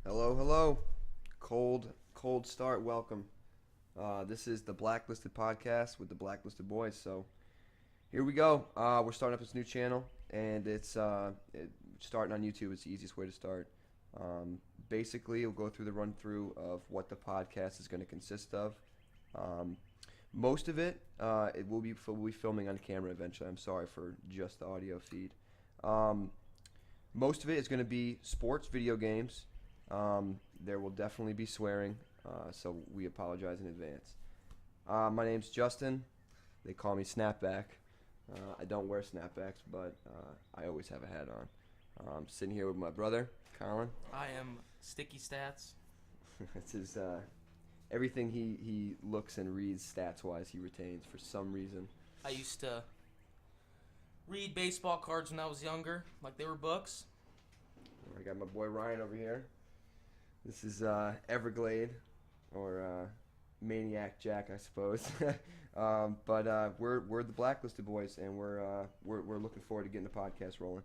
Hello, hello. Cold start. Welcome. This is the Blacklisted podcast with the Blacklisted Boys. So here we go. We're starting up this new channel, and starting on YouTube is the easiest way to start. Basically, we'll go through the run through of what the podcast is going to consist of. Most of it, we'll be filming on camera eventually. I'm sorry for just the audio feed. Most of it is going to be sports, video games. There will definitely be swearing, so we apologize in advance. My name's Justin. They call me Snapback. I don't wear snapbacks, but I always have a hat on. I'm sitting here with my brother, Colin. I am Sticky Stats. It's his, everything he looks and reads stats-wise, he retains for some reason. I used to read baseball cards when I was younger, like they were books. I got my boy Ryan over here. This is Everglade, or Maniac Jack, I suppose. But we're the Blacklisted Boys, and we're looking forward to getting the podcast rolling.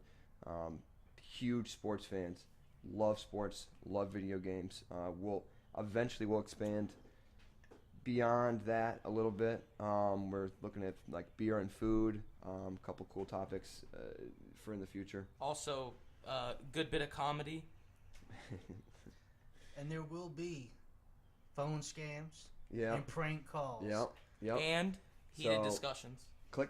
Huge sports fans, love sports, love video games. We'll expand beyond that a little bit. We're looking at like beer and food, a couple cool topics for in the future. Also, good bit of comedy. And there will be phone scams Yeah. and prank calls. Yep. And heated So- discussions. Click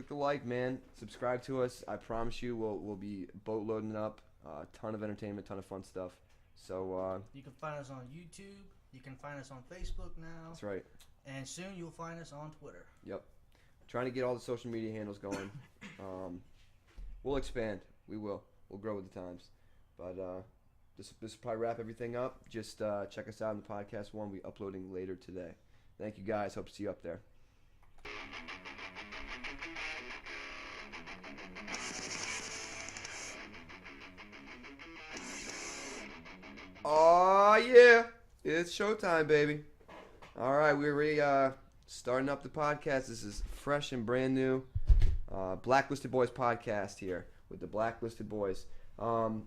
the like, man. Subscribe to us. I promise you, we'll be boatloading up. A ton of entertainment, ton of fun stuff. So You can find us on YouTube. You can find us on Facebook now. that's right. And soon you'll find us on Twitter. Yep. Trying to get all the social media handles going. We'll expand. We will. We'll grow with the times. But this will probably wrap everything up. Just check us out in the podcast one. We'll be uploading later today. Thank you guys. Hope to see you up there. Oh yeah, it's showtime, baby. All right, we're starting up the podcast. This is fresh and brand new. Blacklisted Boys podcast here with the Blacklisted Boys. I'm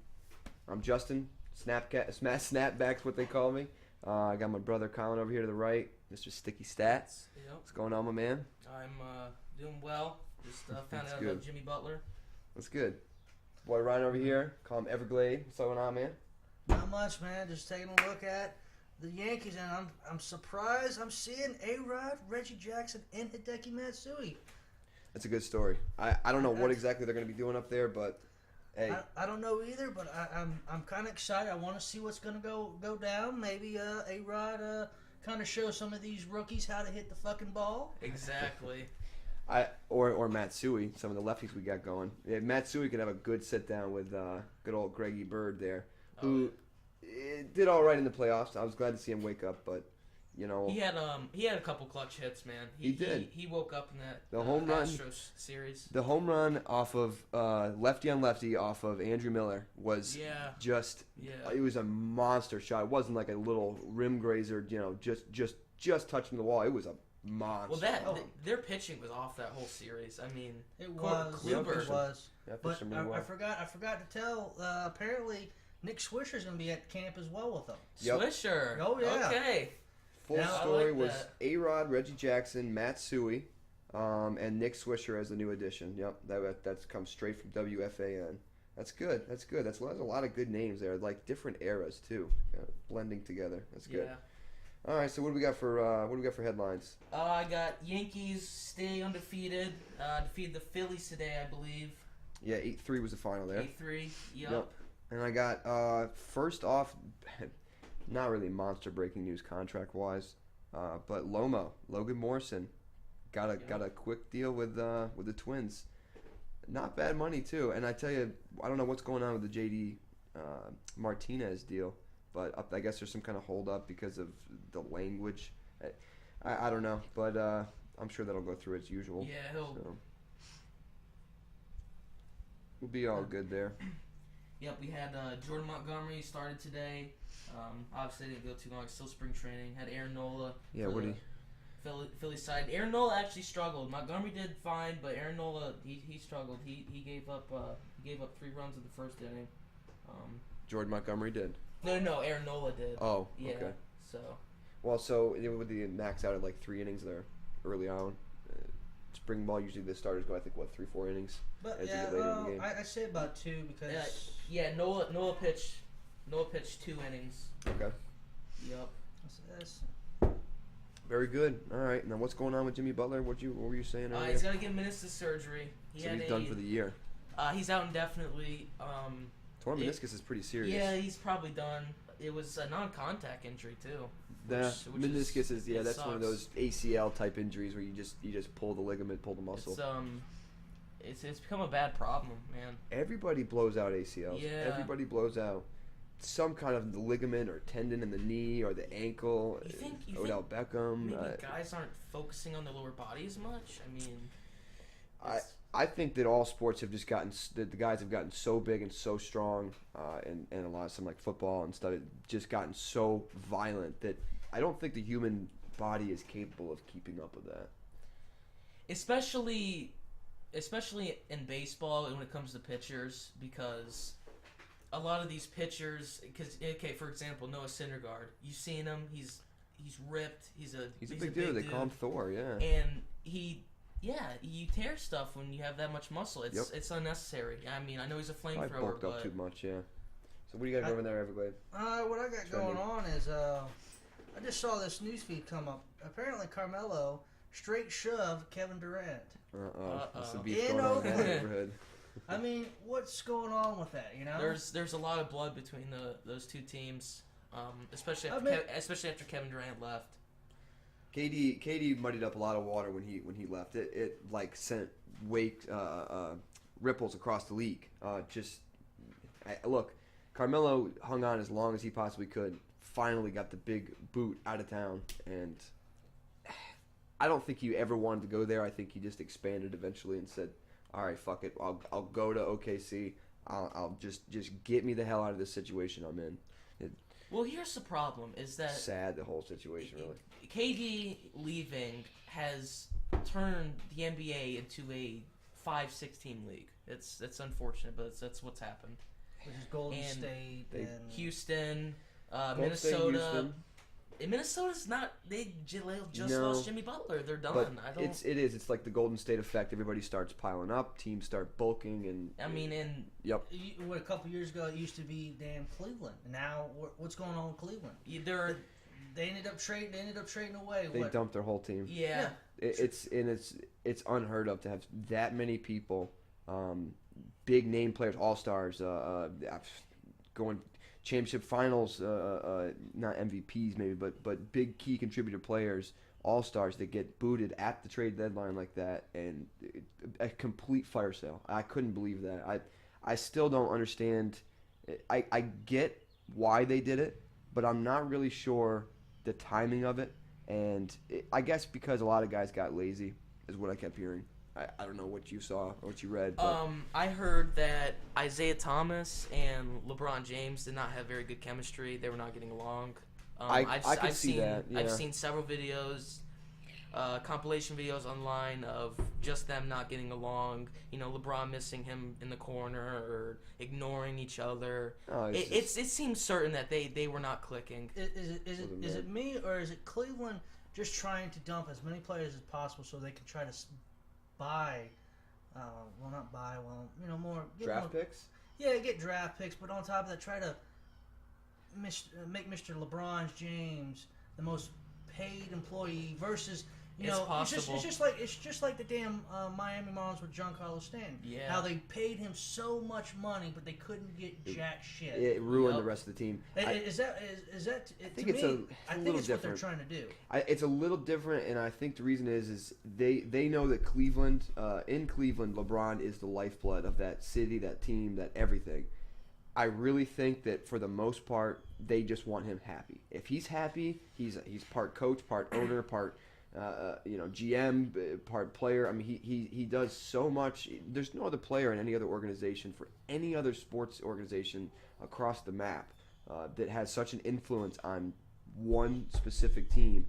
Justin, Snapback's what they call me. I got my brother Colin over here to the right, Mr. Sticky Stats. Yep. What's going on, my man? I'm doing well. Just found That's out good. about Jimmy Butler. What's good? Boy Ryan over here, call him Everglade. What's going on, man? Not much, man. Just taking a look at the Yankees, and I'm surprised I'm seeing A-Rod, Reggie Jackson, and Hideki Matsui. That's a good story. I don't know what exactly they're going to be doing up there, but hey. I don't know either, but I'm kind of excited. I want to see what's going to go down. Maybe A-Rod kind of show some of these rookies how to hit the fucking ball. Exactly. Or Matsui, some of the lefties we got going. Yeah, Matsui could have a good sit down with good old Greggy Bird there, who did all right in the playoffs. I was glad to see him wake up, but you know He had a couple clutch hits, man. He did. He woke up in that The home run- Astros series. the home run off of lefty on lefty off of Andrew Miller was just it was a monster shot. It wasn't like a little rim grazer, you know, just touching the wall. It was a monster. Well, their pitching was off that whole series. I mean, It was. Kluber. It was. Yeah, But pitched him really well. I forgot to tell. Apparently, Nick Swisher's going to be at camp as well with them. Yep. Swisher. Oh, yeah. Okay. Full Now, I story like was that. A-Rod, Reggie Jackson, Matsui, and Nick Swisher as the new addition. Yep, that's come straight from WFAN. That's good. That's a lot of good names there, like different eras too, blending together. That's good. Yeah. All right, so what do we got for headlines? I got Yankees stay undefeated. Defeated the Phillies today, I believe. Yeah, 8-3 was the final there. 8-3. Yep. Yep. And I got first off, not really monster breaking news contract wise, but Logan Morrison got a quick deal with the Twins. Not bad money too. And I tell you, I don't know what's going on with the JD Martinez deal, but I guess there's some kind of hold up because of the language. I don't know, but I'm sure that'll go through as usual. Yeah, he'll. So we'll be all good there. Yep, we had Jordan Montgomery started today. Obviously didn't go too long. Still spring training. Had Aaron Nola. Yeah, for what the do you? Philly side. Aaron Nola actually struggled. Montgomery did fine, but Aaron Nola he struggled. He gave up 3 runs in the first inning. Jordan Montgomery did. No, Aaron Nola did. Oh, Yeah. okay. So. Well, so it would be max out at like 3 innings there early on. Spring ball, usually the starters go, I think, 3-4 innings But as you yeah, get later in the game. I say about 2 because Nola pitched 2 innings. Okay. Yep. that's Very good. All right. Now, what's going on with Jimmy Butler? What were you saying earlier? He's got to get meniscus surgery. So he's done for the year. He's out indefinitely. Torn meniscus is pretty serious. Yeah, he's probably done. It was a non-contact injury too. The which meniscus is that's sucks. one of those ACL type injuries where you just pull the ligament, pull the muscle. It's become a bad problem, man. Everybody blows out ACLs. Yeah. Everybody blows out some kind of ligament or tendon in the knee or the ankle. You Odell Beckham. Maybe guys aren't focusing on their lower body as much. I mean, I think that all sports have just gotten the guys have gotten so big and so strong, and a lot of some like football and stuff, just gotten so violent that I don't think the human body is capable of keeping up with that. Especially in baseball when it comes to pitchers, because a lot of these pitchers, for example, Noah Syndergaard, you've seen him. He's ripped. He's a big dude. They call him Thor. Yeah. And you tear stuff when you have that much muscle. It's unnecessary. I mean, I know he's a flamethrower, bulked up too much. Yeah. So what do you got over there, Everglade? what I got going on is I just saw this news feed come up. Apparently, Carmelo straight shoved Kevin Durant. That's the beef going on in that neighborhood. I mean, what's going on with that? You know, there's a lot of blood between those two teams, especially after Kevin Durant left. KD muddied up a lot of water when he left. It like sent ripples across the league. Look, Carmelo hung on as long as he possibly could. Finally got the big boot out of town, and I don't think he ever wanted to go there. I think he just expanded eventually and said, "All right, fuck it. I'll go to OKC. I'll just get me the hell out of this situation I'm in." Well, here's the problem: is that sad the whole situation really. KD leaving has turned the NBA into a 5-6 team league. It's unfortunate, but that's what's happened. Which is Golden State and Houston, Golden Minnesota. State, Houston. Minnesota's not. They just lost Jimmy Butler. They're done. But it is. It's like the Golden State effect. Everybody starts piling up. Teams start bulking, and yep. A couple years ago, it used to be damn Cleveland. Now, what's going on with Cleveland? They ended up trading away. They dumped their whole team. Yeah. It's unheard of to have that many people, big name players, all stars, going championship finals, not MVPs maybe, but big key contributor players, all stars that get booted at the trade deadline like that, and a complete fire sale. I couldn't believe that. I still don't understand. I get why they did it, but I'm not really sure the timing of it. And I guess because a lot of guys got lazy is what I kept hearing. I don't know what you saw or what you read. But. I heard that Isaiah Thomas and LeBron James did not have very good chemistry. They were not getting along. I've seen that. Yeah. I've seen several videos, compilation videos online of just them not getting along. You know, LeBron missing him in the corner or ignoring each other. It seems certain that they were not clicking. Is it me or is it Cleveland just trying to dump as many players as possible so they can try to buy, more draft picks? Yeah, get draft picks, but on top of that, try to make Mr. LeBron James the most paid employee versus, possible. It's just like the damn Miami Marlins with Giancarlo Stanton. Yeah. How they paid him so much money, but they couldn't get jack shit. It ruined the rest of the team. I think it's what they're trying to do. It's a little different, and I think the reason is they know that Cleveland, in Cleveland, LeBron is the lifeblood of that city, that team, that everything. I really think that for the most part, they just want him happy. If he's happy, he's part coach, part owner, part GM, part player. I mean, he does so much. There's no other player in any other organization, for any other sports organization across the map, that has such an influence on one specific team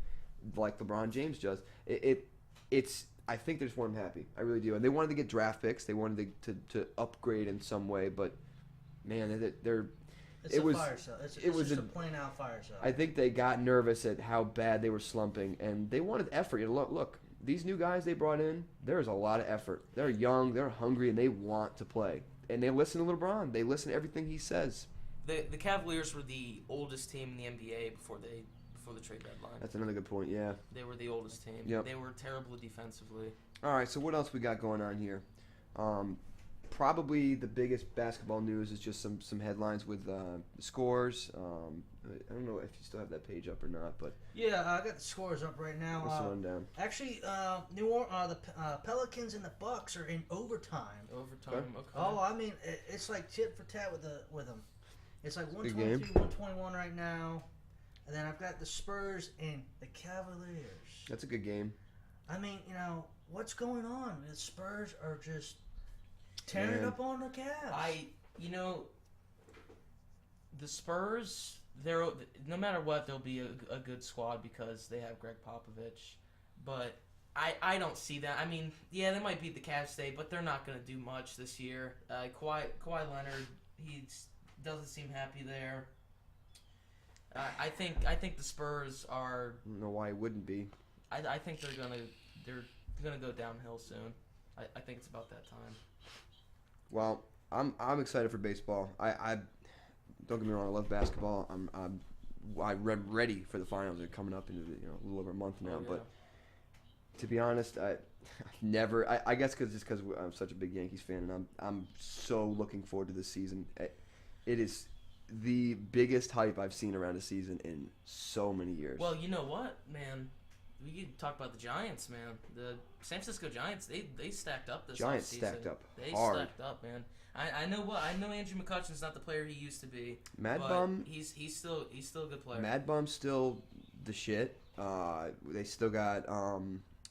like LeBron James does. I think they just want him happy. I really do. And they wanted to get draft picks. They wanted to upgrade in some way, but man, It's a fire sale. It's just a plain out fire sale. I think they got nervous at how bad they were slumping, and they wanted effort. Look, these new guys they brought in, there's a lot of effort. They're young, they're hungry, and they want to play. And they listen to LeBron. They listen to everything he says. The Cavaliers were the oldest team in the NBA before the trade deadline. That's another good point, yeah. They were the oldest team. Yep. They were terrible defensively. All right, so what else we got going on here? Probably the biggest basketball news is just some headlines with the scores. I don't know if you still have that page up or not, but yeah, I got the scores up right now. what's the rundown? Actually, the Pelicans and the Bucks are in overtime. Okay. Oh, I mean, it's like tit for tat with them. It's like 123, game. 121 right now, and then I've got the Spurs and the Cavaliers. That's a good game. I mean, what's going on? The Spurs are just tearing it up on the Cavs. The Spurs, no matter what, they'll be a good squad because they have Greg Popovich. But I don't see that. I mean, yeah, they might beat the Cavs today, but they're not going to do much this year. Kawhi Leonard, he doesn't seem happy there. I think the Spurs are. I don't know why it wouldn't be. I think they're gonna go downhill soon. I think it's about that time. Well, I'm excited for baseball. I don't get me wrong. I love basketball. I'm ready for the finals. They're coming up in a little over a month now. Oh, yeah. But to be honest, I never. I guess because I'm such a big Yankees fan, and I'm so looking forward to this season. It is the biggest hype I've seen around a season in so many years. Well, you know what, man? We could talk about the Giants, man. The San Francisco Giants, they stacked up this Giants offseason. stacked up They hard. stacked up, man. I know Andrew McCutchen's not the player he used to be. Mad but Bum. He's still a good player. Mad Bum's still the shit. They still got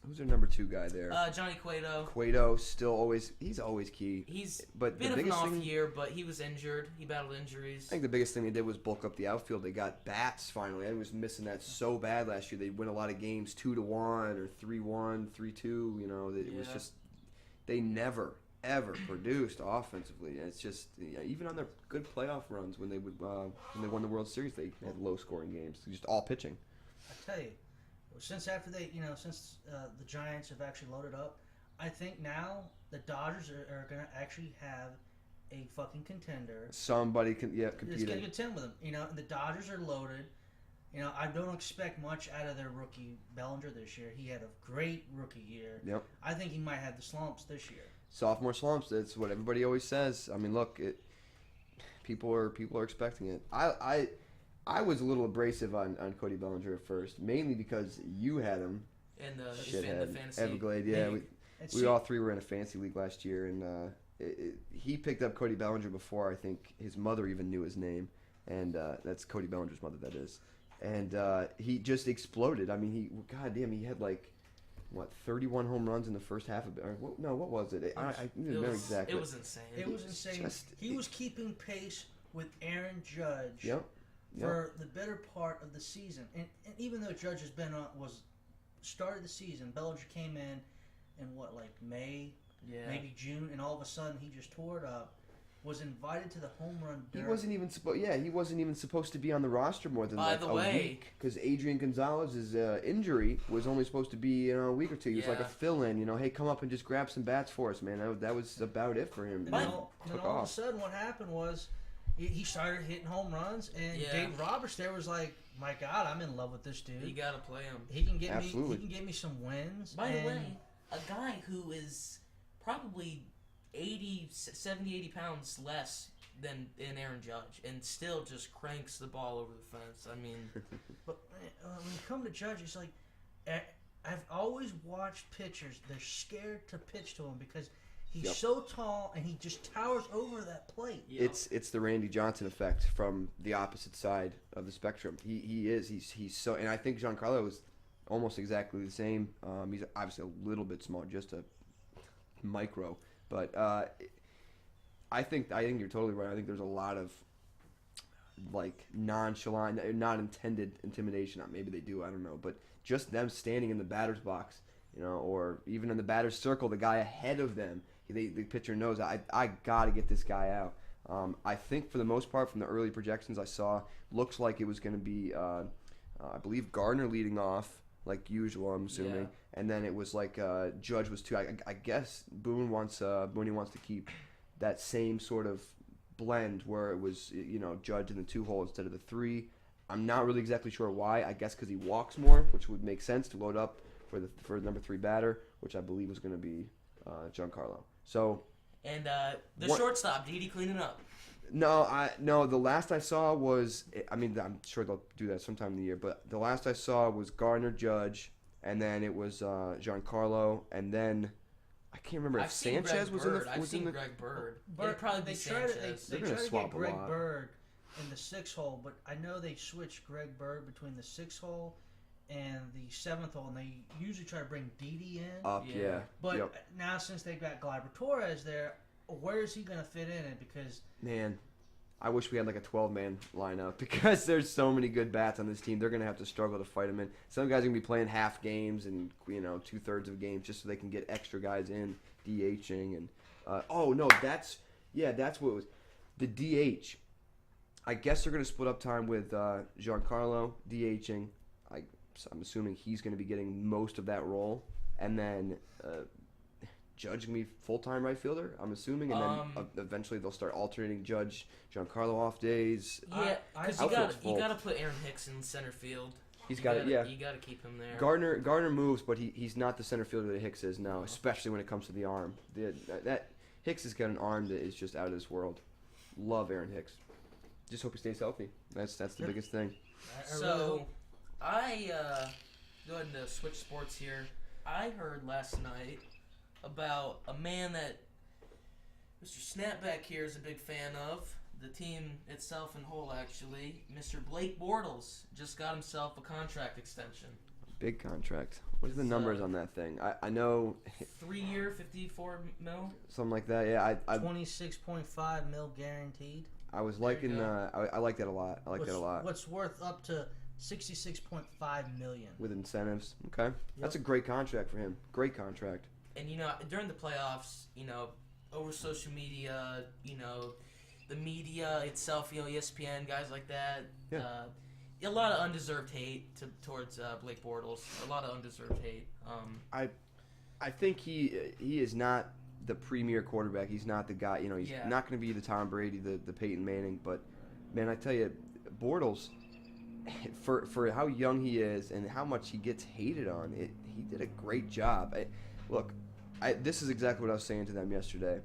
who's their number 2 guy there? Johnny Cueto. Cueto he's always key. He's but bit the of an biggest off thing, year, but he was injured. He battled injuries. I think the biggest thing they did was bulk up the outfield. They got bats finally. I was missing that so bad last year. They win a lot of games 2-1 or 3-1, 3-2. It was just they never ever produced offensively. And it's just even on their good playoff runs when they won the World Series, they had low scoring games. Just all pitching. I tell you. Since the Giants have actually loaded up, I think now the Dodgers are going to actually have a fucking contender. Somebody can compete. It's going to contend with them. And the Dodgers are loaded. I don't expect much out of their rookie Bellinger this year. He had a great rookie year. Yep. I think he might have the slumps this year. Sophomore slumps. That's what everybody always says. I mean, look, people are expecting it. I was a little abrasive on Cody Bellinger at first, mainly because you had him. And the Shithead. fantasy. Everglade, yeah. We all three were in a fantasy league last year, and he picked up Cody Bellinger before I think his mother even knew his name, and that's Cody Bellinger's mother, that is. And he just exploded. I mean, he had 31 home runs in the first half of it. What was it? I don't remember exactly. It was insane. It was insane. He was keeping pace with Aaron Judge. Yep. For the better part of the season, and even though Judge has been started the season, Bellinger came in May, maybe June, and all of a sudden he just tore it up. Was invited to the home run derby. He wasn't even supposed to be on the roster more than a week because Adrian Gonzalez's injury was only supposed to be a week or two. He was like a fill-in. Hey, come up and just grab some bats for us, man. That was about it for him. And then all of a sudden, what happened was. He started hitting home runs, and Dave Roberts there was like, "My God, I'm in love with this dude. You gotta play him. He can get me. He can get me some wins." By the way, a guy who is probably 70, 80 pounds less than Aaron Judge, and still just cranks the ball over the fence. I mean, but when you come to Judge, it's like I've always watched pitchers. They're scared to pitch to him because. He's so tall, and he just towers over that plate. Yep. It's the Randy Johnson effect from the opposite side of the spectrum. He's so, and I think Giancarlo is almost exactly the same. He's obviously a little bit small, just a micro, but I think you're totally right. I think there's a lot of nonchalant, not intended intimidation. Maybe they do, I don't know, but just them standing in the batter's box, or even in the batter's circle, the guy ahead of them. The pitcher knows I got to get this guy out. I think for the most part, from the early projections I saw, looks like it was going to be, I believe, Gardner leading off, like usual, I'm assuming. Yeah. And then it was like Judge was 2. I guess Boone wants to keep that same sort of blend where it was, Judge in the 2-hole instead of the 3. I'm not really exactly sure why. I guess because he walks more, which would make sense to load up for the number 3 batter, which I believe was going to be Giancarlo. So. And the shortstop, Didi cleaning up. No. The last I saw was, I'm sure they'll do that sometime in the year, but the last I saw was Gardner, Judge, and then it was Giancarlo, and then I can't remember if Sanchez was in the. I've seen Greg Bird. It'd probably be Sanchez. They try to swap get Greg a lot. Bird in the 6-hole, but I know they switched Greg Bird between the 6-hole and the 7th hole, and they usually try to bring Didi in. Up, yeah. But now since they've got Gleyber Torres there, where is he going to fit in it? Because man, I wish we had like a 12-man lineup because there's so many good bats on this team. They're going to have to struggle to fight them in. Some guys are going to be playing half games and 2/3 of games just so they can get extra guys in DHing and that's what it was. The DH. I guess they're going to split up time with Giancarlo DHing. I'm assuming he's going to be getting most of that role, and then Judge going to be full-time right fielder, I'm assuming, and then eventually they'll start alternating Judge, Giancarlo off days. Yeah, because you got to put Aaron Hicks in center field. He's got it, yeah. You got to keep him there. Gardner moves, but he's not the center fielder that Hicks is now, especially when it comes to the arm. That Hicks has got an arm that is just out of this world. Love Aaron Hicks. Just hope he stays healthy. That's the biggest thing. So, I go ahead and switch sports here. I heard last night about a man that Mr. Snapback here is a big fan of. The team itself in whole, actually. Mr. Blake Bortles just got himself a contract extension. Big contract. What are the numbers on that thing? I know. 3-year, $54 million. Something like that. Yeah, I 26.5 mil guaranteed. I was liking. I like that a lot. I like that a lot. What's worth up to $66.5 million with incentives. Okay, yep. That's a great contract for him. Great contract. And during the playoffs, over social media, the media itself, ESPN, guys like that. Yeah. A lot of undeserved hate towards Blake Bortles. A lot of undeserved hate. I think he is not the premier quarterback. He's not the guy. He's not going to be the Tom Brady, the Peyton Manning. But man, I tell you, Bortles, for how young he is and how much he gets hated on, he did a great job. This is exactly what I was saying to them yesterday.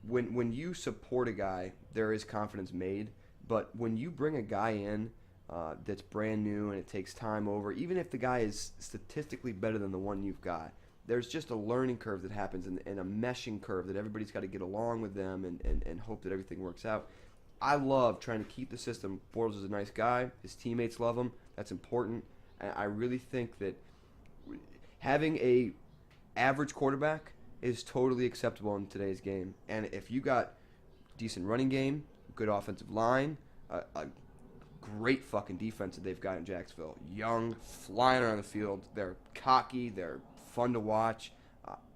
When you support a guy, there is confidence made. But when you bring a guy in that's brand new and it takes time over, even if the guy is statistically better than the one you've got, there's just a learning curve that happens and a meshing curve that everybody's got to get along with them and hope that everything works out. I love trying to keep the system. Bortles is a nice guy. His teammates love him. That's important. And I really think that having a average quarterback is totally acceptable in today's game. And if you got decent running game, good offensive line, a great fucking defense that they've got in Jacksonville. Young, flying around the field. They're cocky. They're fun to watch.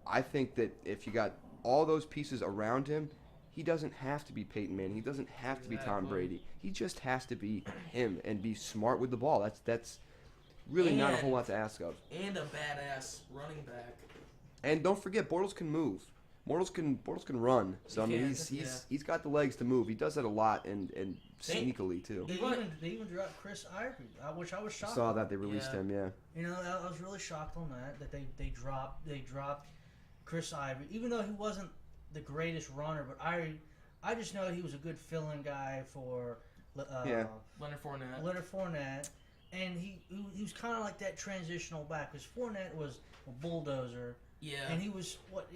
I think that if you got all those pieces around him, he doesn't have to be Peyton Manning. He doesn't have to be Tom Brady. He just has to be him and be smart with the ball. That's really not a whole lot to ask of. And a badass running back. And don't forget, Bortles can move. Bortles can run. So he's got the legs to move. He does that a lot and sneakily too. They even dropped Chris Ivory, which I was shocked. I saw that they released him. Yeah. I was really shocked on that they dropped Chris Ivory, even though he wasn't the greatest runner, but I just know he was a good fill-in guy for Leonard Fournette. And he was kind of like that transitional back because Fournette was a bulldozer. Yeah. And he was what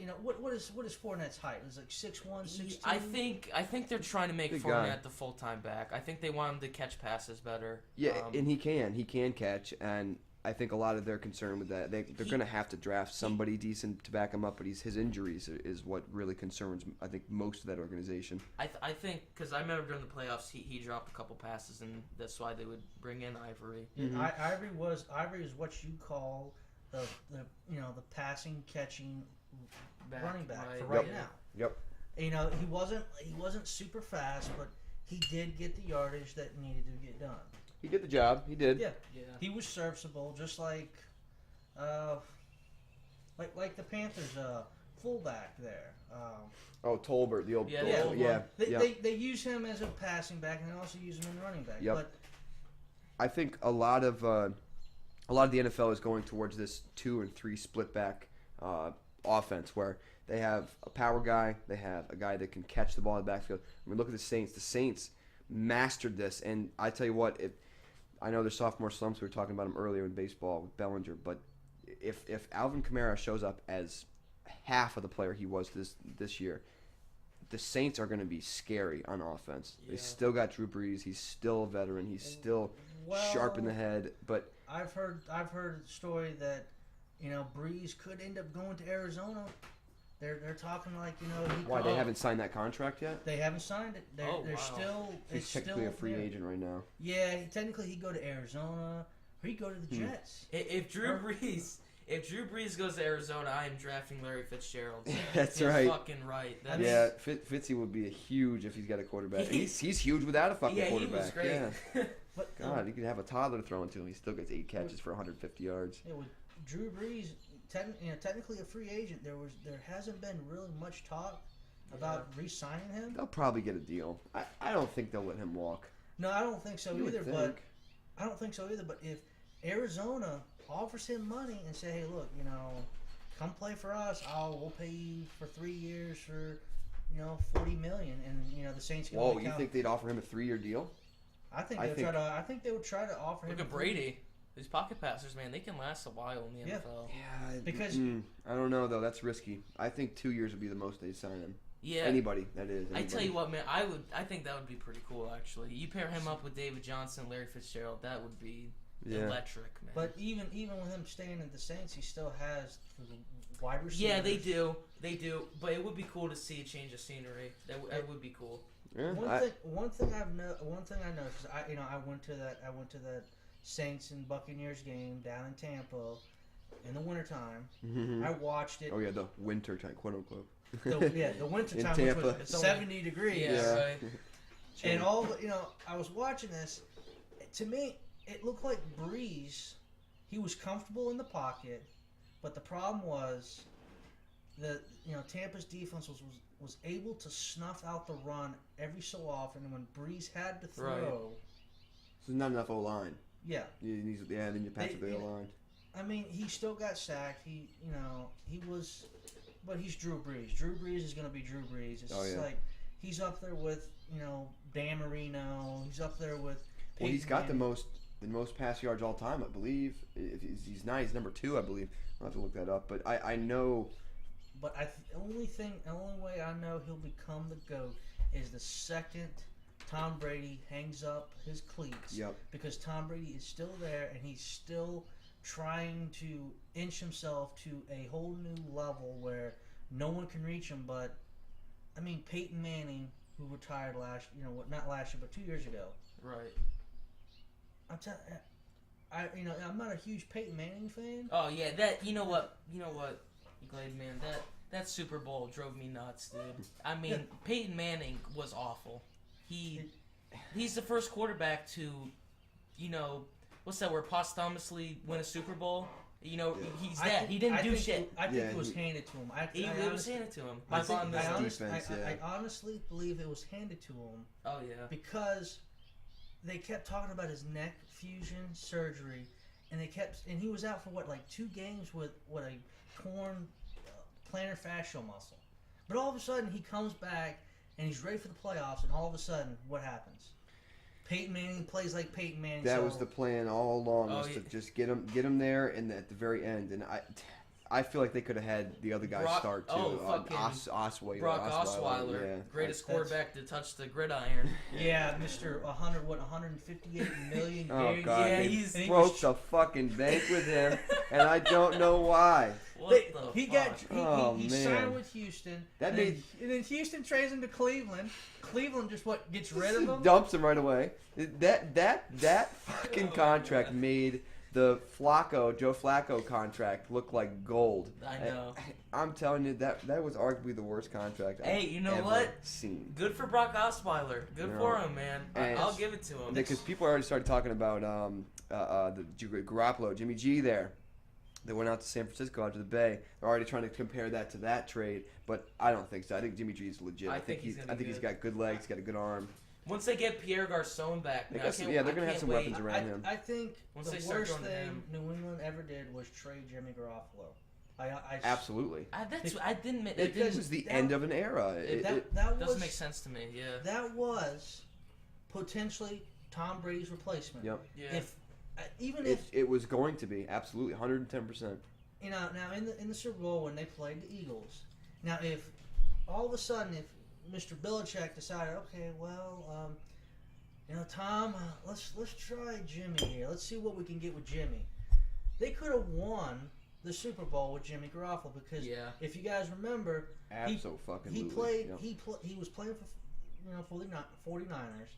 is Fournette's height? It was like 6'1", 6'2"? I think they're trying to make Fournette the full-time back. I think they want him to catch passes better. Yeah, and he can catch, and I think a lot of their concern with that, they're going to have to draft somebody decent to back him up, but his injuries is what really concerns, I think, most of that organization. I think, because I remember during the playoffs, he dropped a couple passes, and that's why they would bring in Ivory. Mm-hmm. Ivory is what you call the passing, catching running back for right now. Yep. You know, he wasn't super fast, but he did get the yardage that needed to get done. He did the job. He did. Yeah. He was serviceable, just like the Panthers fullback there. Tolbert, the old. Yeah. They use him as a passing back, and they also use him in running back. Yep. But I think a lot of the NFL is going towards this 2 and 3 split back offense where they have a power guy, they have a guy that can catch the ball in the backfield. I mean, look at the Saints. The Saints mastered this, and I tell you what, I know there's sophomore slumps. We were talking about him earlier in baseball with Bellinger, but if Alvin Kamara shows up as half of the player he was this year, the Saints are going to be scary on offense. Yeah. They still got Drew Brees. He's still a veteran. He's still sharp in the head. But I've heard a story that Brees could end up going to Arizona. They're talking like why they haven't signed that contract yet? They haven't signed it. They're still. He's technically a free agent right now. Yeah, technically he'd go to Arizona or he'd go to the Jets. If Drew Brees goes to Arizona, I am drafting Larry Fitzgerald. That's right. Fucking right. Fitzy would be huge if he's got a quarterback. He's huge without a fucking quarterback. He was great. Yeah. God, he could have a toddler throwing to him. He still gets 8 catches for 150 yards. Yeah, with Drew Brees, technically a free agent, there hasn't been really much talk about re-signing him. They'll probably get a deal. I don't think they'll let him walk. No, I don't think so either. But if Arizona offers him money and say, hey, look, come play for us. We'll pay you for 3 years for, $40 million, and the Saints. Whoa, you think they'd offer him a 3-year deal? I think they would try to offer him. Look at Brady. These pocket passers, man, they can last a while in the NFL. Yeah, because I don't know though. That's risky. I think 2 years would be the most they'd sign him. Yeah. Anybody, that is. I tell you what, man, I think that would be pretty cool. Actually, you pair him up with David Johnson, Larry Fitzgerald, that would be electric, man. But even with him staying at the Saints, he still has the wide receivers. Yeah, they do. But it would be cool to see a change of scenery. That would be cool. Yeah, one thing I know, because I went to that Saints and Buccaneers game down in Tampa in the wintertime. Mm-hmm. I watched it. Oh yeah, the winter time, quote unquote. The winter time, which was 70 degrees. Yeah, right. And I was watching this. To me, it looked like Breeze. He was comfortable in the pocket, but the problem was that Tampa's defense was able to snuff out the run every so often, and when Breeze had to throw, so there's not enough O-line. Yeah. Then you patch up the O-line. I mean, he still got sacked. He was, but he's Drew Brees. Drew Brees is going to be Drew Brees. It's like he's up there with Dan Marino. He's up there with. Peyton He's got Manning. the most pass yards all time, I believe. If he's not, he's number 2, I believe. I'll have to look that up, but I know. But the only way I know he'll become the GOAT is the second Tom Brady hangs up his cleats. Yep. Because Tom Brady is still there and he's still trying to inch himself to a whole new level where no one can reach him. But I mean, Peyton Manning, who retired not last year, but 2 years ago. Right. I'm not a huge Peyton Manning fan. Oh yeah, you know what, Glade, man, that Super Bowl drove me nuts, dude. I mean, Peyton Manning was awful. He's the first quarterback to, what's that word, posthumously win a Super Bowl. He's that. He didn't do shit. I think it was handed to him. It was handed to him. I honestly believe it was handed to him. Oh yeah. Because they kept talking about his neck fusion surgery, and he was out for 2 games with a torn plantar fascial muscle. But all of a sudden he comes back and he's ready for the playoffs, and all of a sudden what happens? Peyton Manning plays like Peyton Manning. That was the plan all along, was to just get him there, and at the very end, and I feel like they could have had the other guy start too. Osweiler. Brock Osweiler, yeah. Greatest quarterback to touch the gridiron. Yeah, Mr. 158 million. Oh God, yeah, he broke the fucking bank with him, and I don't know why. He signed with Houston. And then Houston trades him to Cleveland. Cleveland just gets rid of him. Dumps him right away. That fucking contract made the Joe Flacco contract looked like gold. I know. I'm telling you, that was arguably the worst contract Hey, I've you know ever what? seen. Good for Brock Osweiler. Good for him, man. I'll give it to him. Because people already started talking about the Garoppolo, Jimmy G there. They went out to San Francisco, out to the Bay. They're already trying to compare that to that trade, but I don't think so. I think Jimmy G is legit. I think he's got good legs, got a good arm. Once they get Pierre Garçon back, man, they're going to have some weapons around him. I think Once the worst thing New England ever did was trade Jimmy Garoppolo. Absolutely. I didn't. It was the end of an era. That doesn't make sense to me. Yeah. That was potentially Tom Brady's replacement. Yep. Yeah. If it was going to be absolutely 110%. You know, now in the Super Bowl when they played the Eagles, now if all of a sudden if Mr. Belichick decided, okay, well, Tom, let's try Jimmy here. Let's see what we can get with Jimmy. They could have won the Super Bowl with Jimmy Garoppolo because if you guys remember, he was playing for 49ers.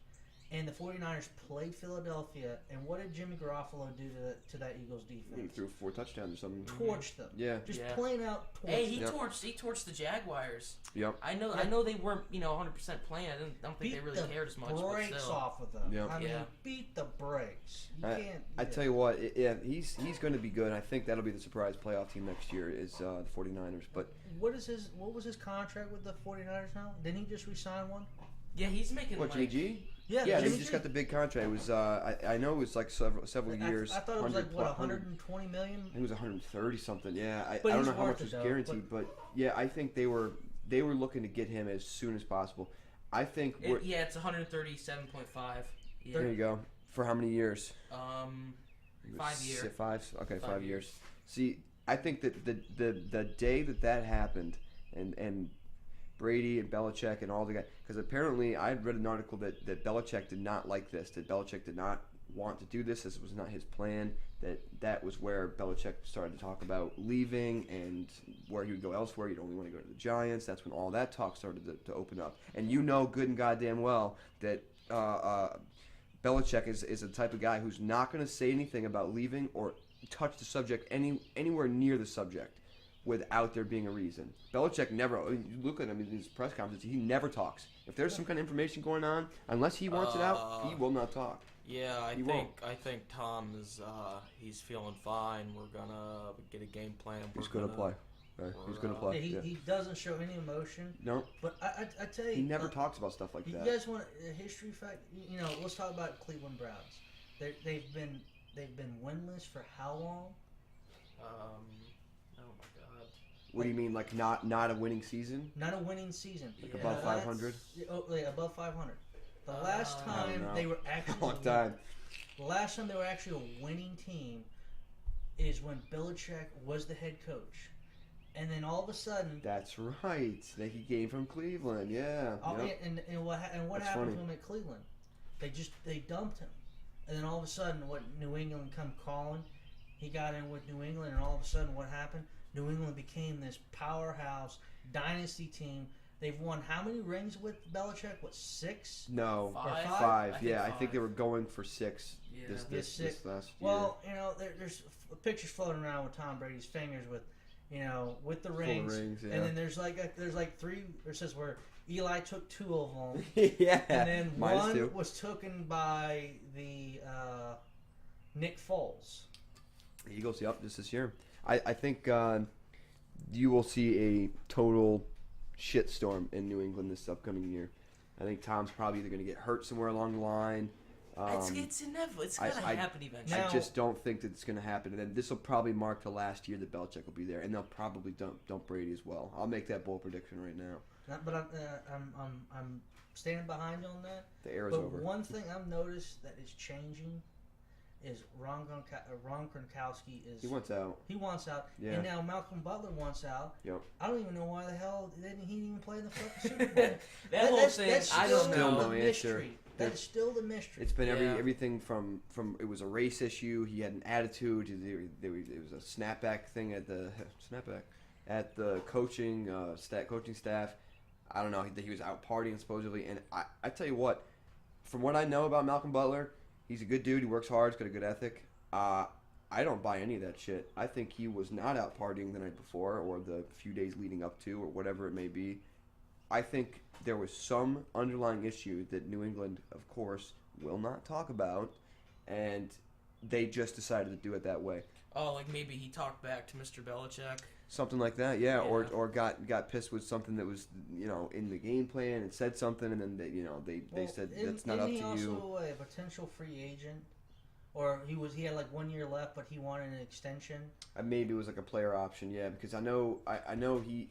And the 49ers played Philadelphia, and what did Jimmy Garoppolo do to that Eagles defense? He threw 4 touchdowns or something. Torched them. Yeah. Just plain out torched them. Hey, he torched the Jaguars. Yep. I know they weren't 100% playing. I don't think they really cared as much. Beat the brakes off of them. Yep. I mean, beat the brakes. You can't. I tell you what, he's going to be good. I think that'll be the surprise playoff team next year is the 49ers. But what was his contract with the 49ers now? Didn't he just re-sign one? Yeah, he's making Jimmy G? Yeah, he just got the big contract. It was I know it was like several years. I thought it was like what 120 million. I think it was 130 something. Yeah, I don't know how much was guaranteed, but yeah, I think they were looking to get him as soon as possible. I think it's 137.5. Yeah. There you go. For how many years? 5 years. 5. Okay, 5 years. See, I think that the day that happened, and Brady and Belichick and all the guys, because apparently I had read an article that Belichick did not like this, that Belichick did not want to do this was not his plan, that was where Belichick started to talk about leaving and where he would go elsewhere. He'd only want to go to the Giants. That's when all that talk started to open up. And you know good and goddamn well that Belichick is the type of guy who's not going to say anything about leaving or touch the subject anywhere near the subject without there being a reason. Belichick never, you look at him in his press conferences, he never talks. If there's some kind of information going on, unless he wants it out, he will not talk. Yeah, I think Tom is he's feeling fine. We're gonna get a game plan. He's gonna play. Right. He's gonna play. He doesn't show any emotion. No. But I tell you, he never talks about stuff like that. You guys want a history fact? Let's talk about Cleveland Browns. They've been winless for how long? What do you mean, like not a winning season? Not a winning season. Like above 500? Above 500. The last time they were actually long time. The last time they were actually a winning team is when Belichick was the head coach. And then all of a sudden... That's right. That he came from Cleveland, yeah. And what happened to him at Cleveland? They dumped him. And then all of a sudden, New England come calling. He got in with New England, and all of a sudden, what happened? New England became this powerhouse dynasty team. They've won how many rings with Belichick? 6? No, 5. I think they were going for 6 this last year. Well, there's pictures floating around with Tom Brady's fingers with the rings. Yeah. And then there's like 3. It says where Eli took 2 of them. Yeah. And then one 2 was taken by the Nick Foles. The Eagles, yep, just this year. I think you will see a total shitstorm in New England this upcoming year. I think Tom's probably either going to get hurt somewhere along the line. It's inevitable. It's going to happen eventually. I just don't think that it's going to happen. And then this will probably mark the last year that Belichick will be there, and they'll probably dump Brady as well. I'll make that bold prediction right now. But I'm standing behind you on that. The era's over. But one thing I've noticed that is changing is Ron Gronkowski is... He wants out. Yeah. And now Malcolm Butler wants out. Yep. I don't even know why the hell he didn't even play in the fucking Super Bowl. that whole thing, I don't know. Still no mystery. That's still the mystery. It's been everything from it was a race issue. He had an attitude. It was a snapback thing at the coaching staff. I don't know. He was out partying supposedly. And I tell you what, from what I know about Malcolm Butler, he's a good dude. He works hard. He's got a good ethic. I don't buy any of that shit. I think he was not out partying the night before or the few days leading up to or whatever it may be. I think there was some underlying issue that New England, of course, will not talk about, and they just decided to do it that way. Oh, like maybe he talked back to Mr. Belichick. Something like that, yeah. Or got pissed with something that was in the game plan and said something, and then they said that's not up to you. Isn't he also a potential free agent? Or he had like 1 year left, but he wanted an extension. Maybe it was like a player option, yeah. Because I know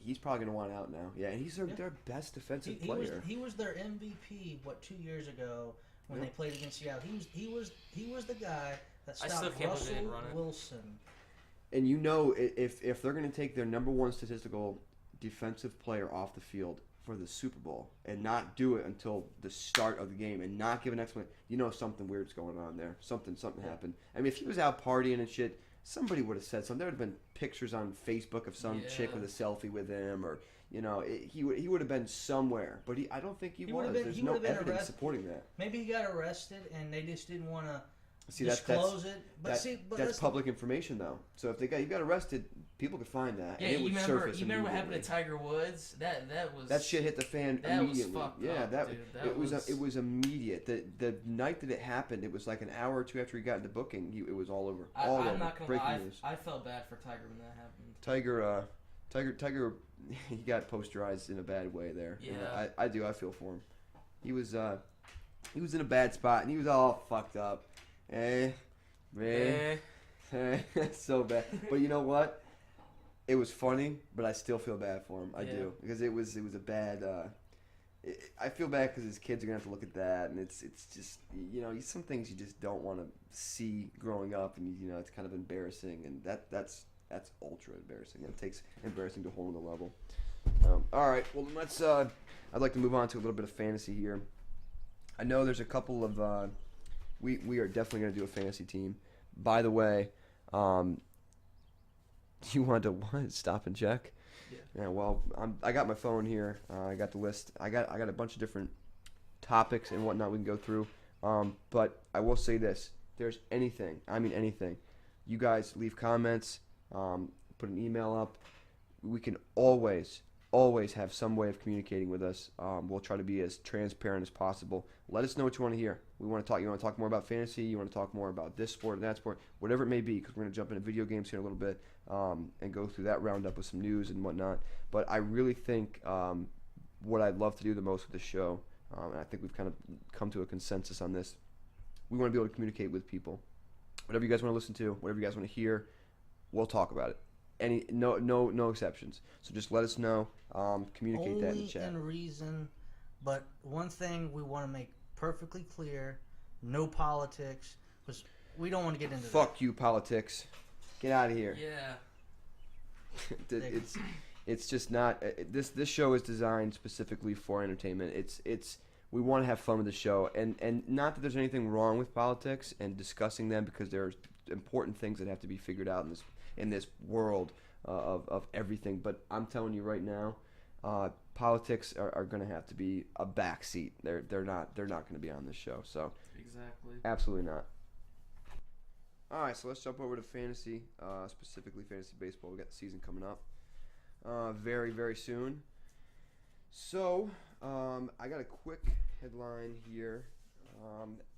he's probably gonna want out now, yeah. And he's their best defensive player. He was their MVP 2 years ago when they played against Seattle. He was the guy that stopped Russell Wilson. And if they're gonna take their number one statistical defensive player off the field for the Super Bowl and not do it until the start of the game and not give an explanation, something weird's going on there. Something happened. I mean, if he was out partying and shit, somebody would have said something. There would have been pictures on Facebook of some chick with a selfie with him, or he would have been somewhere. But I don't think he was. There's no evidence supporting that. Maybe he got arrested and they just didn't want to disclose it. But that's public information, though. So if he got arrested, people could find that. Yeah, and it would surface. You remember what happened to Tiger Woods? That shit hit the fan that immediately. Was fucked yeah, up, dude. It was immediate. The night that it happened, it was like an hour or two after he got into booking. It was all over. I'm not gonna lie. I felt bad for Tiger when that happened. Tiger, he got posterized in a bad way there. Yeah, and I do. I feel for him. He was in a bad spot and he was all fucked up. So bad. But you know what? It was funny, but I still feel bad for him. I do, because it was a bad. I feel bad because his kids are gonna have to look at that, and it's just some things you just don't want to see growing up, and it's kind of embarrassing, and that's ultra embarrassing. That takes embarrassing to a whole other level. All right, well then let's. I'd like to move on to a little bit of fantasy here. I know there's a couple of. We are definitely gonna do a fantasy team. By the way, you wanted to stop and check? Yeah. Well, I got my phone here. I got the list. I got a bunch of different topics and whatnot we can go through. But I will say this: there's anything. I mean anything. You guys leave comments. Put an email up. We can always have some way of communicating with us. We'll try to be as transparent as possible. Let us know what you want to hear. We want to talk. You want to talk more about fantasy? You want to talk more about this sport and that sport? Whatever it may be, because we're going to jump into video games here in a little bit and go through that roundup with some news and whatnot. But I really think what I'd love to do the most with this show, and I think we've kind of come to a consensus on this, we want to be able to communicate with people. Whatever you guys want to listen to, whatever you guys want to hear, we'll talk about it. No exceptions. So just let us know. Communicate that in the chat. Only in reason, but one thing we want to make perfectly clear: no politics, because we don't want to get into. Fuck you, politics. Get out of here. Yeah. It's just not. This show is designed specifically for entertainment. We want to have fun with the show, and not that there's anything wrong with politics and discussing them, because there's important things that have to be figured out in this world of everything. But I'm telling you right now, politics are going to have to be a backseat. They're not going to be on this show. So exactly, absolutely not. All right, so let's jump over to fantasy, specifically fantasy baseball. We got the season coming up very, very soon. So I got a quick headline here.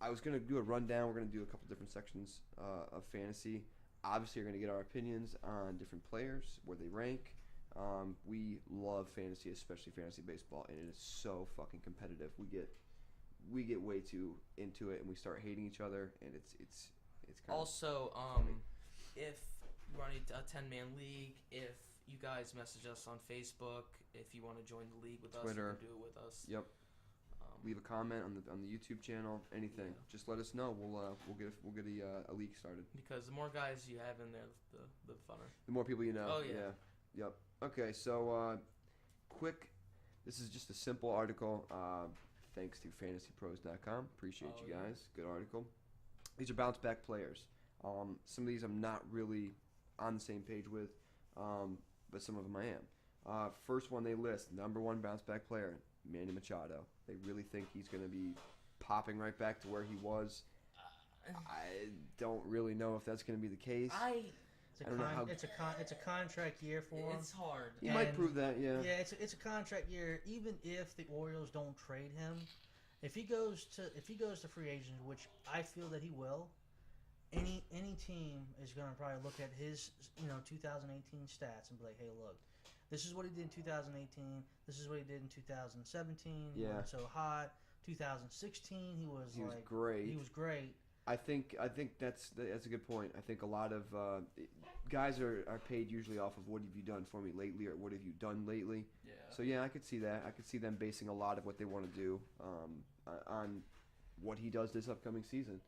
I was going to do a rundown. We're going to do a couple different sections of fantasy. Obviously, we're going to get our opinions on different players, where they rank. We love fantasy, especially fantasy baseball, and it is so fucking competitive. We get way too into it, and we start hating each other, and it's kind also if you run a 10-man league, if you guys message us on Facebook, if you want to join the league with Twitter, us, you can do it with us. Yep. Leave a comment on the YouTube channel. Anything, just let us know. We'll get a league started. Because the more guys you have in there, the funner. The more people you know. Oh yeah. Yep. Okay, so quick. This is just a simple article. Thanks to fantasypros.com. Appreciate you guys. Good article. These are bounce back players. Some of these I'm not really on the same page with, but some of them I am. First one they list, number one bounce back player, Manny Machado. They really think he's going to be popping right back to where he was. I don't really know if that's going to be the case. It's a contract year for him. It's hard. He might prove that, yeah. Yeah, it's a contract year. Even if the Orioles don't trade him, if he goes to free agent, which I feel that he will, any team is going to probably look at his 2018 stats and be like, hey, look, this is what he did in 2018. This is what he did in 2017. He went so hot. 2016, he was great. He was great. I think that's a good point. I think a lot of guys are paid usually off of what have you done for me lately or what have you done lately. Yeah. So yeah, I could see that. I could see them basing a lot of what they want to do on what he does this upcoming season.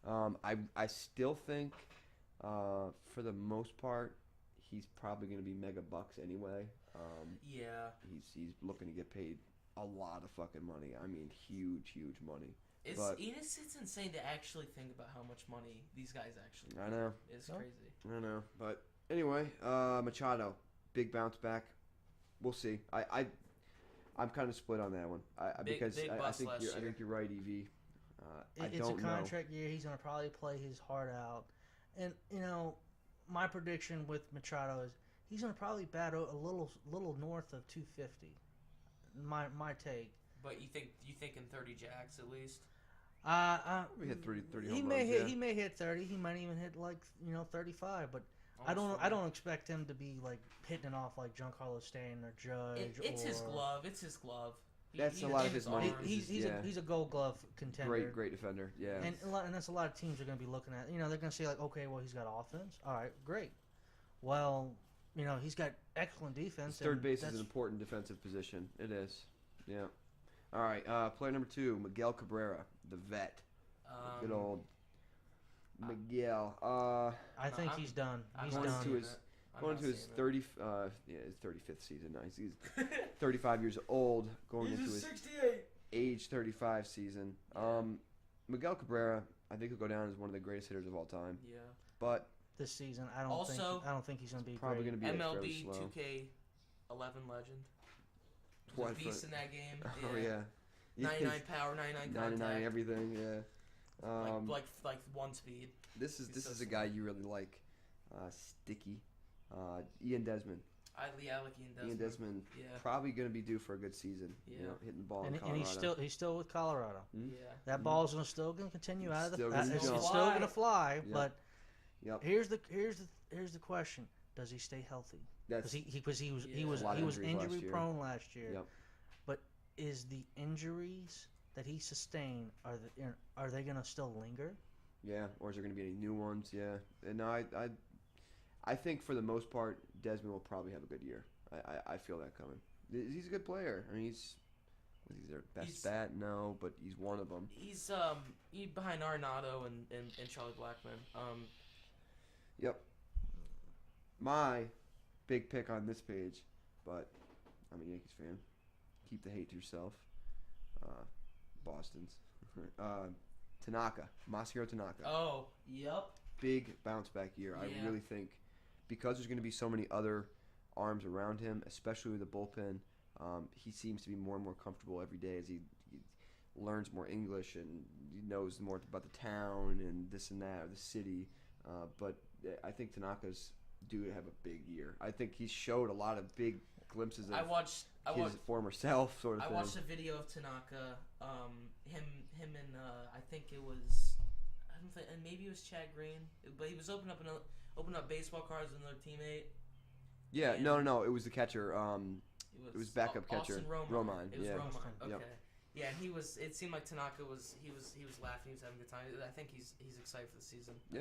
I still think for the most part he's probably going to be mega bucks anyway. Yeah. He's looking to get paid a lot of fucking money. I mean, huge money. It's insane to actually think about how much money these guys actually make. I know. It's crazy. I know. But anyway, Machado, big bounce back. We'll see. I'm kind of split on that one. I think you're right, Evie. It's a contract year. He's going to probably play his heart out. And, my prediction with Machado is he's going to probably bat a little north of 250. My take. But you think in 30 jacks at least? We hit 30 home runs, he may hit 30. He might even hit 35. But I don't expect him to be hitting it off like Giancarlo Stanton or Judge. It's his glove. It's his glove. That's a lot of his money. He's a Gold Glove contender. Great defender. Yeah. And that's a lot of teams are going to be looking at. They're going to say okay, well he's got offense. All right, great. Well, he's got excellent defense. Third base is an important defensive position. It is. Yeah. All right, player number 2, Miguel Cabrera, the vet. Good old Miguel. I think he's done. He's going done. Going to his 35th season now. He's 35 years old, going into his 68. age 35 season. Yeah. Miguel Cabrera, I think he'll go down as one of the greatest hitters of all time. Yeah. But this season, I don't think he's going to be probably going to be MLB 2K11 legend. Was a beast in that game. Yeah. Oh yeah. 99 power, 99 contact. 99 everything. Yeah. Like 1 speed. This is a guy you really like. Sticky. Ian Desmond. I like Ian Desmond. Ian Desmond. Yeah. Probably going to be due for a good season. Yeah. Hitting the ball in and Colorado. he's still with Colorado. Mm-hmm. Yeah. That ball's still going to continue out of the. It's still going to fly. Yep. But Yep. here's the question: does he stay healthy? Because he was injury prone last year. Yep. But is the injuries that he sustained are they going to still linger? Yeah, or is there going to be any new ones? Yeah, and no, I think for the most part, Desmond will probably have a good year. I feel that coming. He's a good player. I mean, he's their best bat? No, but he's one of them. He's behind Arenado and Charlie Blackmon. Yep. My big pick on this page, but I'm a Yankees fan. Keep the hate to yourself. Boston's. Tanaka. Masahiro Tanaka. Oh, yep. Big bounce back year. Yeah. I really think because there's going to be so many other arms around him, especially with the bullpen, he seems to be more and more comfortable every day as he learns more English and he knows more about the town and this and that, or the city. But I think Tanaka's due to have a big year. I think he showed a lot of big glimpses of his former self, sort of thing. I watched a video of Tanaka, him and I think it was, and maybe it was Chad Green, but he was opening up baseball cards with another teammate. Yeah, no, it was the catcher. It was backup catcher. Roman. It was Roman. Okay. Yep. Yeah, it seemed like Tanaka was laughing, he was having a good time. I think he's excited for the season. Yeah.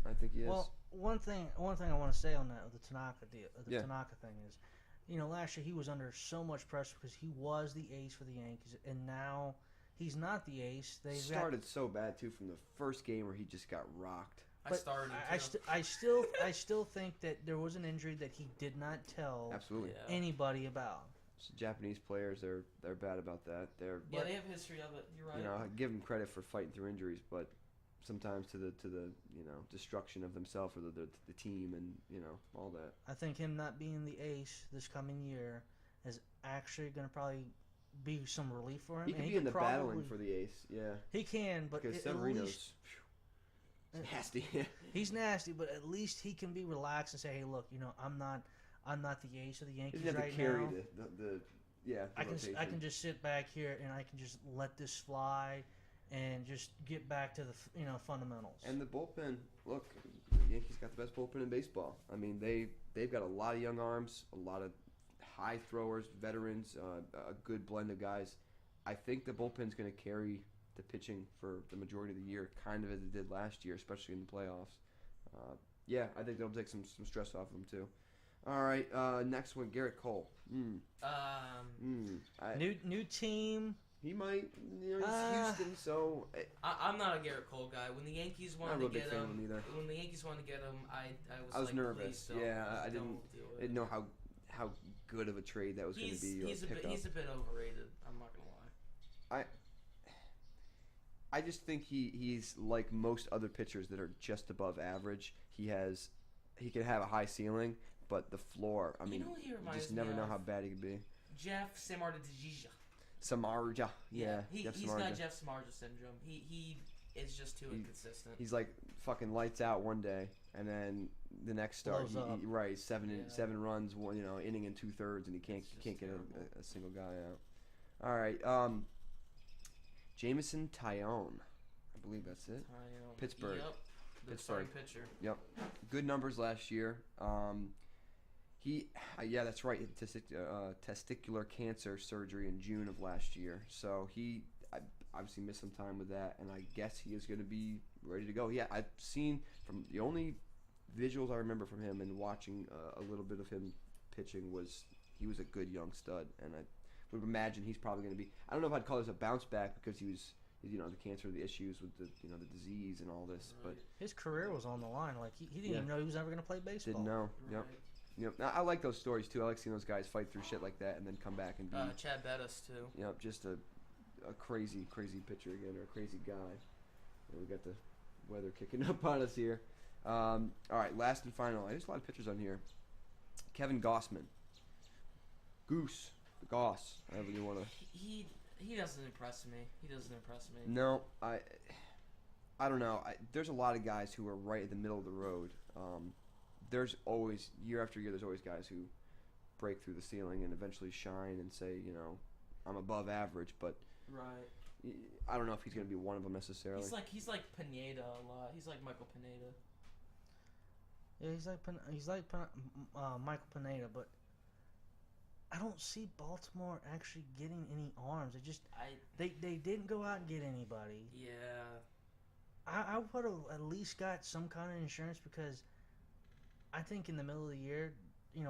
I think he is. Well, one thing I want to say on that, the Tanaka deal, Tanaka thing is, last year he was under so much pressure because he was the ace for the Yankees, and now he's not the ace. They started so bad too from the first game where he just got rocked. I still think that there was an injury that he did not tell anybody about. So Japanese players, they're bad about that. They have history of it. You're right. I give them credit for fighting through injuries, but sometimes to the destruction of themselves or the team and all that. I think him not being the ace this coming year is actually going to probably be some relief for him. He could be in the battling for the ace. Yeah, he can, but because Severino's. nasty. He's nasty, but at least he can be relaxed and say, "Hey, look, I'm not the ace of the Yankees right carry now. I can just sit back here and I can just let this fly, and just get back to the fundamentals." And the bullpen, look, the Yankees got the best bullpen in baseball. I mean, they've got a lot of young arms, a lot of high throwers, veterans, a good blend of guys. I think the bullpen's going to carry the pitching for the majority of the year, kind of as it did last year, especially in the playoffs. I think that'll take some stress off of them too. All right, next one, Garrett Cole. New team. He might, he's Houston, so I'm not a Garrett Cole guy. When the Yankees wanted to get him, I was like, nervous. Please I don't didn't know how good of a trade that was going to be. He's a bit overrated. I'm not gonna lie. I just think he's like most other pitchers that are just above average. He can have a high ceiling, but the floor. I mean, you just never know how bad he could be. Jeff Samardzija. Samardzija. Yeah. He's got Jeff Samardzija syndrome. He is just too inconsistent. He's like fucking lights out one day, and then the next start, seven runs, inning and 2/3, and he can't get a single guy out. All right, Jameson Taillon, I believe that's it. Pittsburgh. Yep. The starting pitcher. Yep. Good numbers last year. That's right. Testicular cancer surgery in June of last year. So he obviously missed some time with that, and I guess he is going to be ready to go. Yeah, I've seen from the only visuals I remember from him and watching a little bit of him pitching was he was a good young stud, and I would imagine he's probably going to be. I don't know if I'd call this a bounce back because he was, the cancer, the issues with the disease and all this, but his career was on the line. Like he didn't even know he was ever going to play baseball. Didn't know. Right. Yep. Now, I like those stories too. I like seeing those guys fight through shit like that and then come back and be. Chad Bettis too. Yep, just a crazy pitcher again, or a crazy guy. And we got the weather kicking up on us here. All right, last and final. There's a lot of pitchers on here. Kevin Gossman. Goose. Goss. However you want to. He doesn't impress me. No, I don't know. There's a lot of guys who are right in the middle of the road. There's always, year after year, there's always guys who break through the ceiling and eventually shine and say, I'm above average, but right. I don't know if he's going to be one of them necessarily. He's like Pineda a lot. He's like Michael Pineda. Yeah, he's like Michael Pineda, but I don't see Baltimore actually getting any arms. They didn't go out and get anybody. Yeah. I would have at least got some kind of insurance because I think in the middle of the year,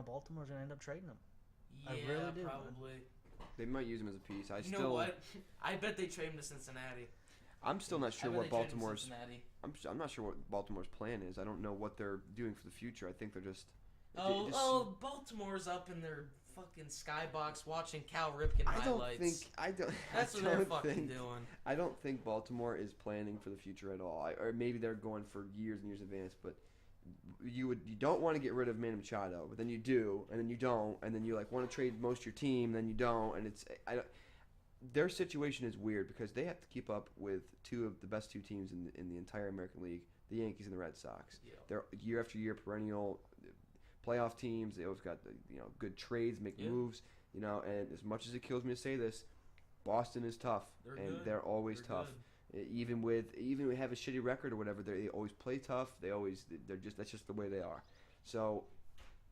Baltimore's going to end up trading them. Yeah, I really do. Probably. They might use him as a piece. You know what? I bet they trade him to Cincinnati. I'm still not sure what Baltimore's. Cincinnati. I'm not sure what Baltimore's plan is. I don't know what they're doing for the future. I think they're just. Baltimore's up in their fucking skybox watching Cal Ripken highlights. That's what they're fucking doing. I don't think Baltimore is planning for the future at all. Or maybe they're going for years and years in advance. But you don't want to get rid of Manny Machado, but then you do, and then you don't, and then you want to trade most of your team, then you don't, and their situation is weird because they have to keep up with two of the best two teams in the entire American League, the Yankees and the Red Sox. Yeah. They're year after year perennial playoff teams. They always got good trades, make moves, and as much as it kills me to say this, Boston is tough, they're always tough. Good. Even we have a shitty record or whatever, they always play tough. That's just the way they are. So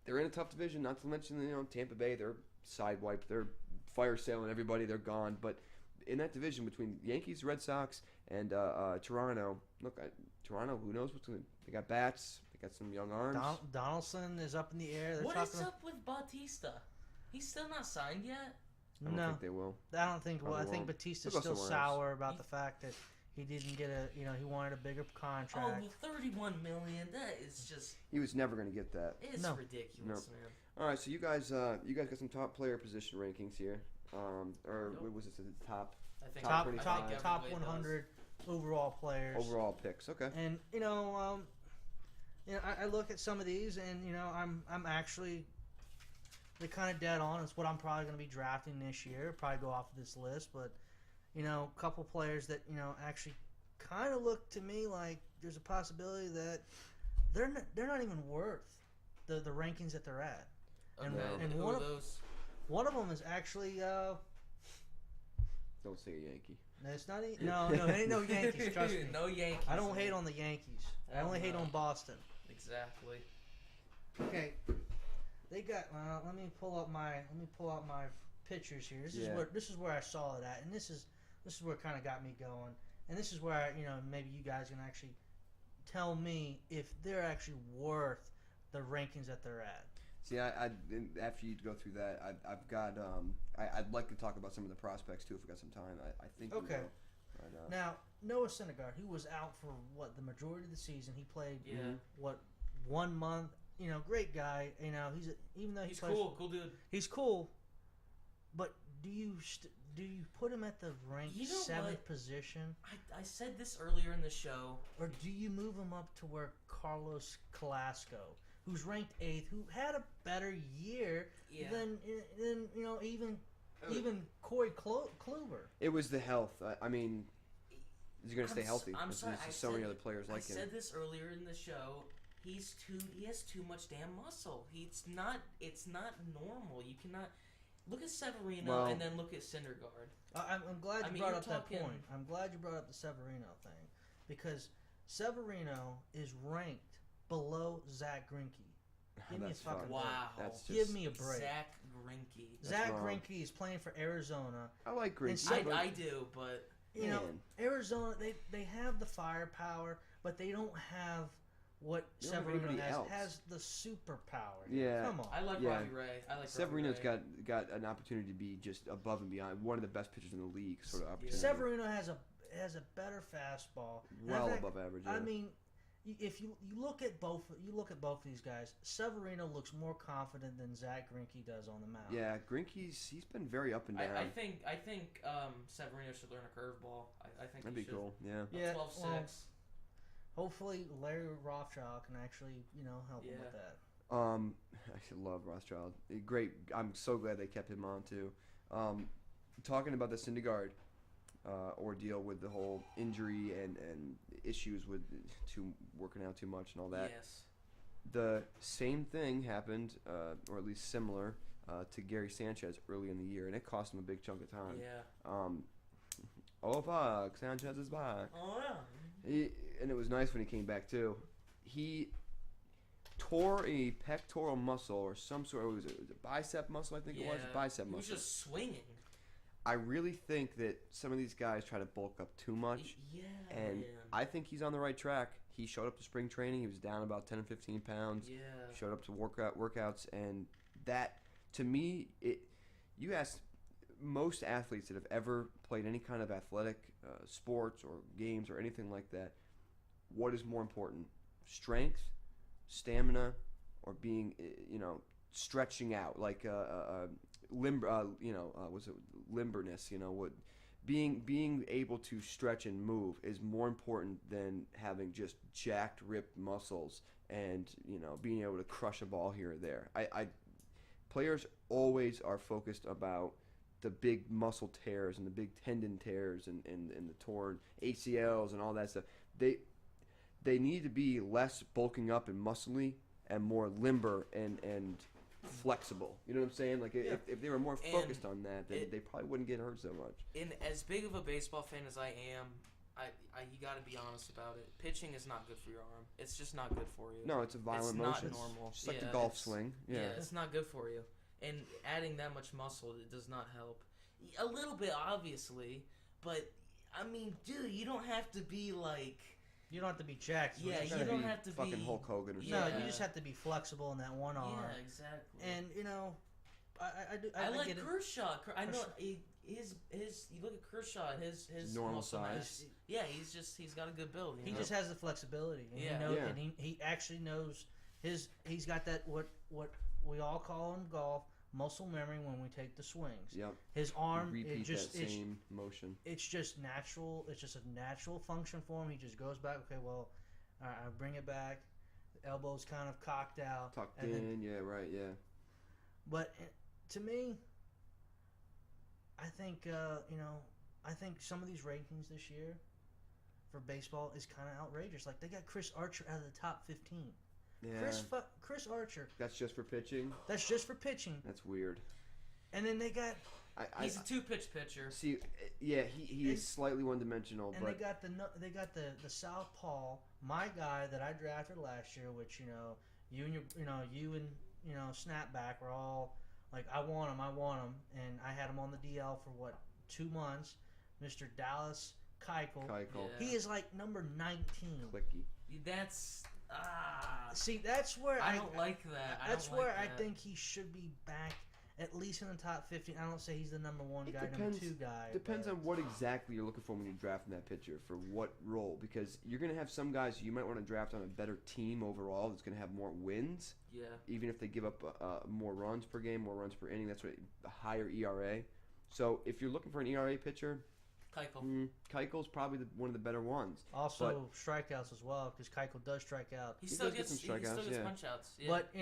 they're in a tough division. Not to mention Tampa Bay, they're sidewiped, they're fire sailing everybody, they're gone. But in that division between Yankees, Red Sox, and Toronto, Toronto, who knows what's going to. They got bats. They got some young arms. Donaldson is up in the air. What is up with Bautista? He's still not signed yet? I don't think they will. I don't think. Well, I think Batista's still sour about the fact that he didn't get he wanted a bigger contract. Oh, well, $31 million. That is just. He was never going to get that. It's ridiculous, man. All right, so you guys got some top player position rankings here, what was this at the top? I think top 100 overall players. Overall picks, okay. And I look at some of these, and I'm actually. They're kind of dead on. It's what I'm probably going to be drafting this year. Probably go off of this list, but a couple players that actually kind of look to me like there's a possibility that they're not even worth the rankings that they're at. Okay, And who are those? One of them is actually Don't say a Yankee. it's not no it ain't no Yankees. Trust me. No Yankees. I don't hate on the Yankees. I only hate on Boston. Exactly. Okay, they got. Let me pull up my pictures here. This is where I saw it at, and this is where it kind of got me going, and this is where maybe you guys can actually tell me if they're actually worth the rankings that they're at. See, I after you go through that, I've got I'd like to talk about some of the prospects too if we got some time. I think we will. But, now Noah Syndergaard, who was out for the majority of the season, he played 1 month. Great guy. Even though he's cool dude. He's cool, but do you put him at the ranked 7th position? I said this earlier in the show. Or do you move him up to where Carlos Carrasco, who's ranked 8th, who had a better year than even Corey Kluber? it was the health. I mean, he's going to stay healthy. I'm sorry. There's so many other players like him. I said this earlier in the show. He has too much damn muscle. It's not normal. You cannot look at Severino and then look at Syndergaard. I'm glad you brought up that point. I'm glad you brought up the Severino thing because Severino is ranked below Zach Greinke. Give me a fucking break. Give me a break. Zach Greinke. Zach Greinke is playing for Arizona. I like Greinke. I do, but Arizona they have the firepower, but they don't have what Severino has the superpower. Yeah, come on. I like Robbie Ray. Severino's got an opportunity to be just above and beyond one of the best pitchers in the league. Sort of opportunity. Severino has a better fastball, well above average. Yeah. I mean, if you look at both of these guys, Severino looks more confident than Zach Greinke does on the mound. Yeah, Greinke's been very up and down. I think Severino should learn a curveball. I think that'd be cool. Yeah. 12-6. Hopefully, Larry Rothschild can actually, help him with that. I should love Rothschild. Great. I'm so glad they kept him on too. Talking about the Syndergaard ordeal with the whole injury and issues with working out too much and all that. Yes. The same thing happened, or at least similar, to Gary Sanchez early in the year, and it cost him a big chunk of time. Yeah. Oh fuck, Sanchez is back. Oh yeah. And it was nice when he came back too. He tore a pectoral muscle or some sort of, was it a bicep muscle? I think it was bicep muscle. He was just swinging. I really think that some of these guys try to bulk up too much. Yeah. And I think he's on the right track. He showed up to spring training. He was down about 10 or 15 pounds. Yeah. Showed up to workouts, and that, to me, you ask most athletes that have ever played any kind of athletic sports or games or anything like that, what is more important? Strength, stamina, or being, stretching out, like limberness, being able to stretch and move is more important than having just jacked, ripped muscles and, being able to crush a ball here or there. Players always are focused about the big muscle tears and the big tendon tears and the torn ACLs and all that stuff. They need to be less bulking up and muscly and more limber and flexible. You know what I'm saying? Like if they were more focused on that, then they probably wouldn't get hurt so much. And as big of a baseball fan as I am, you got to be honest about it. Pitching is not good for your arm. It's just not good for you. No, it's a violent motion. It's not normal. Just like the golf swing. Yeah, it's not good for you. And adding that much muscle, it does not help. A little bit, obviously, but I mean, dude, you don't have to be like. You don't have to be jacked. Yeah, you don't have to be fucking Hulk Hogan or something. No, you just have to be flexible in that one arm. Yeah, exactly. And I like get Kershaw. I know his. You look at Kershaw and his normal size. Yeah, he's got a good build. He just has the flexibility. And and he actually knows he's got that what we all call in golf muscle memory when we take the swings. Yep. His arm repeat that same motion. It's just natural. It's just a natural function for him. He just goes back. Okay, well, all right, I bring it back. The elbow's kind of cocked out. Tucked in. Yeah. Right. Yeah. But to me, I think I think some of these rankings this year, for baseball is kind of outrageous. Like, they got Chris Archer out of the top 15. Yeah. Chris Archer. That's just for pitching? That's just for pitching. That's weird. And then they got... He's a two-pitch pitcher. See, yeah, he is slightly one-dimensional. And but they got the southpaw, my guy that I drafted last year, which, you and Snapback were all like, I want him, and I had him on the DL for 2 months, Mr. Dallas Keuchel. Yeah. He is like number 19. Clicky. That's See, that's where I don't like that. I think he should be back at least in the top 15. I don't say he's the number 1 guy, number 2 guy. Depends on what exactly you're looking for when you're drafting that pitcher, for what role. Because you're going to have some guys you might want to draft on a better team overall that's going to have more wins. Yeah. Even if they give up more runs per game, more runs per inning, that's what a higher ERA. So if you're looking for an ERA pitcher, Keuchel's probably one of the better ones. Also, strikeouts as well, because Keuchel does strike out. He still gets punch-outs. Yeah. But,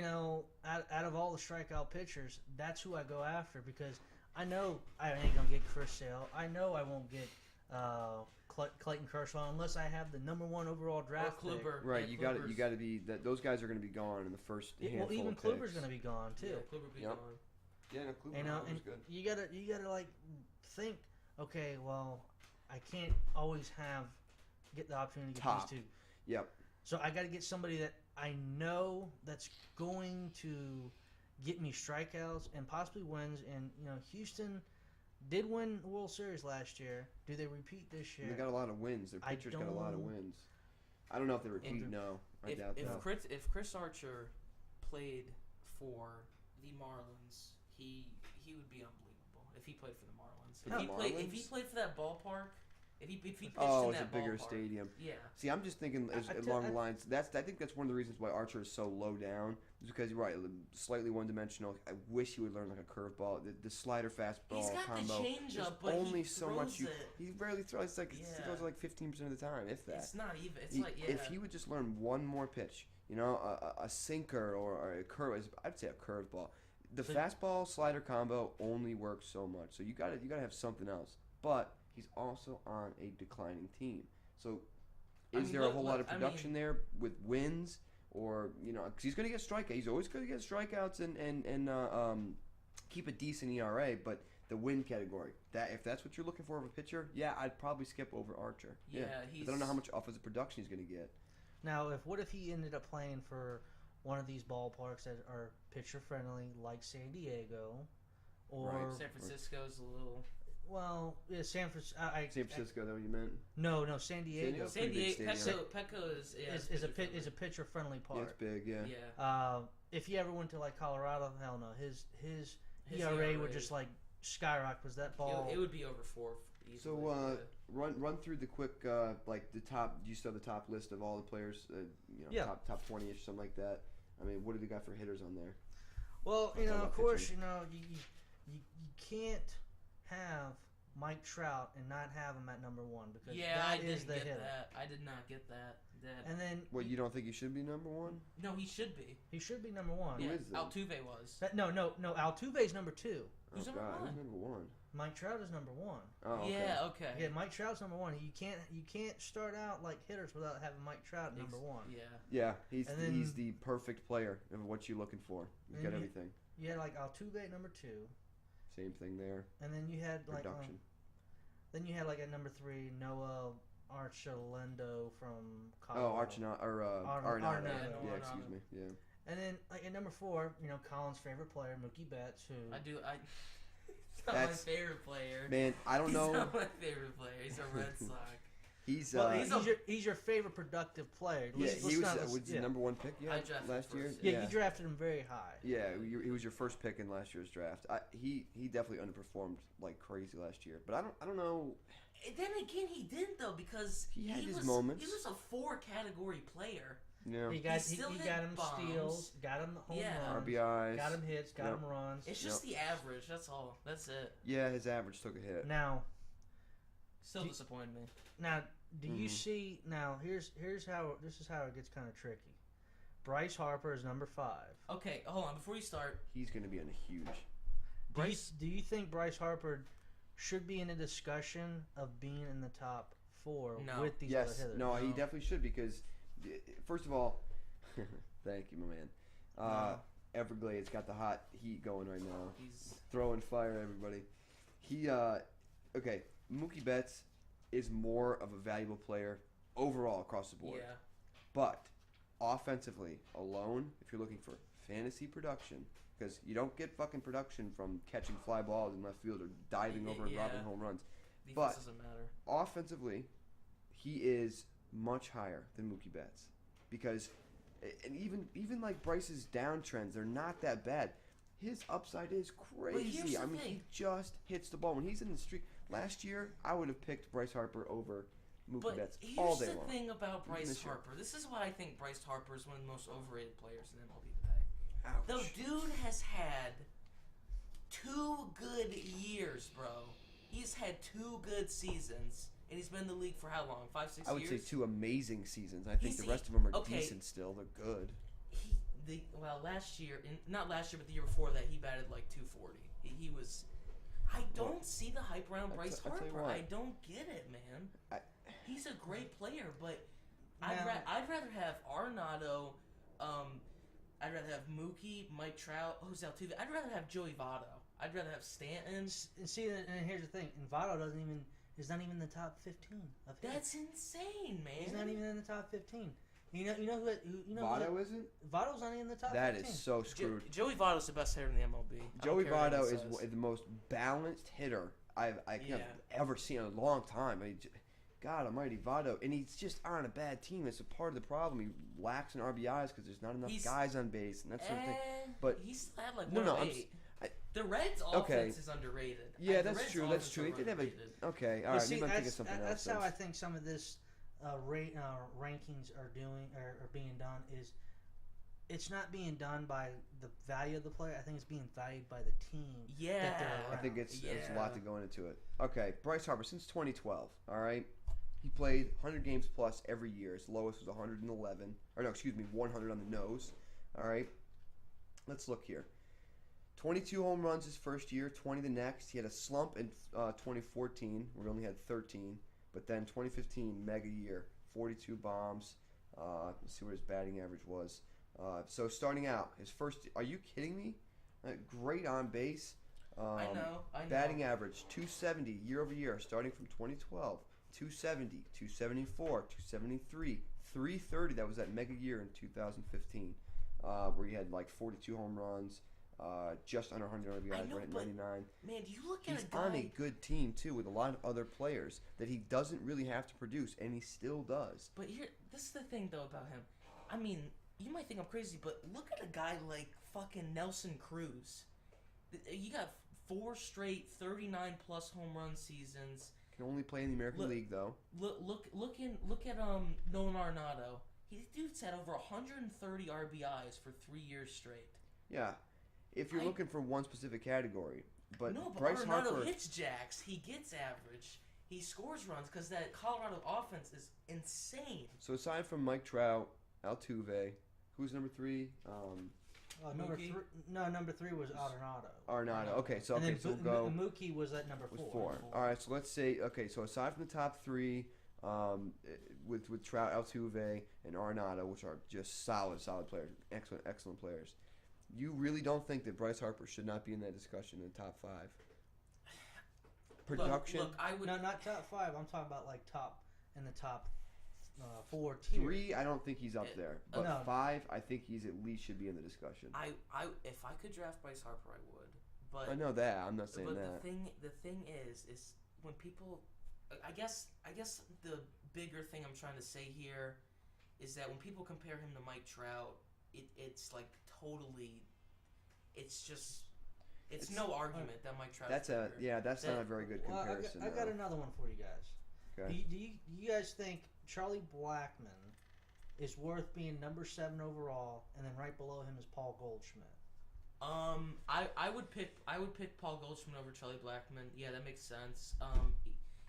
out of all the strikeout pitchers, that's who I go after, because I know I ain't going to get Chris Sale. I know I won't get Clayton Kershaw unless I have the number 1 overall draft pick. Right, you got to be that. Those guys are going to be gone in the first handful. Well, even of Kluber's picks. going to be gone too. Yeah, Kluber be gone. Yeah, no, Kluber's good. You gotta like think. Okay, well, I can't always get the opportunity to get these 2. Yep. So I got to get somebody that I know that's going to get me strikeouts and possibly wins. And Houston did win the World Series last year. Do they repeat this year? They got a lot of wins. Their pitchers got a lot of wins. I don't know if they repeat. No, I doubt that. If Chris Archer played for the Marlins, he would be unbelievable. If he played for the Marlins, if he played for that ballpark, if he pitched in that ballpark, it's a bigger stadium. Yeah. See, I'm just thinking along the lines. I think that's one of the reasons why Archer is so low down. Is because you're right, slightly one-dimensional. I wish he would learn like a curveball, the slider fastball He's got combo. the changeup, but only he so much it. He rarely throws. He throws like 15% of the time, if that. It's not even. If he would just learn one more pitch, a sinker or a curve. I'd say a curveball. The fastball slider combo only works so much. So you gotta have something else. But he's also on a declining team. So is there a whole lot of production there with wins? Or, because he's going to get strikeouts. He's always going to get strikeouts and keep a decent ERA. But the win category, if that's what you're looking for of a pitcher, yeah, I'd probably skip over Archer. Yeah, I don't know how much offensive production he's going to get. Now, what if he ended up playing for one of these ballparks that are pitcher friendly, like San Diego, or San Francisco's a little. Well, yeah, San Francisco. San Francisco, is that what you meant? No, San Diego. San Diego. Petco is a pitcher friendly park. Yeah, it's big. Yeah. Yeah. If he ever went to like Colorado, hell no, his ERA would just like skyrocket. Was that ball? It would be over 4. Easily, so run through the quick like the top. You saw the top list of all the players. Top 20ish, something like that. I mean, what have you got for hitters on there? Well, of course, you can't have Mike Trout and not have him at number 1 because that is the hitter. I did not get that. And then you don't think he should be number 1? No, he should be. He should be number 1. Yeah, Who is that? Altuve was. No. Altuve's number 2. Who's number 1? Who's number 1? Mike Trout is number 1. Oh, okay. Yeah, okay. Yeah, Mike Trout's number 1. You can't start out like hitters without having Mike Trout number 1. Yeah. Yeah, he's the perfect player of what you're looking for. He's got everything. You had like Altuve at number 2. Same thing there. And then you had like production. Then you had like at number 3 Noah Archuleta from Colorado. Arenado. Yeah, excuse me. Yeah. And then like at number 4, Colin's favorite player, Mookie Betts, who He's not my favorite player. Man, I don't know. He's not my favorite player. He's a Red Sox. He's your favorite productive player. Yeah, he was the number 1 pick. Yeah, last year. Yeah, you drafted him very high. Yeah, he was your first pick in last year's draft. He definitely underperformed like crazy last year. But I don't know. Then again, he didn't though because he had his moments. He was a 4-category player. Yeah. He got him steals, got him home runs, RBIs, got him hits, got him runs. It's just the average. That's all. That's it. Yeah, his average took a hit. Now, still disappointed me. Now, do you see? Now, here's how it gets kind of tricky. Bryce Harper is number 5. Okay, hold on. Before you start, he's going to be in a huge. Do you think Bryce Harper should be in a discussion of being in the top before No. with these Yes, other hitters. no, he definitely should because, first of all, thank you, my man. Everglade's got the hot heat going right now. He's throwing fire, everybody. Okay, Mookie Betts is more of a valuable player overall across the board. Yeah. But offensively alone, if you're looking for fantasy production, because you don't get fucking production from catching fly balls in left field or diving over and robbing home runs. Defense doesn't matter. Offensively, he is much higher than Mookie Betts because, and even like Bryce's downtrends, they're not that bad. His upside is crazy. I mean, he just hits the ball when he's in the streak. Last year, I would have picked Bryce Harper over Mookie Betts all day long. Here's the thing about Bryce Harper. This is why I think Bryce Harper is one of the most overrated players in MLB today. Ouch. The dude has had 2 good years, bro. He's had 2 good seasons, and he's been in the league for how long? 5, 6 years? I would say 2 amazing seasons. I think the rest of them are decent still. They're good. Last year, not last year, but the year before that, he batted like 240. He was. I don't see the hype around Bryce Harper. I don't get it, man. He's a great player, but I'd rather have Arenado. I'd rather have Mookie, Mike Trout, Jose Altuve. I'd rather have Joey Votto. I'd rather have Stanton. And see, and here's the thing: and Votto is not even in the top 15 of hits. That's insane, man. He's not even in the top 15. You know who Votto isn't? Votto's not even in the top 15. That is so screwed. Joey Votto's the best hitter in the MLB. Joey Votto is the most balanced hitter I've ever seen in a long time. God almighty, Votto. And he's just on a bad team. That's a part of the problem. He lacks in RBIs because there's not enough guys on base and that sort of thing. But he's had like the Reds' offense is underrated. Yeah, that's true. That's true. They did have a... Okay, all right. See, maybe I'm thinking something else. That's how I think some of this rankings are being done is it's not being done by the value of the player. I think it's being valued by the team. Yeah. That they're around. I think it's a lot to go into it. Okay, Bryce Harper, since 2012, all right? He played 100 games plus every year. His lowest was 111. Or no, excuse me, 100 on the nose. All right? Let's look here. 22 home runs his first year, 20 the next. He had a slump in 2014 where he only had 13. But then 2015, mega year, 42 bombs. Let's see what his batting average was. So starting out, his first... Are you kidding me? Great on base. I know. Batting average, 270 year over year, starting from 2012. 270, 274, 273, 330. That was that mega year in 2015, where he had like 42 home runs, just under 100 RBIs, right at 99. Man, do you look at He's a guy... on a good team too, with a lot of other players that he doesn't really have to produce, and he still does. But this is the thing though about him. I mean, you might think I'm crazy, but look at a guy like fucking Nelson Cruz. You got 4 straight 39 plus home run seasons. Can only play in the American League though. Look at Nolan Arenado. Dude's had over 130 RBIs for 3 years straight. Yeah, if you're looking for one specific category, but Bryce Arenado Harper hits jacks. He gets average. He scores runs because that Colorado offense is insane. So aside from Mike Trout, Altuve, who's number 3? Number 3 was Arenado. Okay, so we'll go. Mookie was at number 4. All right, so let's say so aside from the top 3, with Trout, Altuve, and Arenado, which are just solid players, excellent players, you really don't think that Bryce Harper should not be in that discussion in the top 5? Production? Look, I would... No, not top 5. I'm talking about like in the top 4 tiers. 3, I don't think he's up there, but 5, I think he's at least should be in the discussion. If I could draft Bryce Harper, I would. But I know that. I'm not saying that. But the thing is when people, I guess the bigger thing I'm trying to say here is that when people compare him to Mike Trout, it's like totally, it's no argument that Mike Trout. That's not a very good comparison. I got another one for you guys. Okay. Do you guys think Charlie Blackmon is worth being number 7 overall, and then right below him is Paul Goldschmidt? I would pick Paul Goldschmidt over Charlie Blackmon. Yeah, that makes sense.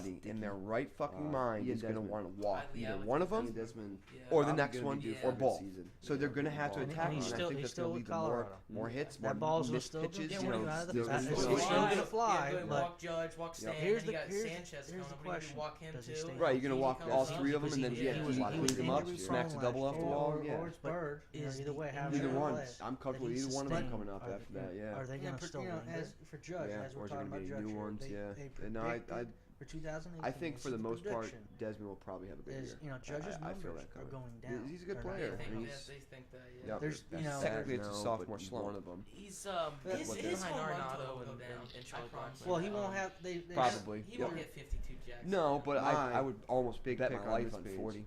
Nobody in their right fucking mind is going to want to walk either one of them or the next one or both. So they're going to have to attack him, and I think that's going to lead to more hits, more missed pitches. Yeah, You know, it's still going to fly. Yeah, But walk Judge, walk Stan, here's and you the- got here's- Sanchez here's the coming up. question. Walk him Does he too. stay right, you're going to He walk comes all up. three of them, and then Yeah, just he clean them up, smacks a double off the wall. Yeah, or it's Bird. Either way, however either you one. play it. I'm comfortable That with he either one of them sustained. coming up after that. Yeah. Are they going to still linger? as for Judge, Yeah, as we're or is it talking gonna about be Judge new here, ones? Yeah. they No, predicted for 2018. I think this for is the most part, prediction, Desmond will probably have a good is, year. you know, Judge's I feel numbers that are coming. going down. He's a good They're not player. They going and think, up. he's- they think that. Yeah. Yep. There's, you know, technically it's a No, sophomore but slump. one of them. He's What his they're- home run Arenado total will go and down. and Charlie Bronson. well, he won't have. They Probably. He Yep. won't get 52 jacks. No, but Mine. I would almost bet Pick my on life this on page. 40.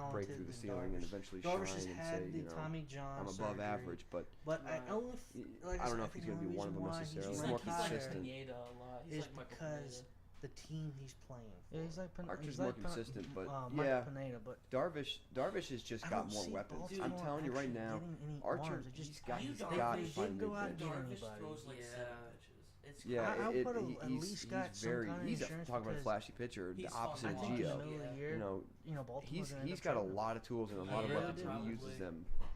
talented. break through the than ceiling and Darvish. eventually Darvish shine has and had say, the you know, Tommy John I'm above surgery, average. But But Right. I only, like I don't know said, if he's think going to be the one of them reason why necessarily. he's He's more like he's like consistent. Pineda a lot. He's is like Michael because Pineda. the team he's playing for. Yeah, he's like Archer's he's more like consistent, but Mike yeah, Pineda, but Darvish has just I got don't more see weapons. Baltimore I'm telling you right actually now, getting any Archer, arms. It just, he's got You he's don't- got they to find didn't go new out things. and get Darvish anybody. throws like Yeah. 7 pitches. It's Yeah, I it, would've he- at he's, least he's got some very. kind of He's insurance talking about a because flashy pitcher, the he's opposite I of think in the Gio. middle of the year, You know, Baltimore's he's gonna end he's up got a trading him. lot of tools and a lot of Yeah, weapons, and he probably. uses them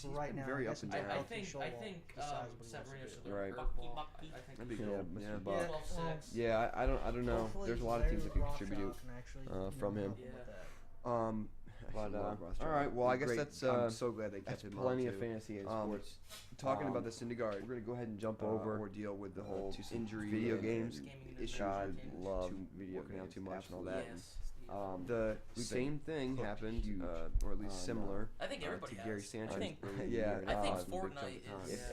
he's right been now, very I up guess and until down. I think Severino should throw a Right. curveball. I think That'd be Yeah, cool. Mr. Yeah. Buck. Yeah, 12-6. Yeah, I don't know. hopefully There's a lot of teams that could Larry contribute. Rothschild can actually, from him. help with that. But love Rothschild. all right, well, I guess Great. that's I'm so glad they that's kept him plenty on of too. fantasy and Um, sports. Talking Um, about the Syndergaard We're gonna go ahead and jump over ordeal with the whole to some injury, video and games. Gaming issues God with love too- video working out games, too much and all absolutely. that. Yes. The We've same been thing cooked happened, huge or at least on, similar. I think everybody to has. Gary Sanchez. I think, Yeah, I think uh, Fortnite is. If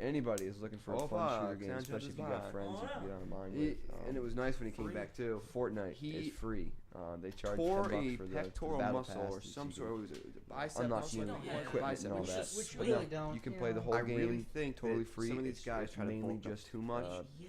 anybody is looking for a Oh, fun shooter fuck, game, Sanchez especially is if you got back. friends you Oh, can get on a mind He- with. and it was nice when he came free. back too. Fortnite He is free. They charge tore $10 a for the pectoral battle muscle pass or that some you sort. can It was a bicep unlock muscle. new Yeah, equipment bicep, and all which that. is- Which But really no, don't. you can you play the know, whole I game really think totally that free. some of these guys It's try to mainly bulk up just too much. Yeah.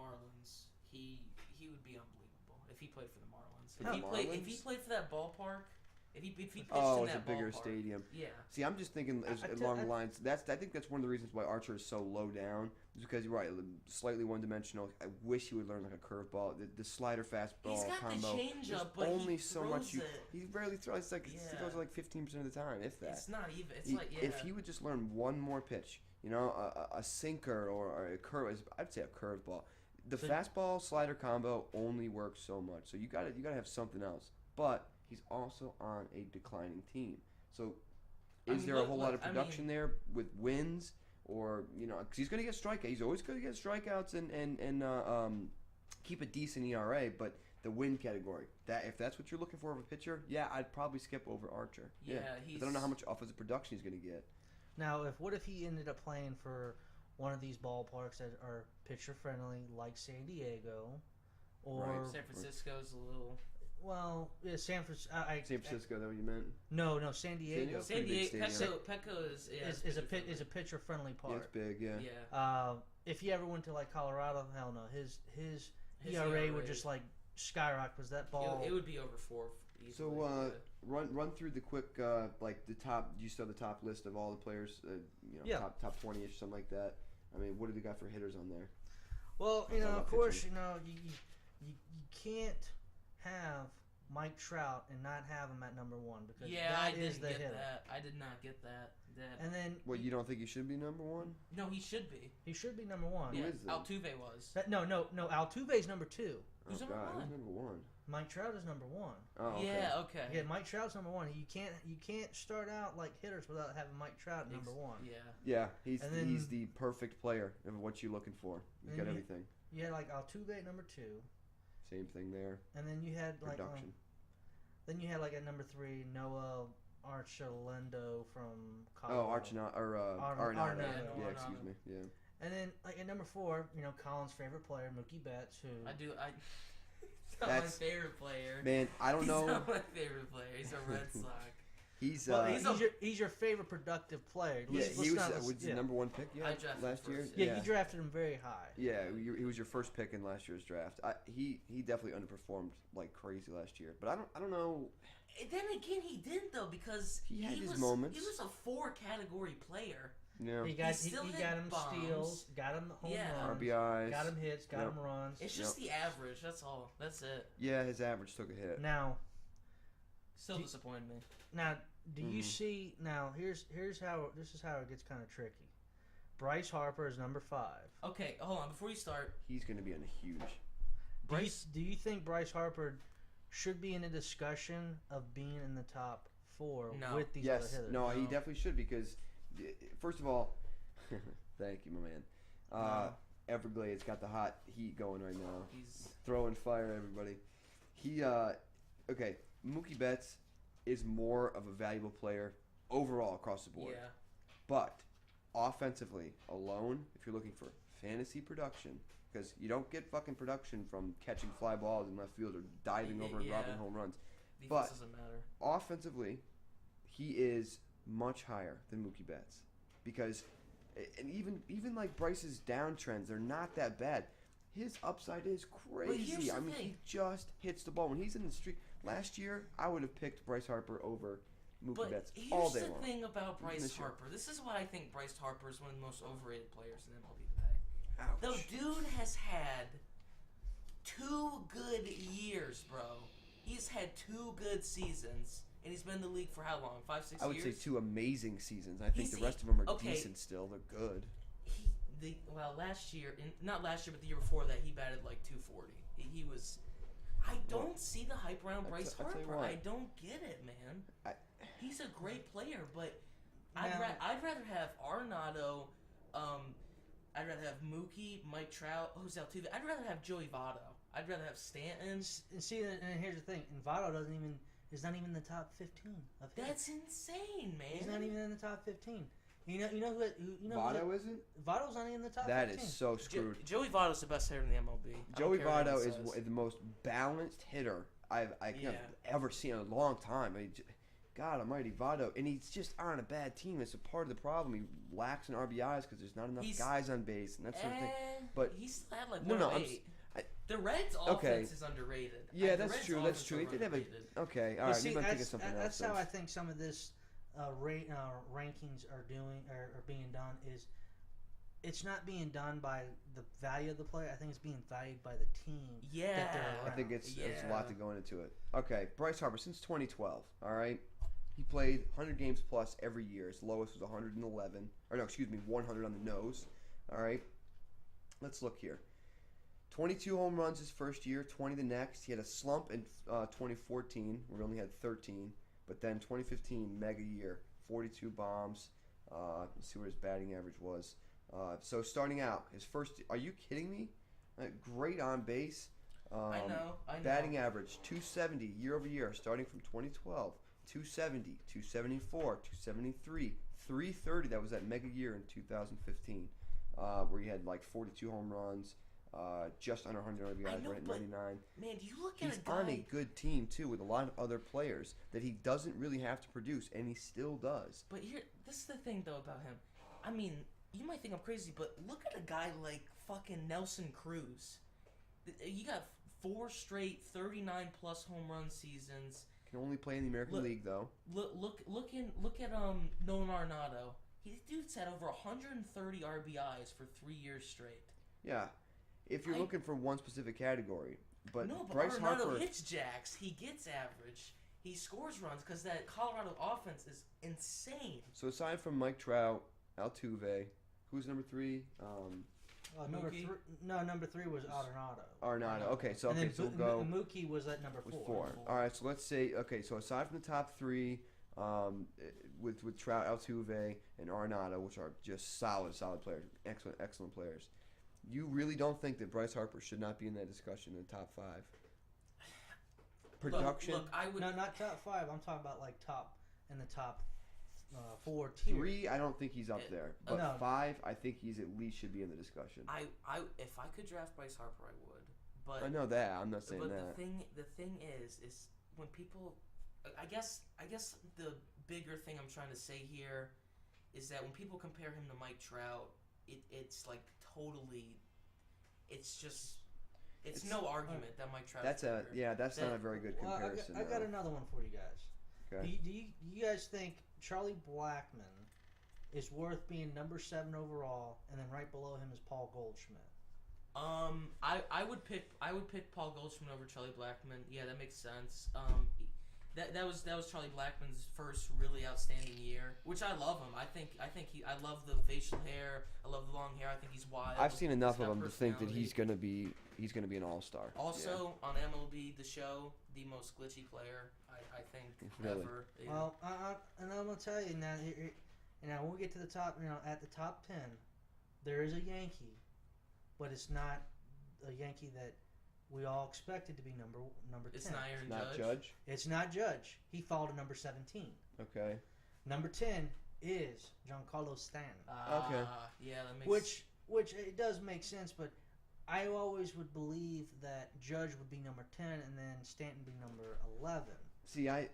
Marlins, he would be unbelievable if he played for the Marlins. For the If he Marlins? played for that ballpark, if he pitched Oh, in it's a that bigger ballpark, stadium. Yeah. See, I'm just thinking along the lines. I think that's one of the reasons why Archer is so low down. Is because you're right, slightly one-dimensional. I wish he would learn like a curveball, the slider fastball He's got combo. the changeup, There's but only he so throws much you. it. He rarely throws. He throws it like 15% of the time, if that. It's not even. It's If he would just learn one more pitch, a sinker or a curve. I'd say a curveball. The fastball slider combo only works so much. So you got to have something else. But he's also on a declining team. So is there a whole lot of production there with wins, or because he's going to get strikeouts. He's always going to get strikeouts and keep a decent ERA. But the win category, if that's what you're looking for of a pitcher, yeah, I'd probably skip over Archer. Yeah, 'cause I don't know how much offensive production he's going to get. Now, what if he ended up playing for one of these ballparks that are pitcher friendly, like San Diego, or Right. San Francisco's a little. Well, yeah, San Francisco. San Francisco, is that what you meant? No, San Diego. San Pretty big Diego, stadium. Petco is is a pitcher friendly Yeah, it's park. big, yeah. Yeah. If you ever went to like Colorado, hell no, his His ERA would ERA. just like skyrocket. Was that ball? It would be over 4. Easily. So run through the quick like the top. You saw the top list of all the players. Top 20ish, something like that. I mean, what do we got for hitters on there? Well, Talking about of course, pitching. you can't have Mike Trout and not have him at number 1 because I that is didn't the get hitter. that. I did not get that. And then What, you don't think he should be number 1? No, he should be. he should be number 1. Yeah, is that? Altuve was. No, Altuve's number 2. Who's oh number God, one? who's number 1? Mike Trout is number 1. Oh, okay. Yeah, okay. Yeah, Mike Trout's number 1. You can't start out like hitters without having Mike Trout at number 1. Yeah. Yeah, he's And then- he's the perfect player of what you're looking for. He's got And everything. You had like Altuve at number 2, Same thing there. and then you had like Production. at number 3 Noah Archuleta from Oh, Colorado. Arenado. Arenado. Yeah, excuse me. Yeah. And then like at number 4, Colin's favorite player, Mookie Betts, who He's not my That's- favorite player. Man, I don't He's know. not my favorite player. He's a Red Sox. He's well, he's he's your favorite productive player. yeah, Let's he was not- was the yeah. number 1 pick. Yeah, I drafted last him year. first, Yeah, you drafted him very high. Yeah, he was your first pick in last year's draft. He definitely underperformed like crazy last year. But I don't know. Then again, he didn't though because He had his was, moments. He was a 4 category player. Yeah. He got still he hit got him bombs. steals, got him home Yeah. runs, RBIs. got him hits, got Yep. him runs. It's just the average. That's all. That's it. Yeah, his average took a hit. Now, Still Do- disappointed me. do you see? Now, here's how this is how it gets kind of tricky. Bryce Harper is number 5. Okay, hold on. Before you start, He's going to be in a huge. Do you think Bryce Harper should be in a discussion of being in the top 4 No. with these Yes. other hitters? No, he No. definitely should because, first of all, thank you, my man. Everglade's got the hot heat going right now. he's Throwing fire, everybody. He, okay, Mookie Betts is more of a valuable player overall across the board. yeah. But offensively alone, if you're looking for fantasy production, because you don't get fucking production from catching fly balls in left field or diving over and Yeah. robbing home runs. Defense But- doesn't matter. Offensively, he is much higher than Mookie Betts because, and even like Bryce's downtrends, they're not that bad. His upside is crazy. here's the I mean, thing. he just hits the ball when he's in the street. Last year, I would have picked Bryce Harper over Mookie But Betts here's all day the long. thing about Bryce this year. Harper. This is why I think Bryce Harper is one of the most overrated players in MLB today. Ouch. The dude has had 2 good years, bro. He's had 2 good seasons, and he's been in the league for how long? 5, 6 years? I would say 2 amazing seasons. I think He's the rest of them are okay. decent still. They're good. Last year, not last year, but the year before that, he batted like 240. He was. I don't see the hype around Bryce I'll tell you Harper. what. I don't get it, man. He's a great player, but Now- I'd rather have Arenado. I'd rather have Mookie, Mike Trout, Jose Altuve. I'd rather have Joey Votto. I'd rather have Stanton. And see, and here's the thing: and Votto is not even in the top 15 of hitters. That's insane, man. He's not even in the top 15. You know Votto isn't? Votto's not even in the top That 15. is so screwed. Joey Votto's the best hitter in the MLB. Joey I don't care what Votto anyone is says. the most balanced hitter I've Yeah. ever seen in a long time. I mean, God almighty, Votto. And he's just on a bad team. It's a part of the problem. He lacks in RBIs because there's not enough guys on base and that sort of thing. But he still had like No, no, 108. I- The Reds' Okay. offense is underrated. Yeah, The that's Reds' true. That's offense true. He did have a overrated. okay. All But right, see, maybe I'm thinking that's, something that's else. how then. I think some of this rankings are being done. Is it's not being done by the value of the player. I think it's being valued by the team. Yeah. that they're I think around. it's a Yeah. lot to go into it. Okay, Bryce Harper since 2012. All right, he played 100 games plus every year. His lowest was 111, or no, excuse me, 100 on the nose. All right, let's look here. 22 home runs his first year, 20 the next. He had a slump in 2014 where he only had 13, but then 2015 mega year, 42 bombs. Let's see what his batting average was. So starting out, his first. Are you kidding me? Great on base. I know. Batting average 270 year over year, starting from 2012. 270, 274, 273, 330. That was that mega year in 2015, where he had like 42 home runs. just under 100 RBIs, I know, right at but 99. Man, do you look at He's a guy? on a good team too, with a lot of other players that he doesn't really have to produce, and he still does. But this is the thing though about him. I mean, you might think I'm crazy, but look at a guy like fucking Nelson Cruz. You got 4 straight 39+ home run seasons. Can only play in the American League though. Look at Nolan Arenado. Dude's had over 130 RBIs for 3 years straight. Yeah, if you're looking for one specific category, but Bryce Arenado Harper hits jacks. He gets average. He scores runs because that Colorado offense is insane. So aside from Mike Trout, Altuve, who's number 3? Number 3 was Arenado. Arenado. Okay, so and so we'll go. Mookie was at number 4. 4. All right, so let's say so aside from the top 3, with Trout, Altuve, and Arenado, which are just solid players, excellent players. You really don't think that Bryce Harper should not be in that discussion in the top 5? Production. Look, I would. No, not top 5. I'm talking about like top 4 tier. 3, I don't think he's up there, but no. 5, I think he's at least should be in the discussion. If I could draft Bryce Harper, I would. But I know that. I'm not saying but that. the thing is when people, I guess the bigger thing I'm trying to say here is that when people compare him to Mike Trout, it's like totally, it's no argument that Mike Trout. That's not a very good comparison. I got another one for you guys. Okay. Do you guys think Charlie Blackmon is worth being number 7 overall, and then right below him is Paul Goldschmidt? I would pick Paul Goldschmidt over Charlie Blackmon. Yeah, that makes sense. That was Charlie Blackmon's first really outstanding year, which I love him. I love the facial hair. I love the long hair. I think he's wild. I've seen enough He's of got him to think that he's personality. gonna be an all-star. Also on MLB The Show, the most glitchy player I think Really? ever. Yeah. Well, and I'm gonna tell you now. When we get to the top, at the top 10, there is a Yankee, but it's not a Yankee that we all expected to be number 10. It's not Aaron Not Judge. Judge. It's not Judge. He fell to number 17. Okay. Number 10 is Giancarlo Stanton. Okay. Yeah, that makes Which it does make sense, but I always would believe that Judge would be number 10 and then Stanton be number 11. See, I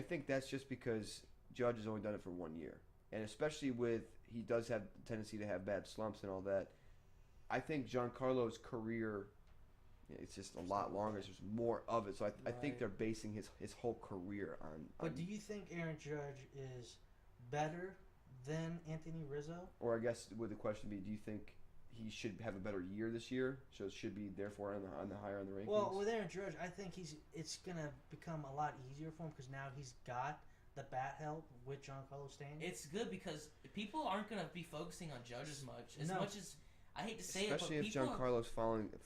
think that's just because Judge has only done it for 1 year, and especially he does have the tendency to have bad slumps and all that. I think Giancarlo's career, it's just a lot longer. There's more of it, so I think they're basing his whole career on. But do you think Aaron Judge is better than Anthony Rizzo? Or I guess would the question be, do you think he should have a better year this year, so it should be therefore on the higher on the rankings? Well, with Aaron Judge, I think it's gonna become a lot easier for him because now he's got the bat help with Giancarlo Stanton. It's good because people aren't gonna be focusing on Judge as much as I hate to say especially it, but if people Giancarlo's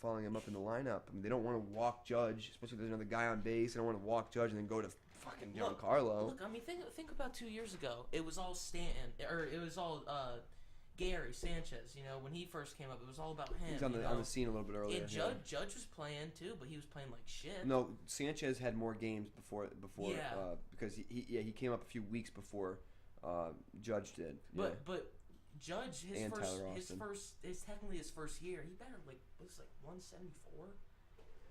following him up in the lineup. I mean, they don't want to walk Judge, especially if there's another guy on base. They don't want to walk Judge and then go to fucking Giancarlo. Look, I mean, think about 2 years ago. It was all Stanton, or it was all Gary Sanchez. When he first came up, it was all about him. He was on the scene a little bit earlier. And Judge was playing too, but he was playing like shit. No, Sanchez had more games before Yeah. because he came up a few weeks before Judge did. Yeah. But Judge And Tyler Austin. is technically his first year. He batted like 174.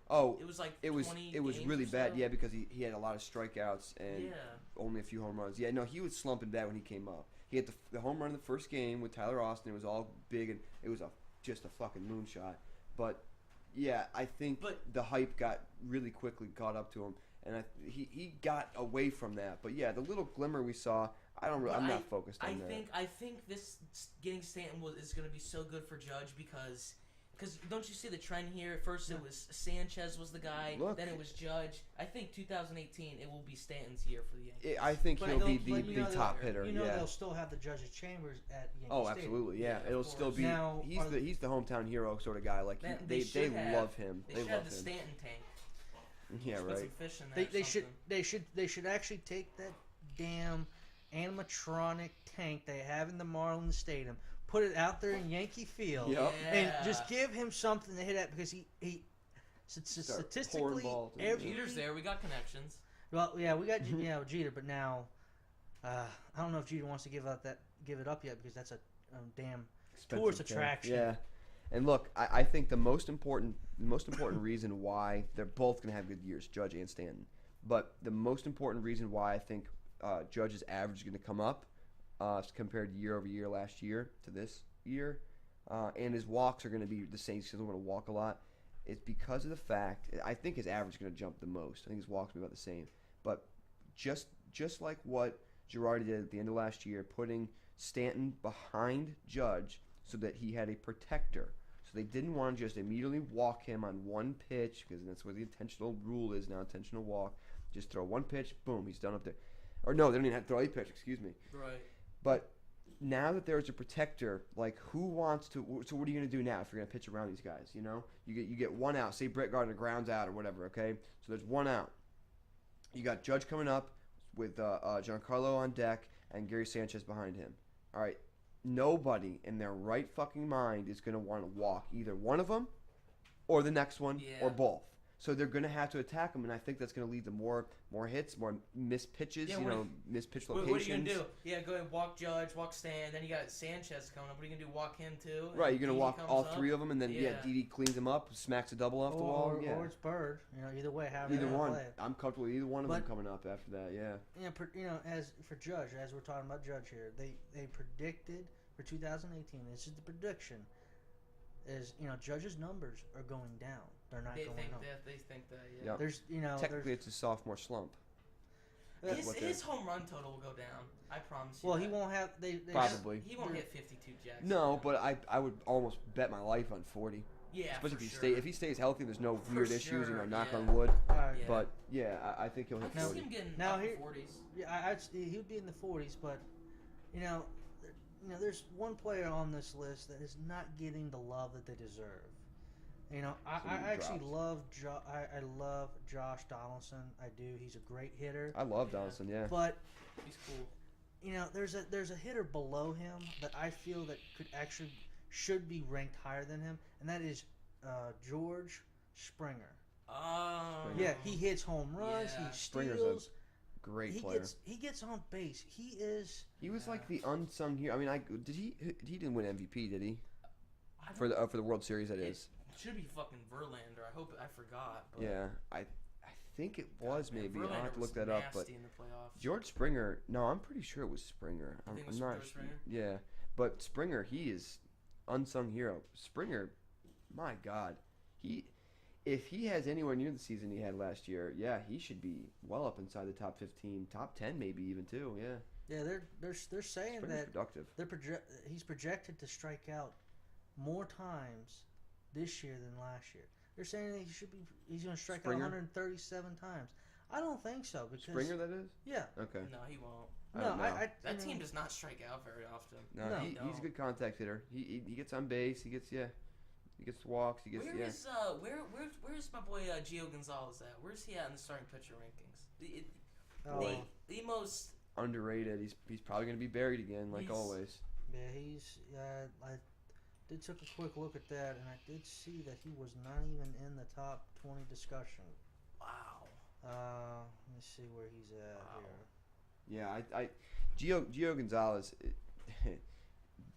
Oh, It was like it was 20 it was games really or bad. so. Yeah, because he had a lot of strikeouts and Yeah. only a few home runs. Yeah, no, he was slumping bad when he came up. He had the home run in the first game with Tyler Austin. It was all big and it was just a fucking moonshot. But yeah, I think the hype got really quickly caught up to him, and he got away from that. But yeah, the little glimmer we saw, I'm not focused on that. I think this getting Stanton is going to be so good for Judge because don't you see the trend here? At first it was Sanchez was the guy, then it was Judge. I think 2018 it will be Stanton's year for the Yankees. I think he'll be the top hitter. They'll still have the Judge's chambers at Yankee Oh, Stadium. absolutely, yeah. It'll still be. Now, he's the hometown hero sort of guy. Like they love him. They They should love have the him. Stanton tank. Yeah, Put right. some fish in there. They should actually take that damn animatronic tank they have in the Marlins Stadium, put it out there in Yankee Field, Yep. and just give him something to hit at because he statistically every Jeter's there. We got connections. Well, yeah, we got Jeter, but now I don't know if Jeter wants to give it up yet because that's a damn Expensive tourist tank. attraction. Yeah. And look, I think the most important reason why they're both going to have good years, Judge and Stanton. But the most important reason why I think Judge's average is going to come up compared year over year last year to this year, and his walks are going to be the same because he's going to walk a lot. It's because of the fact I think his average is going to jump the most. I think his walks will be about the same. But just like what Girardi did at the end of last year, putting Stanton behind Judge so that he had a protector. So they didn't want to just immediately walk him on one pitch because that's what the intentional rule is now, intentional walk. Just throw one pitch, boom, he's done up there. Or no, they don't even have to throw a pitch, excuse me. Right. But now that there's a protector, like who wants to? So what are you going to do now if you're going to pitch around these guys? You know, you get one out. Say Brett Gardner grounds out or whatever. Okay, so there's one out. You got Judge coming up with Giancarlo on deck and Gary Sanchez behind him. All right, nobody in their right fucking mind is going to want to walk either one of them or the next one or both. So they're going to have to attack him, and I think that's going to lead to more hits, more missed pitches, missed pitch locations. What are you going to do? Yeah, go ahead and walk Judge, walk Stan, then you got Sanchez coming up. What are you going to do, walk him too? Right, you're going to walk all three of them, and then, Didi cleans them up, smacks a double off the wall. Or it's Bird. Either way, however either you one. play it. I'm comfortable with either one of them coming up after that, As for Judge, as we're talking about Judge here, they predicted for 2018, this is the prediction, is, Judge's numbers are going down. They're not going up. They think that, yeah. Yep. There's, technically it's a sophomore slump. His home run total will go down. I promise you. Well, that. he won't have. Probably. He won't hit 52 jacks. No, but I would almost bet my life on 40. Yeah, especially for if he stays healthy. There's no weird issues. Knock on yeah. wood. Yeah. But I think he'll hit I 40. see him getting Now up in here- 40s. Yeah, he would be in the 40s, but there's one player on this list that is not getting the love that they deserve. I actually love I love Josh Donaldson. I do. He's a great hitter. I love Donaldson. Yeah. But He's cool. there's a hitter below him that I feel that should be ranked higher than him, and that is George Springer. Oh. Yeah, he hits home runs. Yeah. He Springer's steals. Great player. He gets on base. He was like the unsung hero. I mean, he didn't win MVP, did he? I For the World Series, that is. Should be fucking Verlander. I hope I forgot. But Yeah, I think it was maybe. I'll Verlander have to was look that up. But nasty in the playoffs. George Springer. No, I'm pretty sure it was Springer. I think it I'm was not. George Springer? Yeah, but Springer, he is unsung hero. Springer, my God, if he has anywhere near the season he had last year, he should be well up inside the top 15, top 10 maybe even too. Yeah. Yeah, they're saying Springer's that productive. he's projected to strike out more times this year than last year. They're saying that he's going to strike out 137 times. I don't think so because Springer, that is. Yeah. Okay. No, he won't. That team does not strike out very often. No, he's a good contact hitter. He gets on base. He gets walks. He gets Where's my boy Gio Gonzalez at? Where's he at in the starting pitcher rankings? The most underrated. He's probably going to be buried again, like always. Yeah, he's. I did took a quick look at that, and I did see that he was not even in the top 20 discussion. Wow. Let me see where he's at here. Yeah, Gio Gonzalez,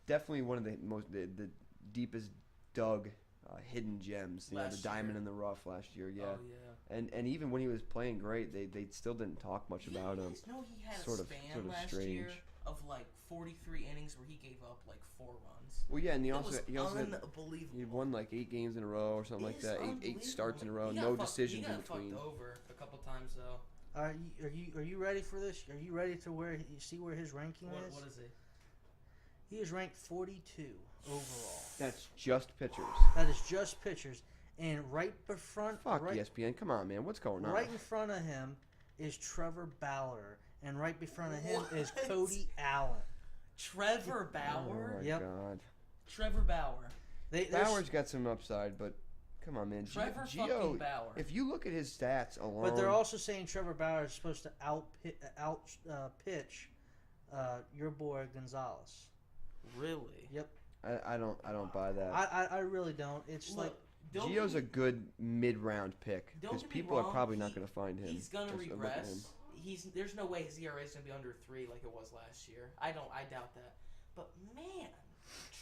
definitely one of the deepest dug hidden gems. The diamond in the rough last year. Yeah. Oh, yeah. And even when he was playing great, they still didn't talk much about him. No, he had sort a of span last strange. year of like 43 innings where he gave up like 4 runs. Well, yeah, and he It also was had, unbelievable. he won like 8 games in a row or something like that. Eight starts in a row, He no got decisions in He got between. fucked over a couple times though. Are you ready for this? Are you ready to see where his ranking is? What is he? He is ranked 42 overall. That's just pitchers. That is just pitchers, and right befront. Fuck ESPN, come on, man, what's going on? Right in front of him is Trevor Bauer, and right in front of him is Cody Allen. Trevor Bauer. Oh my Yep. God. Trevor Bauer. Bauer's got some upside, but come on, man. Trevor Gio, fucking Bauer. if you look at his stats alone, But they're also saying Trevor Bauer is supposed to pitch your boy Gonzalez. Really? Yep. I don't buy that. I really don't. It's Look, Gio's a good mid-round pick because Don't get me people are wrong, probably not going to find him. He's gonna Just look at him. regress. There's no way his ERA is gonna be under 3 like it was last year. I doubt that. But man,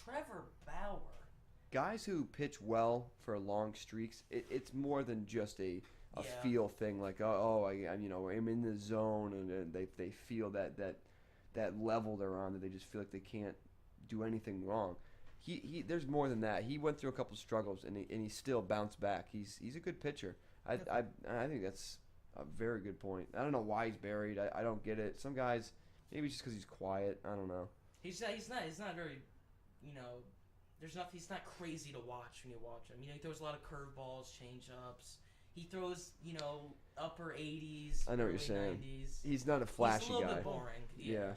Trevor Bauer guys who pitch well for long streaks, it's more than just a Yeah. feel thing. Like I'm in the zone, and they feel that level they're on, that they just feel like they can't do anything wrong. He there's more than that. He went through a couple struggles, and he still bounced back. He's a good pitcher. I think that's a very good point. I don't know why he's buried. I don't get it. Some guys, maybe just because he's quiet. I don't know. He's not very, he's not crazy to watch when you watch him. He throws a lot of curveballs, changeups. He throws, upper 80s, I know what early you're saying. 90s. He's not a flashy He's a little guy. bit boring. Yeah.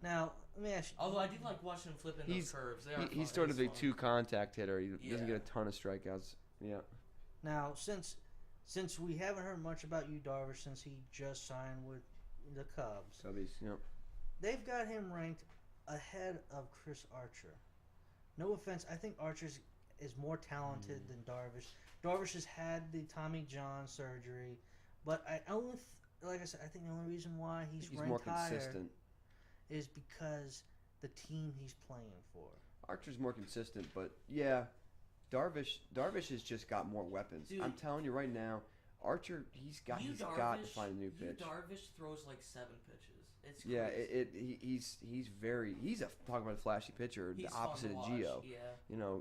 Now, let me ask you. Although I do like watching him flipping those curves. They are He's fun. sort of a fun. two-contact hitter. He doesn't Yeah. get a ton of strikeouts. Yeah. Now, since we haven't heard much about you, Darvish, since he just signed with the Cubs, Cubbies. Yep. they've got him ranked ahead of Chris Archer. No offense, I think Archer is more talented than Darvish. Darvish has had the Tommy John surgery, but like I said, I think the only reason why he's He's ranked more higher consistent. is because the team he's playing for. Archer's more consistent, but yeah, Darvish has just got more weapons. Dude. I'm telling you right now, Archer he's got to find a new pitch. Darvish throws like 7 pitches. It's Yeah, crazy. he's talking about a flashy pitcher, He's the opposite fun of to watch, Gio. Yeah.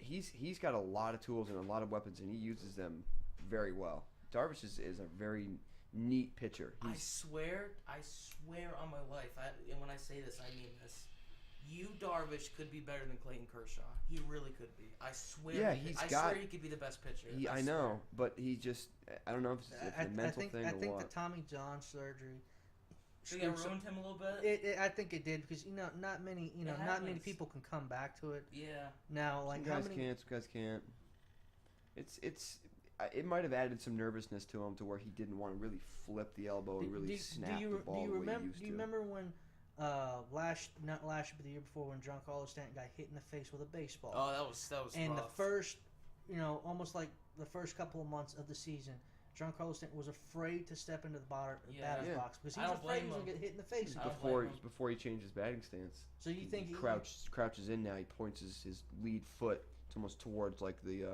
He's got a lot of tools and a lot of weapons, and he uses them very well. Darvish is a very neat pitcher. I swear on my life, and when I say this, I mean this. You, Darvish, could be better than Clayton Kershaw. He really could be. I swear. Yeah, I swear he could be the best pitcher. I know, but he just I don't know if it's a mental thing I or think what. the Tommy John surgery. So you ruined him a little bit. I think it did because not many people can come back to it. Yeah. Now, like Some guys can't. It might have added some nervousness to him to where he didn't want to really flip the elbow and really snap the ball the way he used to. Do you remember when not last year, but the year before, when Giancarlo Stanton got hit in the face with a baseball? Oh, that was And rough. the first, almost like the first couple of months of the season, Giancarlo Stanton was afraid to step into the batter's box because he was afraid he was going to get hit in the face. Before he changed his batting stance. So you think he crouches in now? He points his lead foot almost towards like the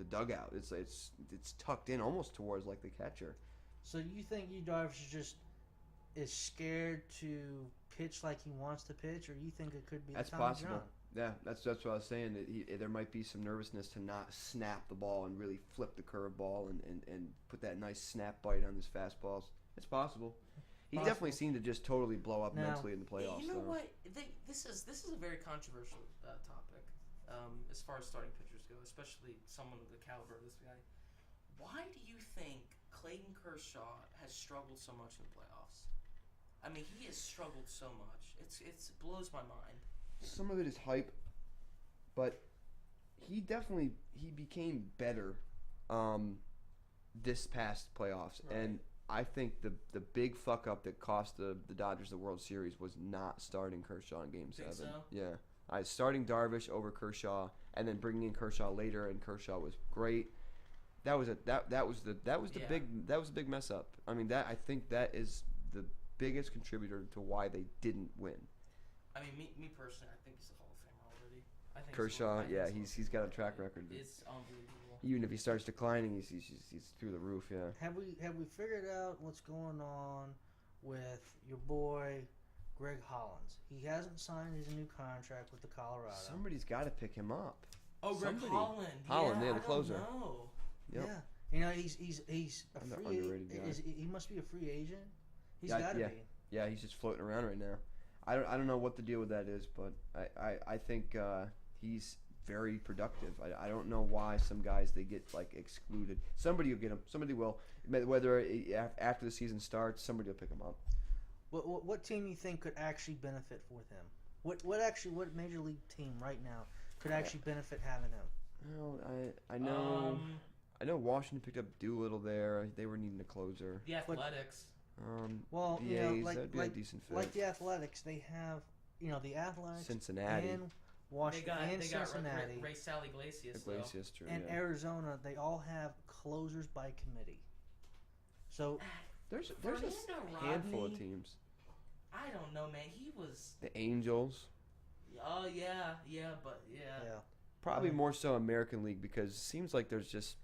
dugout. It's tucked in almost towards like the catcher. So you think Darvish is scared to pitch like he wants to pitch, or you think it could be That's Tommy possible. John? Yeah, that's what I was saying. That there might be some nervousness to not snap the ball and really flip the curveball and put that nice snap bite on his fastballs. It's possible. He definitely seemed to just totally blow up mentally in the playoffs. You know what? This is a very controversial topic as far as starting pitchers go, especially someone of the caliber of this guy. Why do you think Clayton Kershaw has struggled so much in the playoffs? I mean, he has struggled so much. It blows my mind. Some of it is hype, but he became better this past playoffs, Right. and I think the big fuck up that cost the Dodgers the World Series was not starting Kershaw in Game 7. So? Yeah, starting Darvish over Kershaw, and then bringing in Kershaw later, and Kershaw was great. That was the big mess up. I mean, I think that is the biggest contributor to why they didn't win. I mean, me personally, I think he's a Hall of Famer already. I think Kershaw, he's got a track record. It's unbelievable. Even if he starts declining, he's through the roof. Yeah. Have we figured out what's going on with your boy Greg Hollins? He hasn't signed his new contract with the Colorado. Somebody's got to pick him up. Oh, Greg Holland. Holland, yeah, the closer. I don't know. Yep. Yeah, he's a free underrated guy. He must be a free agent. He's got to be. Yeah, he's just floating around right now. I don't know what the deal with that is, but I think he's very productive. I don't know why some guys they get like excluded. Somebody will get him. Somebody will. Whether after the season starts, somebody will pick him up. What team you think could actually benefit with him? What major league team right now could actually benefit having him? Well, I know Washington picked up Doolittle there. They were needing a closer. The Athletics. The A's, that'd be a decent fit. Like the Athletics, they have the Athletics, Cincinnati, and Washington, and Cincinnati, Ray Sal Iglesias, true, and Arizona. They all have closers by committee. So there's Fernando a handful of Rodney, teams. I don't know, man. He was The Angels. Oh yeah, but Probably more so American League because it seems like there's just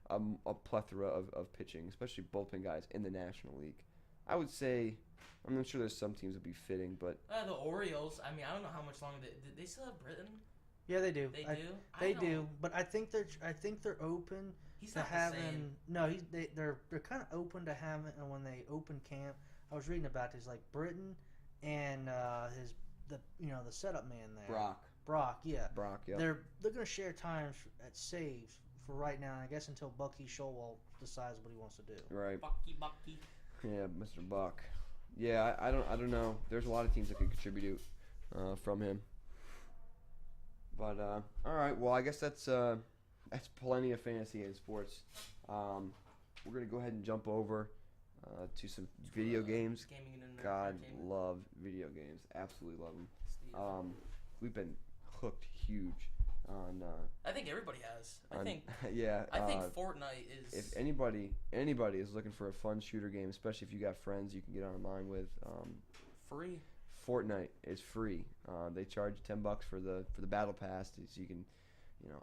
a plethora of pitching, especially bullpen guys in the National League. I would say, I'm not sure there's some teams that would be fitting, but The Orioles. I mean, I don't know how much longer they still have Britton. Yeah, they do. They do. They do, but I think they're open He's to not having. the same. No, they're kind of open to having. And when they open camp, I was reading about this, like Britton and the setup man there. Brock, yeah. Brock, yeah. They're going to share times at saves for right now, and I guess until Bucky Showell decides what he wants to do. Right. Bucky. Yeah, Mr. Buck. Yeah, I don't know. There's a lot of teams that could contribute from him. But all right, well, I guess that's plenty of fantasy and sports. We're gonna go ahead and jump over to some video games. Gaming and God, entertainment. love video games. Absolutely love them. Steve. We've been hooked huge on. I think everybody has. I think yeah. I think Fortnite is. If anybody is looking for a fun shooter game, especially if you got friends you can get online with, free. Fortnite is free. They charge $10 for the battle pass, so you can,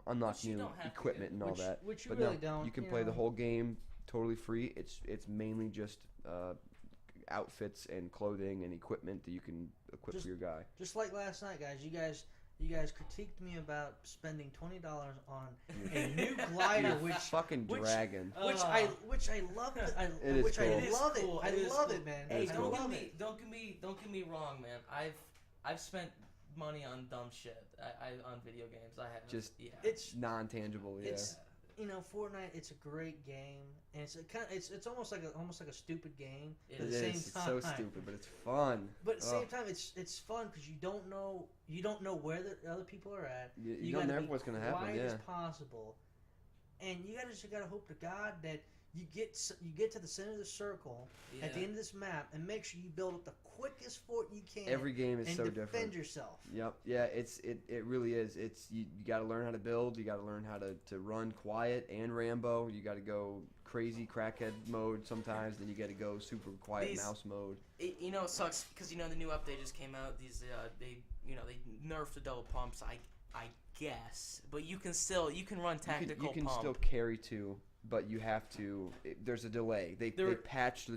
unlock Which you new don't have to equipment and all that. Which you But really no, don't. you can play the whole game totally free. It's mainly just outfits and clothing and equipment that you can equip for your guy. Just like last night, guys. You guys critiqued me about spending $20 on a new glider, You fucking dragon. which I love. It is which cool. I It is love it. cool. I It is love cool. it, man. Hey, It's I cool. love it. don't get me wrong, man. I've spent money on dumb shit. On video games. I have. Just yeah. It's non-tangible, yeah. It's Fortnite. It's a great game, and it's almost like a stupid game. It at It the is. same It's time. so stupid, but it's fun. But at the Oh. same time, it's fun because you don't know where the other people are at. You gotta don't know be what's gonna happen. quiet Yeah. as possible, and you gotta hope to God that you get to the center of the circle at the end of this map and make sure you build up the quickest fort you can. Every game is and so defend different. yourself. Yep. Yeah. It really is. It's you got to learn how to build. You got to learn how to run quiet and Rambo. You got to go crazy crackhead mode sometimes. Then you got to go super quiet mouse mode. It sucks because the new update just came out. These they nerfed the double pumps. I guess, but you can run tactical You can pump. still carry two, but you have to. There's a delay. They patched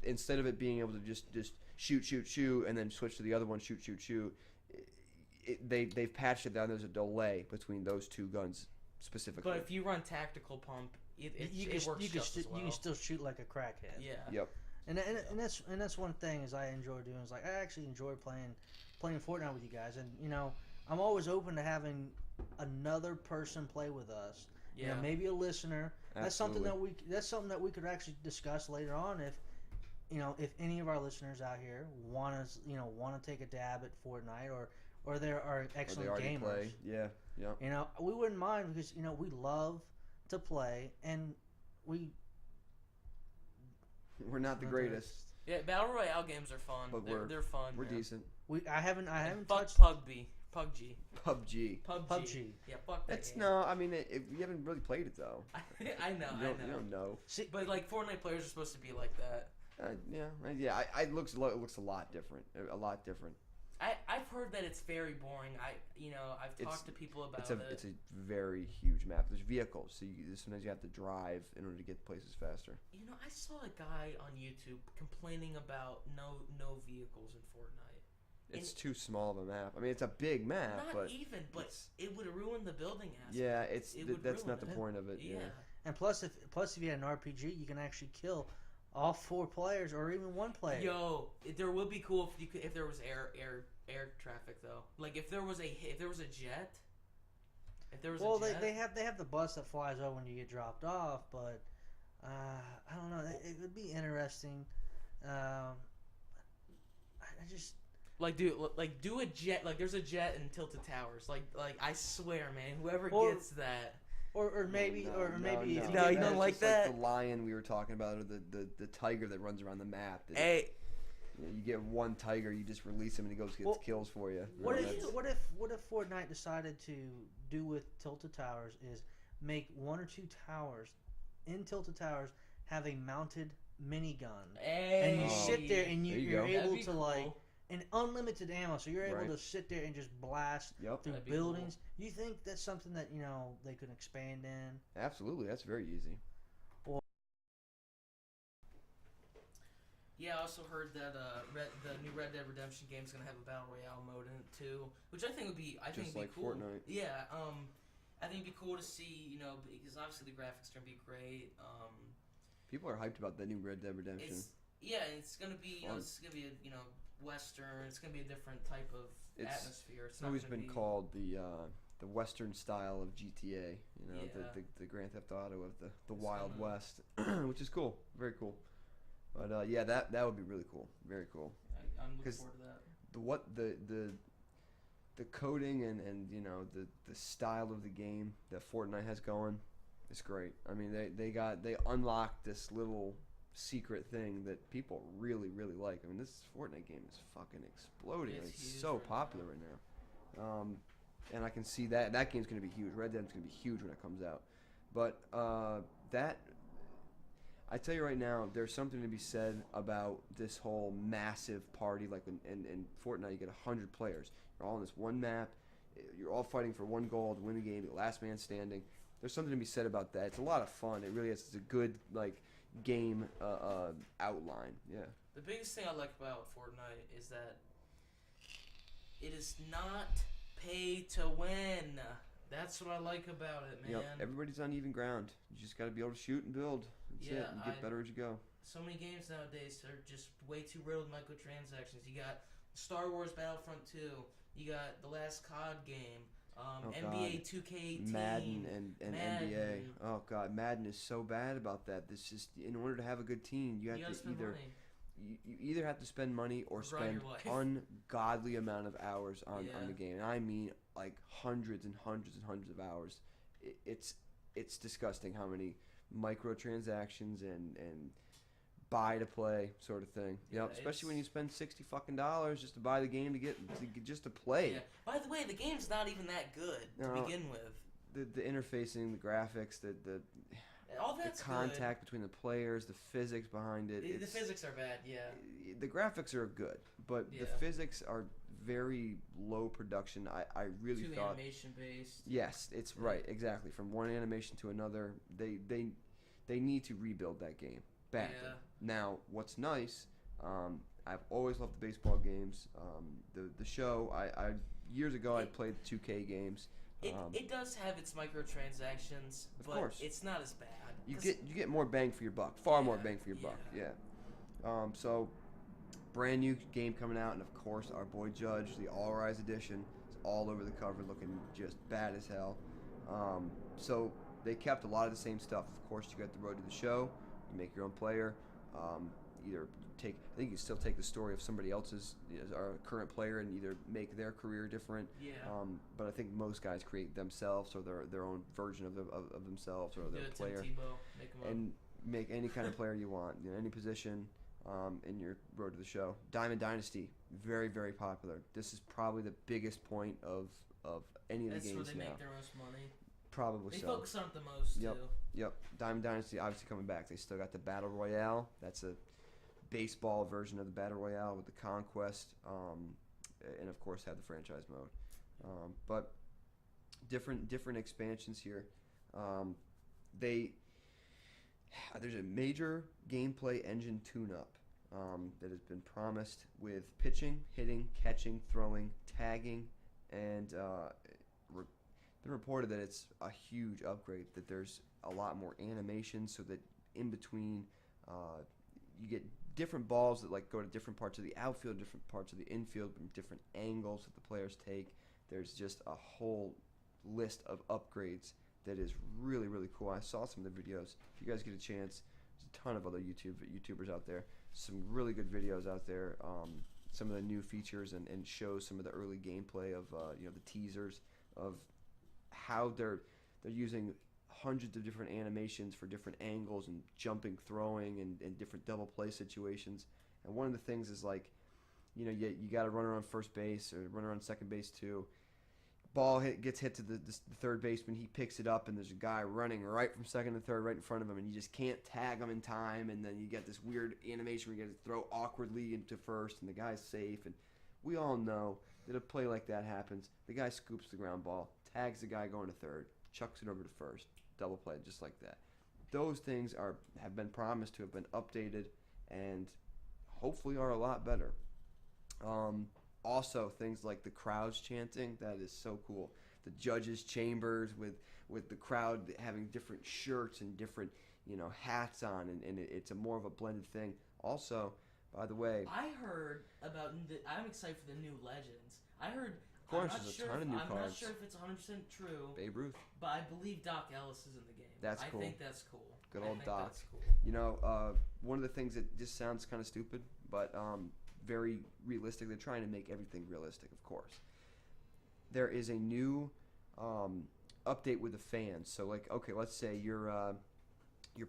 instead of it being able to just shoot and then switch to the other one, shoot. They've patched it down. There's a delay between those two guns specifically. But if you run tactical pump, it works just as well. You can still shoot like a crackhead. Yeah. Yep. And that's one thing is I enjoy doing is like I actually enjoy playing Fortnite with you guys, and I'm always open to having another person play with us. Yeah. Maybe a listener. Absolutely. That's something that we could actually discuss later on if any of our listeners out here want to take a dab at Fortnite or there are excellent gamers. Play. Yeah. Yep. We wouldn't mind because we love to play and We're not the greatest, Yeah, battle royale games are fun. but they're fun. We're man. decent. I haven't Fuck touched PUBG. PUBG. PUBG. Yeah, fuck that It's game. no. I mean, you haven't really played it though. I know. You don't know. But like Fortnite players are supposed to be like that. Yeah. It looks a lot different. A lot different. I've heard that it's very boring. I've talked to people about it. It's a very huge map. There's vehicles, so sometimes you have to drive in order to get places faster. I saw a guy on YouTube complaining about no vehicles in Fortnite. It's too small of a map. I mean, it's a big map, but it would ruin the building aspect. yeah, that's ruin not the it. point of it. Yeah. And plus if you had an RPG, you can actually kill all 4 players or even 1 player. Yo, there would be cool if there was air traffic though. Like if there was a jet. If there was a jet. they have the bus that flies over when you get dropped off, but I don't know. It would be interesting. I just do a jet. Like there's a jet in Tilted Towers. Like I swear, man, whoever Or- gets that. or maybe No, if you No, get you don't It's like just that? the lion we were talking about, or the tiger that runs around the map. Hey, You get one tiger, you just release him, and he gets kills for you. What That's- if Fortnite decided to do with Tilted Towers is make 1 or 2 towers in Tilted Towers have a mounted minigun, and you Hey. sit there and There you you're go. That'd able be to cool. and unlimited ammo, so you're able Right. to sit there and just blast Yep. through That'd be buildings. Do you think that's something that they could expand in? Absolutely. That's very easy. Yeah, I also heard that the new Red Dead Redemption game is gonna have a battle royale mode in it too, which I think would be Just be like cool. Fortnite. Yeah, I think it'd be cool to see, because obviously the graphics are gonna be great. People are hyped about the new Red Dead Redemption. It's gonna be Fun. it's gonna be a Western. It's gonna be a different type of It's atmosphere. It's It's not always gonna been be, called the Western style of GTA. Yeah. The Grand Theft Auto of the It's Wild gonna- West, which is cool. Very cool. But yeah, that would be really cool. Very cool. I'm looking 'Cause forward to that. The coding and the style of the game that Fortnite has going is great. I mean they unlocked this little secret thing that people really like. I mean this Fortnite game is fucking exploding. It's huge so right popular right now. And I can see that game's gonna be huge. Red Dead's gonna be huge when it comes out. But that I tell you right now, there's something to be said about this whole massive party. Like in Fortnite, you get 100 players. You're all on this one map. You're all fighting for one goal to win the game. The last man standing. There's something to be said about that. It's a lot of fun. It really is. It's a good game outline. Yeah. The biggest thing I like about Fortnite is that it is not pay to win. That's what I like about it, man. Yep. Everybody's on even ground. You just got to be able to shoot and build. That's it. Yeah, You get better as you go. So many games nowadays are just way too riddled with microtransactions. You got Star Wars Battlefront 2. You got the last COD game. NBA 2K18. Madden and Madden. NBA. Oh god, Madden is so bad about that. This just in order to have a good team, you have gotta to spend either money. you either have to spend money or Grind spend your life. ungodly amount of hours on Yeah. the game. And I mean like hundreds and hundreds and hundreds of hours. It's disgusting how many microtransactions and buy to play sort of thing. Yeah, Yep, especially when you it's- spend $60 just to buy the game just to play. Yeah. By the way, the game's not even that good to No. begin with. The interfacing, the graphics, the All that's contact between the players, the physics behind it. good. The physics are bad, yeah. The graphics are good, but the Yeah. physics are very low production. I really Too thought. animation based. Yes, it's Yeah. right, exactly. From one animation to another, they need to rebuild that game badly. Yeah. Now, what's nice, I've always loved the baseball games. The show, I years ago I played the 2K games. It does have its microtransactions, Of but course. it's not as bad. You 'Cause- get more bang for your buck, far more Yeah, bang for your buck. yeah. Yeah. So brand new game coming out, and of course our boy Judge, the All Rise edition, is all over the cover, looking just bad as hell. So they kept a lot of the same stuff. Of course, you got the road to the show. You make your own player. I think you still take the story of somebody else's, our current player, and either make their career different. Yeah. But I think most guys create themselves or their own version of themselves or Do their a Tim player, Tebow, make 'em up. and make any kind of player you want, any position. In your road to the show, Diamond Dynasty, very very popular. This is probably the biggest point of any of the That's where games they now. make their most money. Probably They so. focus on it the most Yep. too. Yep. Diamond Dynasty obviously coming back. They still got the Battle Royale. That's a baseball version of the Battle Royale with the Conquest, and of course have the franchise mode. But different expansions here. There's a major gameplay engine tune-up that has been promised with pitching, hitting, catching, throwing, tagging, and been reported that it's a huge upgrade, that there's a lot more animation so that in between you get different balls that go to different parts of the outfield, different parts of the infield, from different angles that the players take. There's just a whole list of upgrades that is really really cool. I saw some of the videos. If you guys get a chance, there's a ton of other YouTubers out there, some really good videos out there, some of the new features, and shows some of the early gameplay of the teasers of how they're using hundreds of different animations for different angles and jumping, throwing, and different double play situations. And one of the things is you got to run around first base or run around second base too. Ball gets hit to the third baseman. He picks it up, and there's a guy running right from second to third right in front of him, and you just can't tag him in time. And then you get this weird animation where you got to throw awkwardly into first, and the guy's safe. And We all know that a play like that happens. The guy scoops the ground ball, tags the guy going to third, chucks it over to first, double play just like that. Those things have been promised to have been updated and hopefully are a lot better. Also, things like the crowds chanting, that is so cool. The judges' chambers with the crowd having different shirts and different hats on, and it's a more of a blended thing. Also, by the way, I heard about. I'm excited for the new legends. I heard. Of course, there's a ton of new cards. I'm not sure if it's 100% true. Babe Ruth. But I believe Doc Ellis is in the game. That's cool. I think that's cool. Good old Doc. That's cool. One of the things that just sounds kind of stupid, but very realistic. They're trying to make everything realistic, of course. There is a new update with the fans. So, like, okay, let's say you're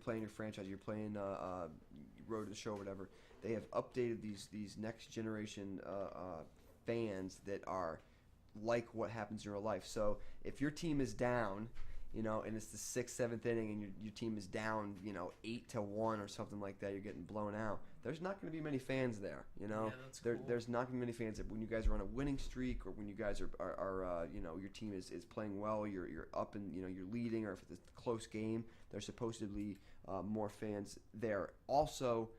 playing your franchise, you're playing Road to the Show or whatever. They have updated these next generation fans that are like what happens in real life. So if your team is down, and it's the 6th, 7th inning, and your team is down, 8-1 or something like that, you're getting blown out. There's not going to be many fans there. Yeah, that's cool. There's not going to be many fans. When you guys are on a winning streak, or when you guys are your team is playing well, you're up and you're leading, or if it's a close game, there's supposed to be more fans there. Also,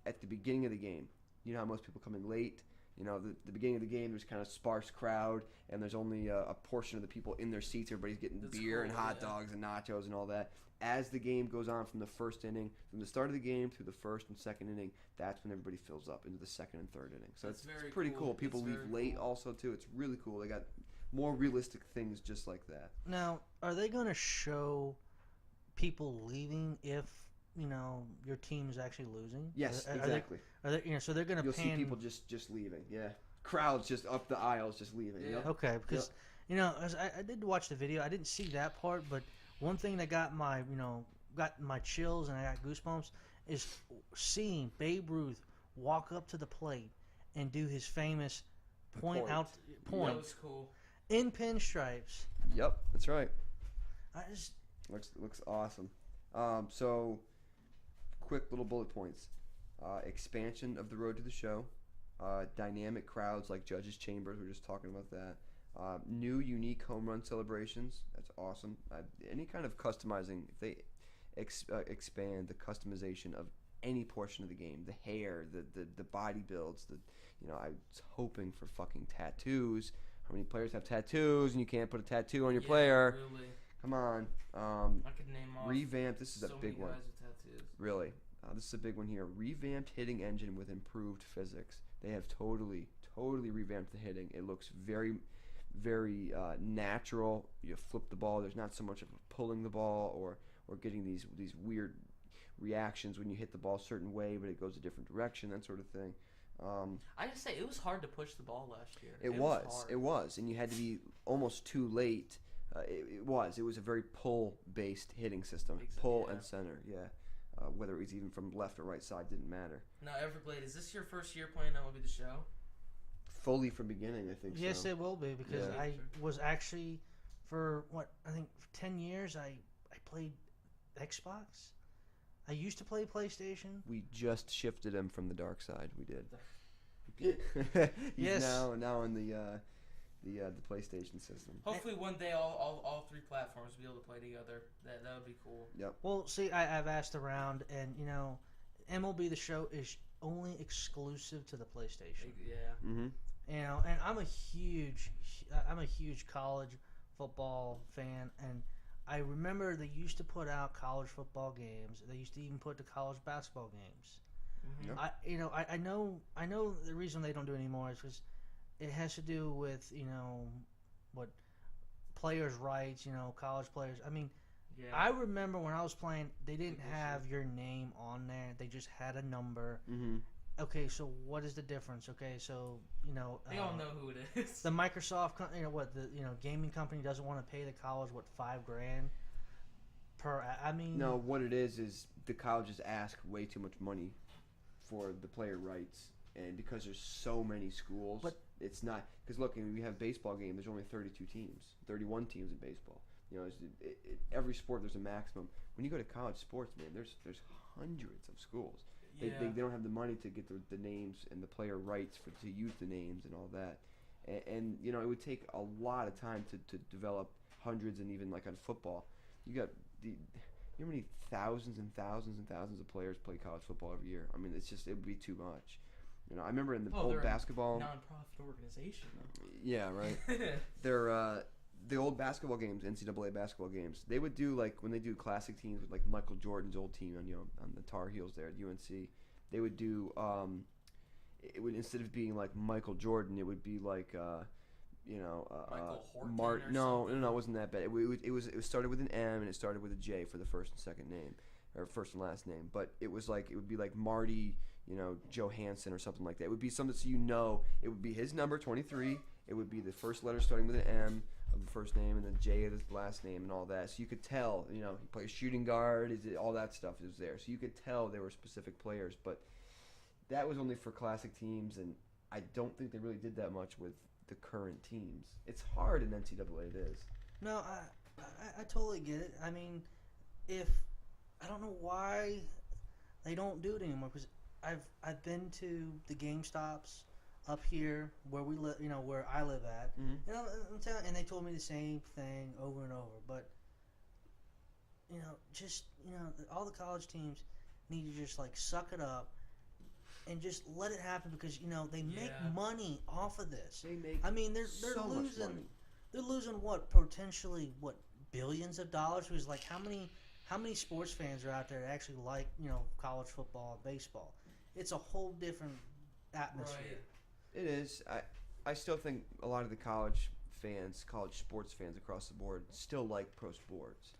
at the beginning of the game, how most people come in late. The beginning of the game, there's kind of sparse crowd, and there's only a portion of the people in their seats. Everybody's getting beer and hot dogs and nachos and all that. As the game goes on from the first inning, from the start of the game through the first and second inning, that's when everybody fills up into the second and third inning. So it's pretty cool. People leave late also, too. It's really cool. They got more realistic things just like that. Now, are they going to show people leaving if your team is actually losing? Yes, exactly. So they're going to. You'll see people just leaving. Yeah, crowds just up the aisles just leaving. Yeah. Yep. Okay, because as I did watch the video, I didn't see that part, but one thing that got my chills and I got goosebumps is seeing Babe Ruth walk up to the plate and do his famous point. That was cool. In pinstripes. Yep, that's right. I just looks awesome. So, quick little bullet points. Expansion of the Road to the Show. Dynamic crowds like Judges' Chambers. We were just talking about that. New unique home run celebrations. That's awesome. Any kind of customizing. If they expand the customization of any portion of the game, the hair, the body builds. I was hoping for fucking tattoos. How many players have tattoos and you can't put a tattoo on your player? Really. Come on. I could name off. Revamp. This is a big one. Guys with tattoos. Really. This is a big one here. Revamped hitting engine with improved physics. They have totally revamped the hitting. It looks very, very natural. You flip the ball. There's not so much of pulling the ball or getting these weird reactions when you hit the ball a certain way, but it goes a different direction, that sort of thing. I just say it was hard to push the ball last year. It was, and you had to be almost too late. It was a very pull-based hitting system, pull and center. Yeah, whether it was even from left or right side didn't matter. Now, Everglade, is this your first year playing MLB The Show? Fully from beginning, I think. Yes, so. it will be because I was actually for 10 years I played Xbox. I used to play PlayStation. We just shifted him from the dark side. We did. He's now on the PlayStation system. Hopefully one day all three platforms will be able to play together. That would be cool. Yep. Well, see, I've asked around, and MLB The Show is only exclusive to the PlayStation. Yeah. Mm-hmm. And I'm a huge college football fan, and I remember they used to put out college football games. They used to even put the college basketball games. Mm-hmm. I know the reason they don't do it anymore is because it has to do with what players' rights. College players. I mean, I remember when I was playing, they didn't have your name on there. They just had a number. Mm-hmm. Okay, so what is the difference? Okay, so they all know who it is. The Microsoft, gaming company doesn't want to pay the college $5,000 per. I mean, no, what it is the colleges ask way too much money for the player rights, and because there's so many schools, but it's not. Because look, we have baseball game. There's only 32 teams, 31 teams in baseball. Every sport there's a maximum. When you go to college sports, man, there's hundreds of schools. They don't have the money to get the names and the player rights to use the names and all that. And you know, it would take a lot of time to develop hundreds, and even like on football, you got you know how many thousands and thousands and thousands of players play college football every year. I mean, it would be too much. You know, I remember in the old basketball non-profit organization. Yeah, right. They're the old basketball games, NCAA basketball games. They would do like when they do classic teams with like Michael Jordan's old team on the Tar Heels there at UNC. They would do it would, instead of being like Michael Jordan, it would be like Michael Horton No, it wasn't that bad. It started with an M and it started with a J for the first and second name, or first and last name. But it would be like Marty, Johansson or something like that. It would be something so it would be his number 23. It would be the first letter starting with an M of the first name and the J of his last name and all that. So you could tell, he plays shooting guard, all that stuff is there. So you could tell they were specific players. But that was only for classic teams, and I don't think they really did that much with the current teams. It's hard in NCAA, it is. No, I totally get it. I mean, I don't know why they don't do it anymore, because I've been to the GameStops up here where we live, where I live at. Mm-hmm. And they told me the same thing over and over. But all the college teams need to just like suck it up and just let it happen, because they make money off of this. They make they're so losing. much money. They're losing potentially billions of dollars. Because like how many sports fans are out there that actually like college football and baseball? It's a whole different atmosphere. Right. It is. I still think a lot of the college sports fans across the board still like pro sports.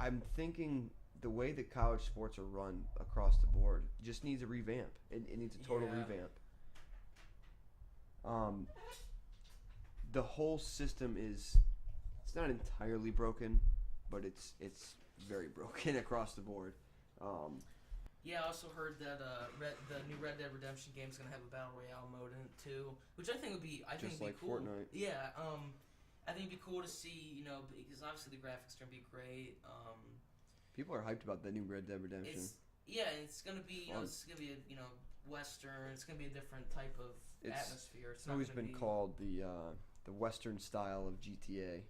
I'm thinking the way that college sports are run across the board just needs a revamp. It needs a total revamp. The whole system it's not entirely broken, but it's very broken across the board. Yeah, I also heard that the new Red Dead Redemption game is gonna have a battle royale mode in it too, which I think would be cool. Fortnite. Yeah, I think it'd be cool to see, because obviously the graphics are gonna be great. People are hyped about the new Red Dead Redemption. It's gonna be it's gonna be a Western. It's gonna be a different type of atmosphere. It's always been called the Western style of GTA.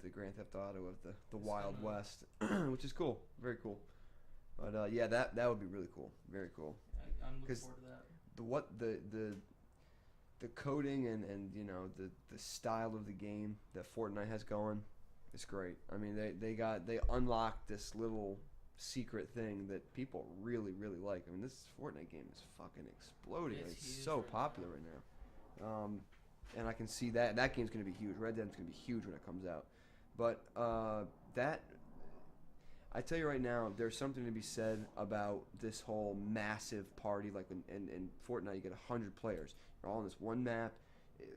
The Grand Theft Auto of the Wild West, which is cool, very cool. But that would be really cool, very cool. I'm looking forward to that. The coding and the style of the game that Fortnite has going, it's great. I mean, they unlocked this little secret thing that people really, really like. I mean, this Fortnite game is fucking exploding. It's so popular right now. And I can see that game's going to be huge. Red Dead's going to be huge when it comes out. But I tell you right now, there's something to be said about this whole massive party. Like in Fortnite, you get 100 players. You're all on this one map.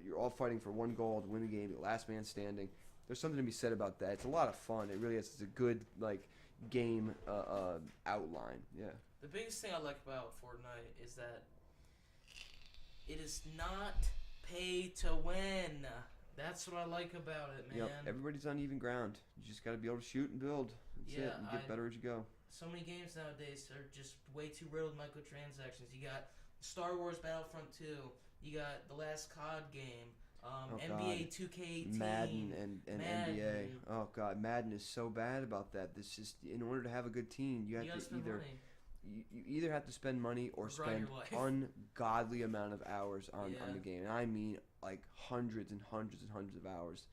You're all fighting for one goal to win the game. The last man standing. There's something to be said about that. It's a lot of fun. It really is. It's a good game outline. Yeah. The biggest thing I like about Fortnite is that it is not pay to win. That's what I like about it, man. Yep. Everybody's on even ground. You just got to be able to shoot and build. That's it. You get better as you go. So many games nowadays are just way too riddled with microtransactions. You got Star Wars Battlefront 2. You got the last COD game. NBA 2K18. Madden and NBA. Oh God, Madden is so bad about that. This is, in order to have a good team, you have to either have to spend money or spend ungodly amount of hours on the game. And I mean like hundreds and hundreds and hundreds of hours.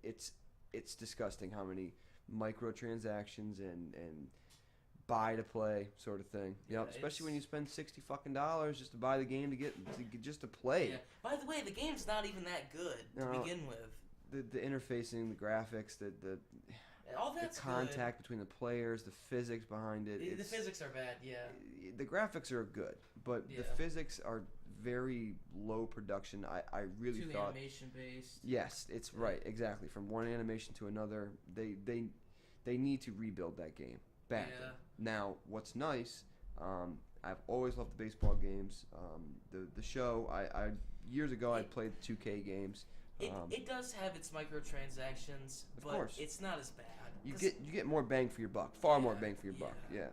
It's disgusting how many microtransactions and buy to play sort of thing. Yeah, especially when you spend $60 just to buy the game just to play. Yeah. By the way, the game's not even that good to begin with. The interfacing, the graphics, all that's the contact between the players, the physics behind it. The physics are bad, yeah. The graphics are good, but the physics are very low production. I really thought animation based. Yes, it's right, exactly. From one animation to another, they need to rebuild that game badly. Yeah. Now, what's nice, I've always loved the baseball games. The show, I years ago I played 2K games. It does have its microtransactions, Of but course. it's not as bad. You get more bang for your buck, far more bang for your buck. Yeah.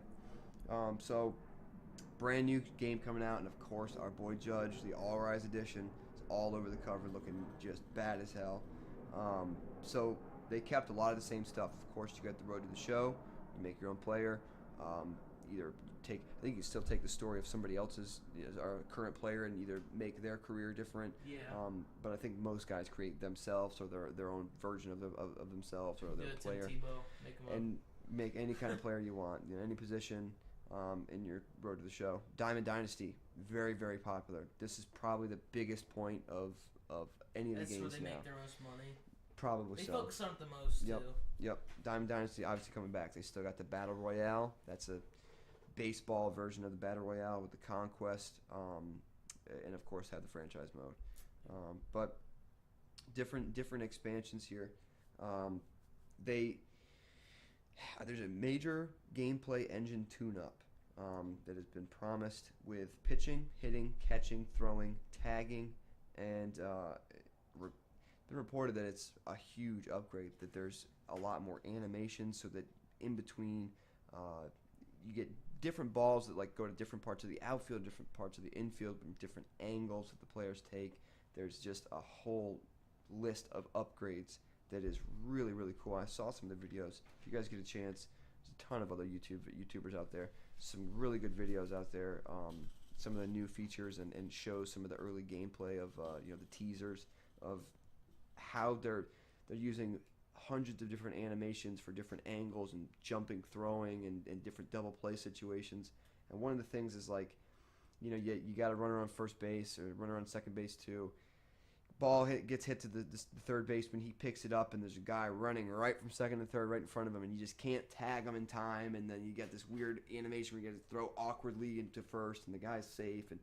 So brand new game coming out, and of course our boy Judge, the All Rise edition, is all over the cover, looking just bad as hell. So they kept a lot of the same stuff. Of course, you got the road to the show. You make your own player. I think you still take the story of somebody else's, our current player, and either make their career different. Yeah. But I think most guys create themselves or their own version of themselves or their player. And make any kind of player you want, any position. In your road to the show. Diamond Dynasty, very, very popular. This is probably the biggest point of any of the games now. That's where they make their most money. Probably they so. They focus on it the most, too. Yep. Diamond Dynasty obviously coming back. They still got the Battle Royale. That's a baseball version of the Battle Royale with the Conquest, and of course have the franchise mode. But different expansions here. There's a major gameplay engine tune-up that has been promised with pitching, hitting, catching, throwing, tagging, and been reported that it's a huge upgrade, that there's a lot more animation so that in between you get different balls that go to different parts of the outfield, different parts of the infield, from different angles that the players take. There's just a whole list of upgrades that is really, really cool. I saw some of the videos. If you guys get a chance, there's a ton of other YouTubers out there. Some really good videos out there. Some of the new features and shows some of the early gameplay of the teasers of how they're using hundreds of different animations for different angles and jumping, throwing, and different double play situations. And one of the things is you got to run around first base or run around second base too. Ball gets hit to the third baseman. He picks it up, and there's a guy running right from second to third right in front of him, and you just can't tag him in time. And then you get this weird animation where you got to throw awkwardly into first, and the guy's safe. And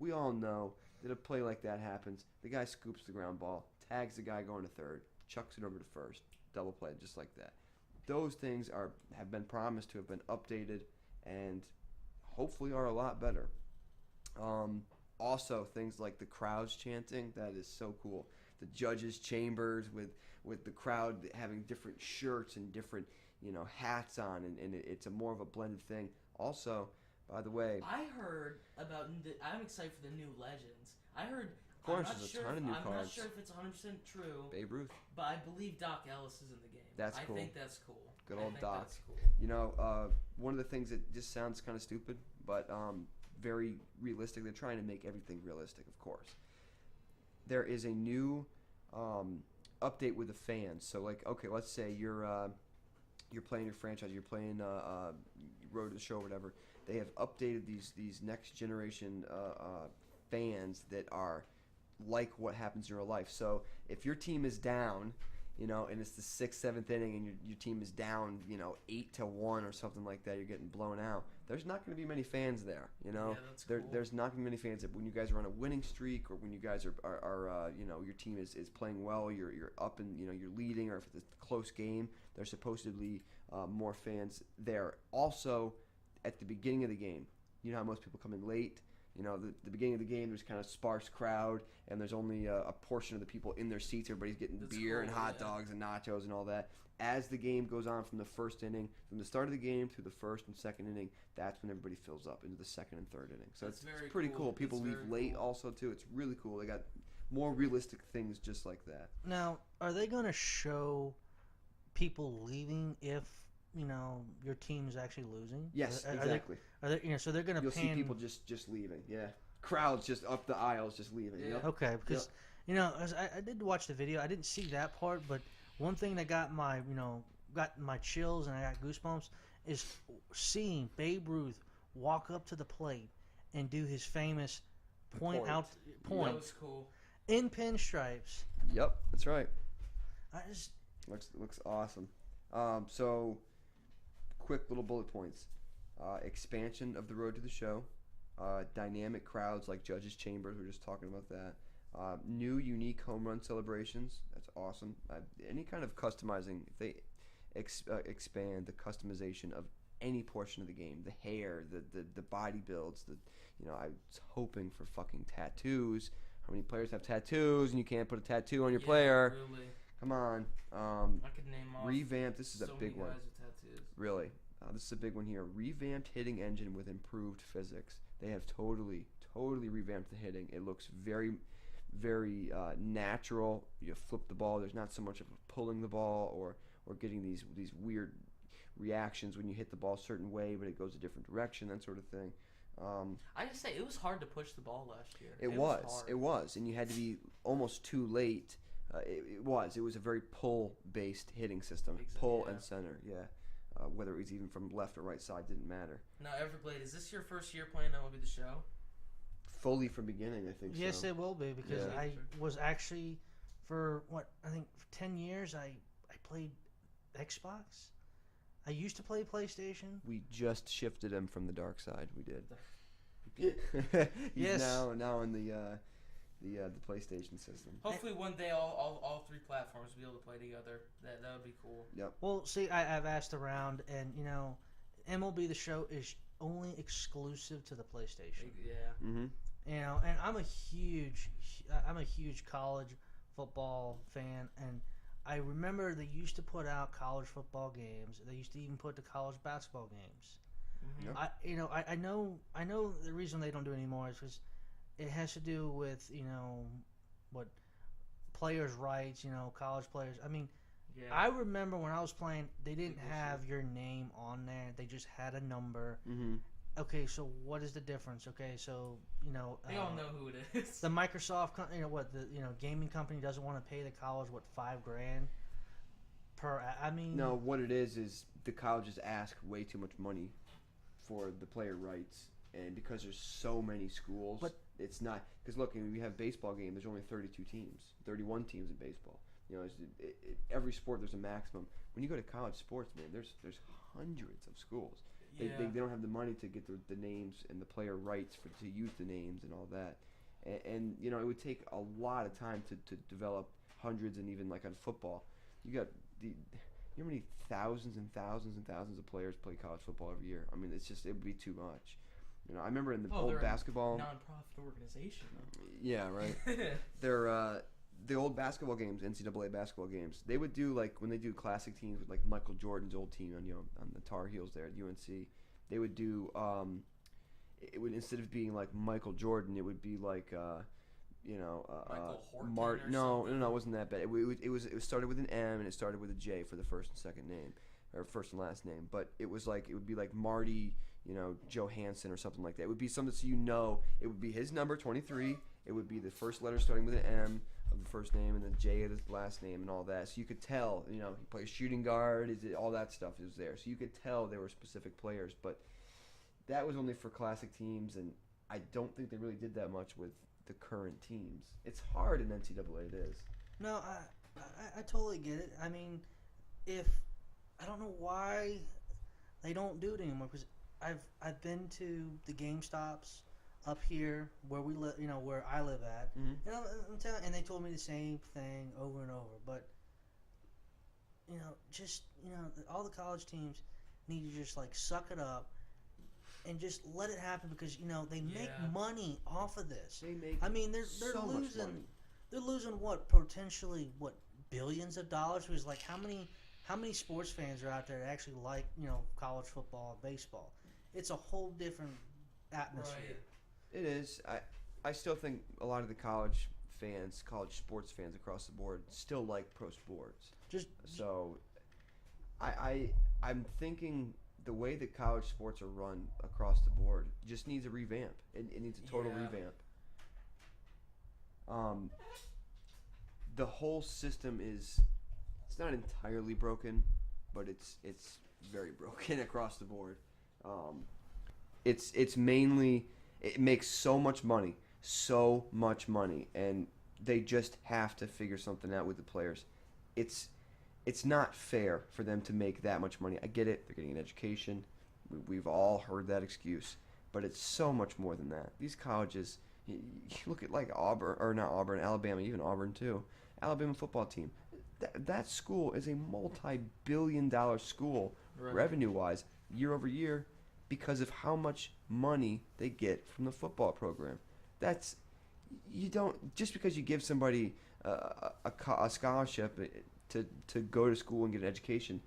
we all know that a play like that happens. The guy scoops the ground ball, tags the guy going to third, chucks it over to first, double play just like that. Those things have been promised to have been updated, and hopefully are a lot better. Also, things like the crowds chanting, that is so cool. The judges' chambers with the crowd having different shirts and different hats on, and it's a more of a blended thing. Also, by the way, I heard about. I'm excited for the new Legends. I heard. Of course, there's a ton of new cards. I'm not sure if it's 100% true. Babe Ruth. But I believe Doc Ellis is in the game. That's cool. I think that's cool. Good old Doc. That's cool. One of the things that just sounds kind of stupid, but very realistic. They're trying to make everything realistic, of course. There is a new update with the fans. So, let's say you're playing your franchise, you're playing Road to the Show or whatever. They have updated these next generation fans that are like what happens in real life. So, if your team is down, and it's the 6th, 7th inning, and your team is down, 8-1 or something like that, you're getting blown out. There's not going to be many fans there, Yeah, that's cool. There's not going to be many fans when you guys are on a winning streak, or when you guys are your team is playing well, you're up and you're leading, or if it's a close game, there's supposedly more fans there. Also, at the beginning of the game, how most people come in late. The beginning of the game, there's kind of sparse crowd, and there's only a portion of the people in their seats. Everybody's getting beer and hot dogs and nachos and all that. As the game goes on from the first inning, from the start of the game through the first and second inning, that's when everybody fills up into the second and third inning. So it's pretty cool. People leave late also, too. It's really cool. They got more realistic things just like that. Now, are they going to show people leaving if your team is actually losing? Yes, exactly. Are they, so they're going to You'll see people just leaving, yeah. Crowds just up the aisles just leaving. Yeah. Yep. Okay, because, I did watch the video. I didn't see that part, but one thing that got my chills and I got goosebumps is seeing Babe Ruth walk up to the plate and do his famous point. That was cool. In pinstripes. Yep, that's right. I just Looks awesome. So, quick little bullet points. Expansion of the Road to the Show. Dynamic crowds like Judges' Chambers. We were just talking about that. New unique home run celebrations. That's awesome. Any kind of customizing. If they expand the customization of any portion of the game, the hair, the body builds. I was hoping for fucking tattoos. How many players have tattoos and you can't put a tattoo on your Yeah, player? Really. Come on. I could name off Revamp. This is so a big many one. guys with tattoos. Really. This is a big one here. Revamped hitting engine with improved physics. They have totally revamped the hitting. It looks very, very natural. You flip the ball. There's not so much of pulling the ball or getting these weird reactions when you hit the ball a certain way, but it goes a different direction, that sort of thing. I just say it was hard to push the ball last year. It was, and you had to be almost too late. It was a very pull-based hitting system, pull and center. Yeah. Whether it was even from left or right side didn't matter. Now, Everglade, is this your first year playing MLB The Show? Fully from beginning, I think. Yes, so. it will be because Yeah. I was actually for 10 years I played Xbox. I used to play PlayStation. We just shifted him from the dark side. We did. He's Yes. now in the PlayStation system. Hopefully one day all three platforms will be able to play together. That would be cool. Yep. Well, see, I've asked around, and MLB The Show is only exclusive to the PlayStation. Yeah. Mm-hmm. And I'm a huge college football fan, and I remember they used to put out college football games. They used to even put the college basketball games. Mm-hmm. Yep. I know the reason they don't do it anymore is because it has to do with what players' rights. College players. I mean, Yeah. I remember when I was playing, they didn't have your name on there. They just had a number. Mm-hmm. Okay, so what is the difference? Okay, so They all know who it is. the Microsoft, gaming company doesn't want to pay the college $5,000 per. I mean, No, what it is the colleges ask way too much money for the player rights, and because there's so many schools, But- it's not. Because look, when we have baseball game, there's only 32 teams, 31 teams in baseball. Every sport there's a maximum. When you go to college sports, man, there's hundreds of schools. They don't have the money to get the names and the player rights to use the names and all that. And it would take a lot of time to develop hundreds, and even like on football, you got you know how many thousands and thousands and thousands of players play college football every year. I mean, it would be too much. I remember in the old basketball Non-profit organization. Yeah, right. They're the old basketball games, NCAA basketball games. They would do when they do classic teams with like Michael Jordan's old team on the Tar Heels there at UNC. They would do it would, instead of being like Michael Jordan, it would be like Michael Horton Mart. or No, something? it wasn't that bad. It started with an M and it started with a J for the first and second name, or first and last name. But it would be like Marty, Johansson or something like that. It would be something it would be his number 23. It would be the first letter starting with an M of the first name and the J of the last name and all that. So you could tell, he plays shooting guard, all that stuff is there. So you could tell they were specific players, but that was only for classic teams, and I don't think they really did that much with the current teams. It's hard in NCAA, it is. No, I totally get it. I mean, I don't know why they don't do it anymore, because I've been to the GameStops up here where we live, where I live at, Mm-hmm. and I'm telling, and they told me the same thing over and over. But all the college teams need to just suck it up and just let it happen, because they make money off of this. They make I mean, they're so much losing. money. They're losing potentially billions of dollars. Because how many sports fans are out there that actually like college football and baseball? It's a whole different atmosphere. Right. It is. I still think a lot of the college sports fans across the board still like pro sports. So I'm thinking the way that college sports are run across the board just needs a revamp. It needs a total revamp. The whole system it's not entirely broken, but it's very broken across the board. It's mainly, it makes so much money, and they just have to figure something out with the players. It's not fair for them to make that much money. I get it; they're getting an education. We've all heard that excuse, but it's so much more than that. These colleges, you look at like Auburn, or not Auburn, Alabama, even Auburn too. Alabama football team. That school is a multi-billion-dollar school, revenue-wise, year over year, because of how much money they get from the football program. you don't, just because you give somebody a scholarship to go to school and get an education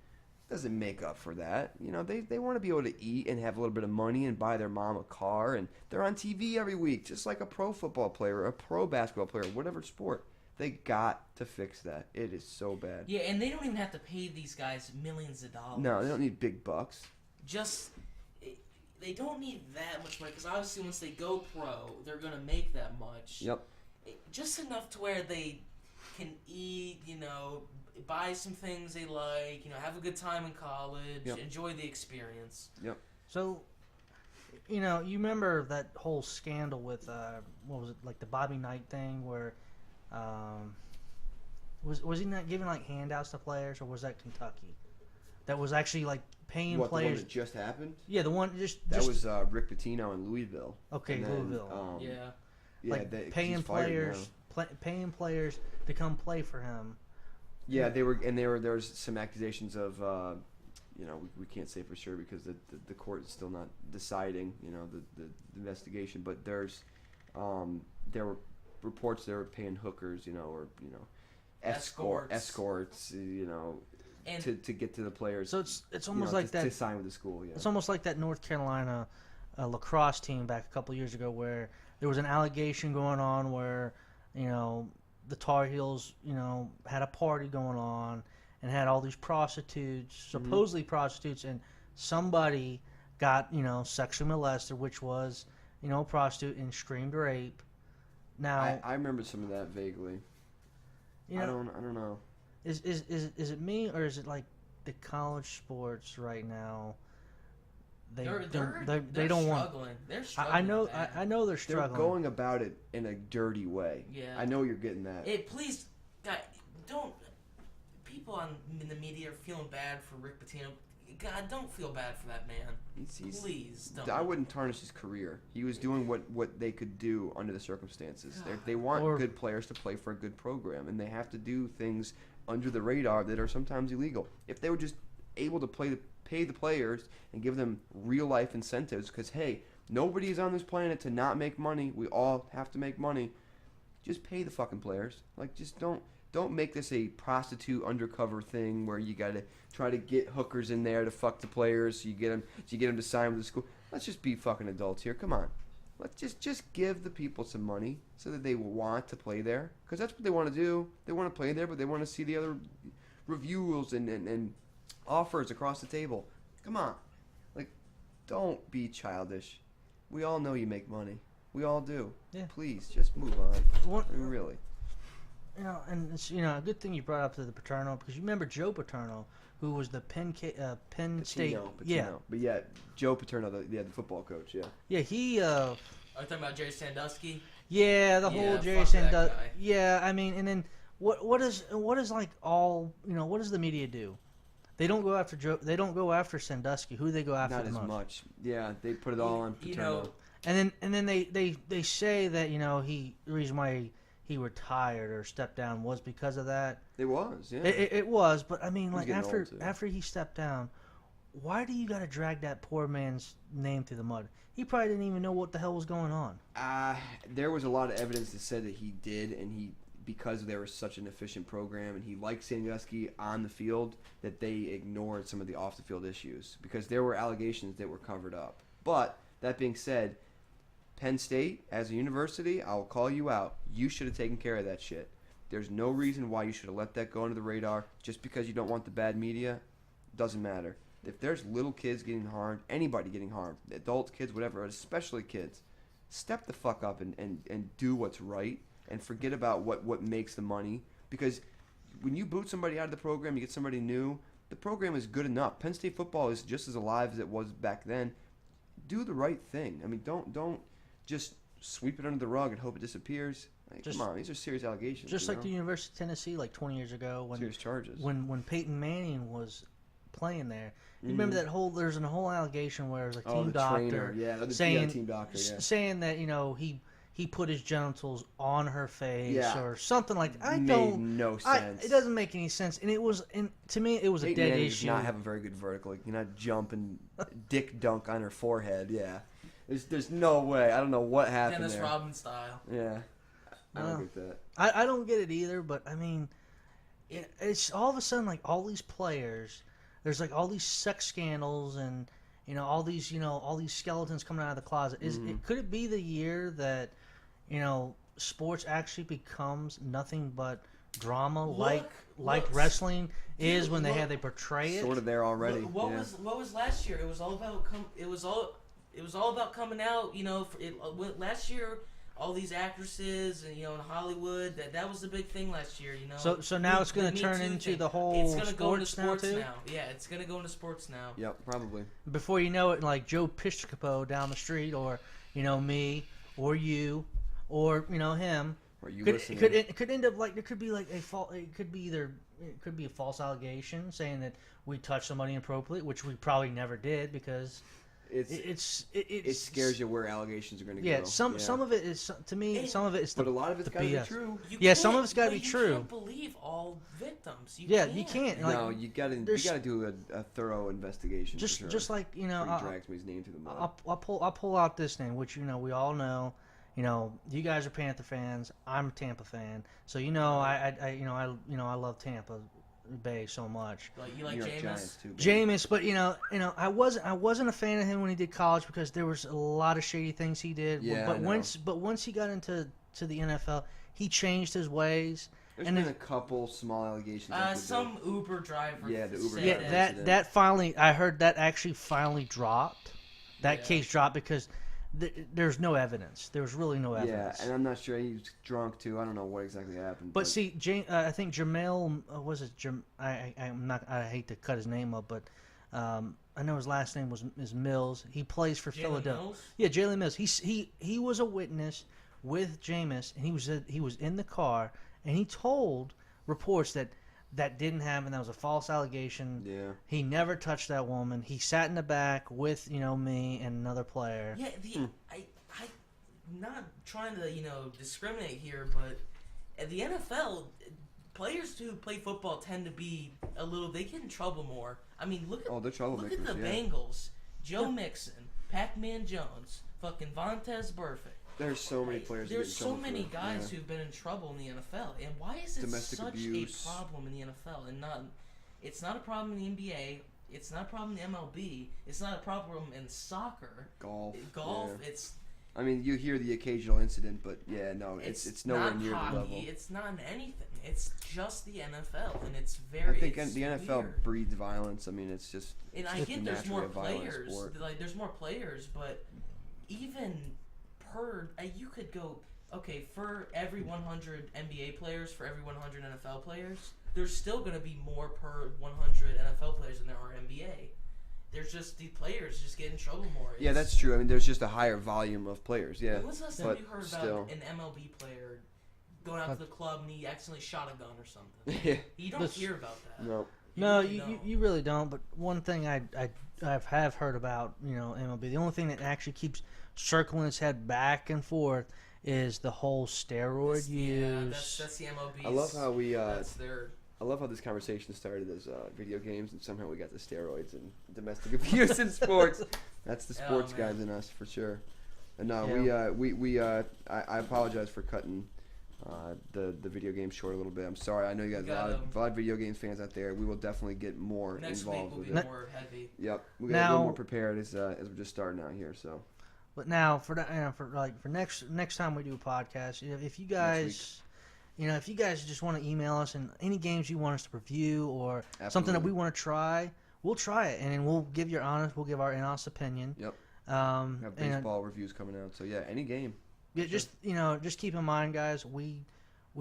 doesn't make up for that. You know, they want to be able to eat and have a little bit of money and buy their mom a car, and they're on TV every week, just like a pro football player, a pro basketball player, whatever sport. They got to fix that. It is so bad. Yeah, and they don't even have to pay these guys millions of dollars. No, they don't need big bucks. They don't need that much money, because obviously once they go pro, they're going to make that much. Yep. Just enough to where they can eat, you know, buy some things they like, you know, have a good time in college, Yep. enjoy the experience. Yep. So, you know, you remember that whole scandal with, what was it, like the Bobby Knight thing where, was he not giving like handouts to players, or was that Kentucky? That was actually like paying What, players. the one that just happened? Yeah, the one That was Rick Pitino in Louisville. Okay, And then, Louisville. Yeah. Yeah, like paying he's fired players, now. paying players to come play for him. Yeah, there was some accusations of, you know, we can't say for sure because the court is still not deciding, you know, the investigation. But there were reports they were paying hookers, you know, or you know, escorts, you know, And to get to the players. So it's you almost know, like that. to sign with the school. Yeah, It's almost like that North Carolina lacrosse team back a couple years ago where there was an allegation going on where, you know, the Tar Heels, you know, had a party going on and had all these prostitutes, supposedly prostitutes, and somebody got, you know, sexually molested, which was, you know, a prostitute, and screamed rape. Now, I remember some of that vaguely. you know, I don't know. is it me, or is it like the college sports right now? They they're don't want. struggling. They're struggling. I know bad. I know they're They're struggling. going about it in a dirty way. Yeah. I know you're getting that. Please, God, don't. People in the media are feeling bad for Rick Pitino. God, don't feel bad for that man. Please don't. I wouldn't tarnish his career. He was doing what they could do under the circumstances. God. They want Or- good players to play for a good program, and they have to do things under the radar that are sometimes illegal. If they were just able to pay the players and give them real life incentives, because hey, nobody is on this planet to not make money. We all have to make money. Just pay the fucking players. Like, just don't make this a prostitute undercover thing where you gotta try to get hookers in there to fuck the players so you get them to sign with the school. Let's just be fucking adults here. Come on. Let's just give the people some money so that they will want to play there, because that's what they want to do. They want to play there, but they want to see the other reviews and offers across the table. Come on. Like, don't be childish. We all know you make money. We all do. Yeah. Please, just move on. What- I mean, really. You know, and it's, you know, a good thing you brought up to the Paterno, because you remember Joe Paterno, who was the Penn State. Patino. Yeah, But yeah, Joe Paterno, the football coach, yeah. yeah, he. Are you talking about Jerry Sandusky? Yeah, the Yeah, whole Jerry fuck that Sandusky. guy. Yeah, I mean, and then what is like all, you know, what does the media do? They don't go after Joe. They don't go after Sandusky. Who do they go after Not the as most? much. Yeah, they put it all on You Paterno. know, And then they say that, you know, the reason why he retired or stepped down was because of that. It was, yeah. It was, but I mean, He's like getting old, too. after he stepped down, why do you got to drag that poor man's name through the mud? He probably didn't even know what the hell was going on. There was a lot of evidence that said that he did, and because there was such an efficient program and he liked Sandusky on the field, that they ignored some of the off the field issues because there were allegations that were covered up. But that being said, Penn State, as a university, I will call you out. You should have taken care of that shit. There's no reason why you should have let that go under the radar. Just because you don't want the bad media, doesn't matter. If there's little kids getting harmed, anybody getting harmed, adults, kids, whatever, but especially kids, step the fuck up and do what's right and forget about what makes the money. Because when you boot somebody out of the program, you get somebody new, the program is good enough. Penn State football is just as alive as it was back then. Do the right thing. I mean, don't just sweep it under the rug and hope it disappears. Like, come on, these are serious allegations. Just like know? the University of Tennessee, like 20 years ago, when serious charges. when Peyton Manning was playing there. You remember that whole? There's a whole allegation where it was a team the doctor trainer, yeah, saying team doctor, yeah. saying that, you know, he put his genitals on her face Yeah. or something like that. Made no sense. It doesn't make any sense, and it was, and to me, it was a Peyton dead Manning issue. does not have a very good vertical. He cannot jump and dick dunk on her forehead. Yeah, there's no way. I don't know what happened Dennis there. Rodman style. Yeah, I don't get that. I don't get it either, but I mean, it's all of a sudden like all these players, there's like all these sex scandals and all these skeletons coming out of the closet. Could it be the year that sports actually becomes nothing but drama like wrestling is when they portray it? Sort of there already. What was last year? It was all about coming out. Last year, all these actresses and in Hollywood, that was the big thing last year. So now it's going to turn into the whole it's gonna go into sports now too. Yeah, it's going to go into sports now. Yep, probably. Before you know it, like Joe Piscopo down the street, or me, or you, or him. Or you could end up like there could be like it could be a false allegation saying that we touched somebody inappropriately, which we probably never did because it scares you where allegations are going to go. Yeah, some of it is to me. Some of it is but a lot of it's got to be true. Some of it's got to be true. You can't believe all victims. You can't. No, you got to do a thorough investigation. Just like he drags his name through the mud. I'll pull out this name, which we all know. You guys are Panther fans. I'm a Tampa fan, so I love Tampa Bay so much. You like Jameis too. Jameis, but I wasn't a fan of him when he did college because there was a lot of shady things he did. Yeah, but once he got into the NFL, he changed his ways. There's been a couple small allegations. Some Uber driver. Yeah, the Uber. Yeah, that finally, I heard that actually finally dropped. That case dropped because there's no evidence. There's really no evidence. Yeah, and I'm not sure he was drunk too. I don't know what exactly happened. But see, I think Jamel I hate to cut his name up, but I know his last name is Mills. He plays for Philadelphia. Mills? Yeah, Jalen Mills. He was a witness with Jameis, and he was in the car, and he told reports that didn't happen. That was a false allegation. Yeah. He never touched that woman. He sat in the back with, me and another player. Yeah, I'm not trying to, discriminate here, but at the NFL, players who play football tend to be they get in trouble more. I mean, look at the Bengals. Joe Mixon, Pac-Man Jones, fucking Vontaze Burfict. There's so many players. There's so many guys who've been in trouble in the NFL, and why is it domestic such abuse. a problem in the NFL and not? It's not a problem in the NBA. It's not a problem in the MLB. It's not a problem in soccer. Golf. Yeah. It's. I mean, you hear the occasional incident, but it's nowhere near hockey, the level. It's not in anything. It's just the NFL, and it's very. I think the NFL weird. breeds violence. I mean, it's just. And I get there's more players. There's more players, but even. You could go for every 100 NBA players, for every 100 NFL players, there's still going to be more per 100 NFL players than there are NBA. There's just the players just get in trouble more. Yeah, that's true. I mean, there's just a higher volume of players. Yeah, when's the last time you heard about an MLB player going out to the club and he accidentally shot a gun or something? Yeah, you don't hear about that. No. You really don't. But one thing I have heard about MLB, the only thing that actually keeps circling its head back and forth is the whole steroid use. Yeah, that's the MLB. I love how we. I love how this conversation started as video games, and somehow we got the steroids and domestic abuse in sports. That's the sports guys in us for sure. And no, I apologize for cutting the video game short a little bit. I'm sorry. I know you guys a lot of video games fans out there. We will definitely get more involved with it. Next week will be more heavy. Yep, we got a little more prepared as we're just starting out here. So. But now for next time we do a podcast, if you guys, if you guys just want to email us and any games you want us to review or something that we want to try, we'll try it and then we'll give our honest opinion. Yep. Have baseball reviews coming out, so yeah, any game. Yeah, just keep in mind, guys, we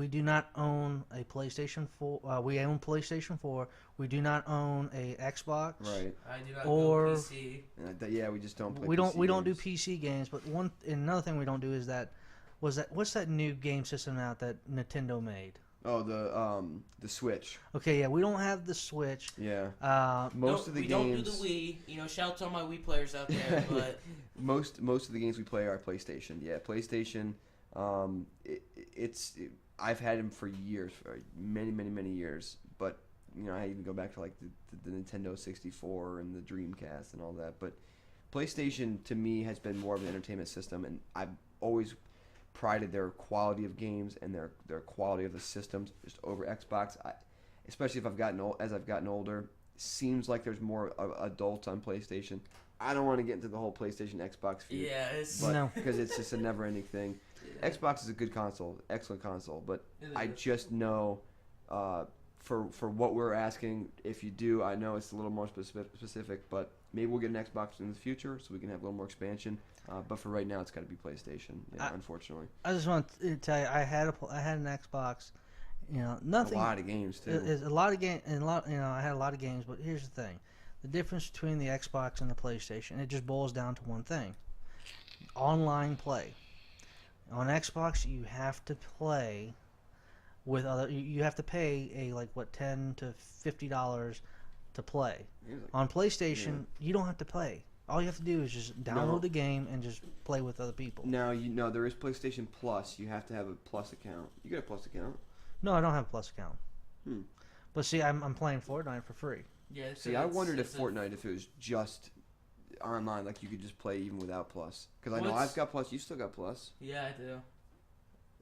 do not own a PlayStation 4. We own PlayStation 4. We do not own a Xbox. Right. I do not own PC. We just don't play. We don't do PC games. But another thing we don't do is what's that new game system out that Nintendo made? Oh, the Switch. Okay, yeah, we don't have the Switch. Yeah. Most of the games. We don't do the Wii. Shout out to all my Wii players out there. But most of the games we play are PlayStation. Yeah, PlayStation. I've had him for years, for many years. But I even go back to like the Nintendo 64 and the Dreamcast and all that. But PlayStation to me has been more of an entertainment system, and I've always prided their quality of games and their quality of the systems just over Xbox. Especially if I've gotten older, seems like there's more adults on PlayStation. I don't want to get into the whole PlayStation Xbox feud. Yeah, it's because it's just a never-ending thing. yeah. Xbox is a good console, excellent console, but I just know for what we're asking, if you do, I know it's a little more specific, but maybe we'll get an Xbox in the future so we can have a little more expansion. But for right now, it's got to be PlayStation. Yeah, unfortunately. I just want to tell you, I had an Xbox. You know, nothing. A lot of games too. Is a lot of game and a lot. You know, I had a lot of games, but here's the thing: the difference between the Xbox and the PlayStation, it just boils down to one thing: online play. On Xbox, you have to play with other. You have to pay $10 to $50 to play. On PlayStation, you don't have to pay. All you have to do is just download the game and just play with other people. Now you know there is PlayStation Plus. You have to have a Plus account. You got a Plus account? No, I don't have a Plus account. But see, I'm playing Fortnite for free. Yeah. See, I wondered if Fortnite, if it was just online, like you could just play even without Plus. Because I know I've got Plus. You still got Plus. Yeah, I do.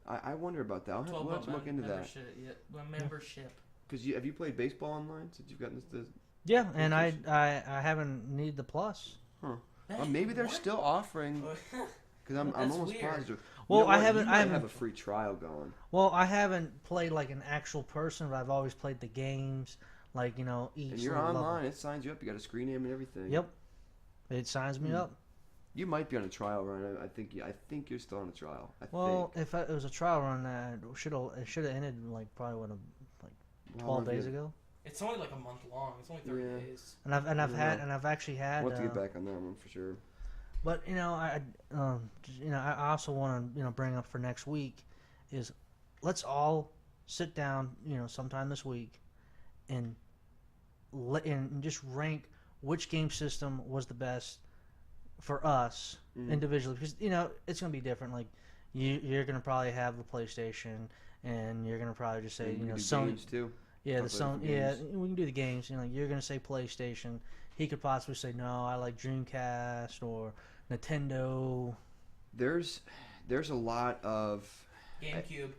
I wonder about that. We'll have to look into that. Yeah, my membership. Because have you played baseball online since you've gotten this? Yeah, and I haven't needed the Plus. Huh. Well, maybe they're still offering. Because I'm almost weird. positive. Well, you know I what? haven't. You I might haven't have a free trial going. Well, I haven't played like an actual person, but I've always played the games. Like each. And you're level. online. It signs you up. You got a screen name and everything. Yep. It signs me up. You might be on a trial run. I think you're still on a trial. If it was a trial run, it should have ended probably 12 days ago. It's only like a month long. It's only 30 days. And I've actually had. We'll have to get back on that one for sure. But I also want to bring up for next week is let's all sit down sometime this week and just rank which game system was the best for us individually, because it's gonna be different. Like you're gonna probably have the PlayStation, and you're gonna probably just say Sony games too. Yeah, the Sony. Yeah, we can do the games. You're gonna say PlayStation. He could possibly say no, I like Dreamcast or Nintendo. There's a lot of GameCube.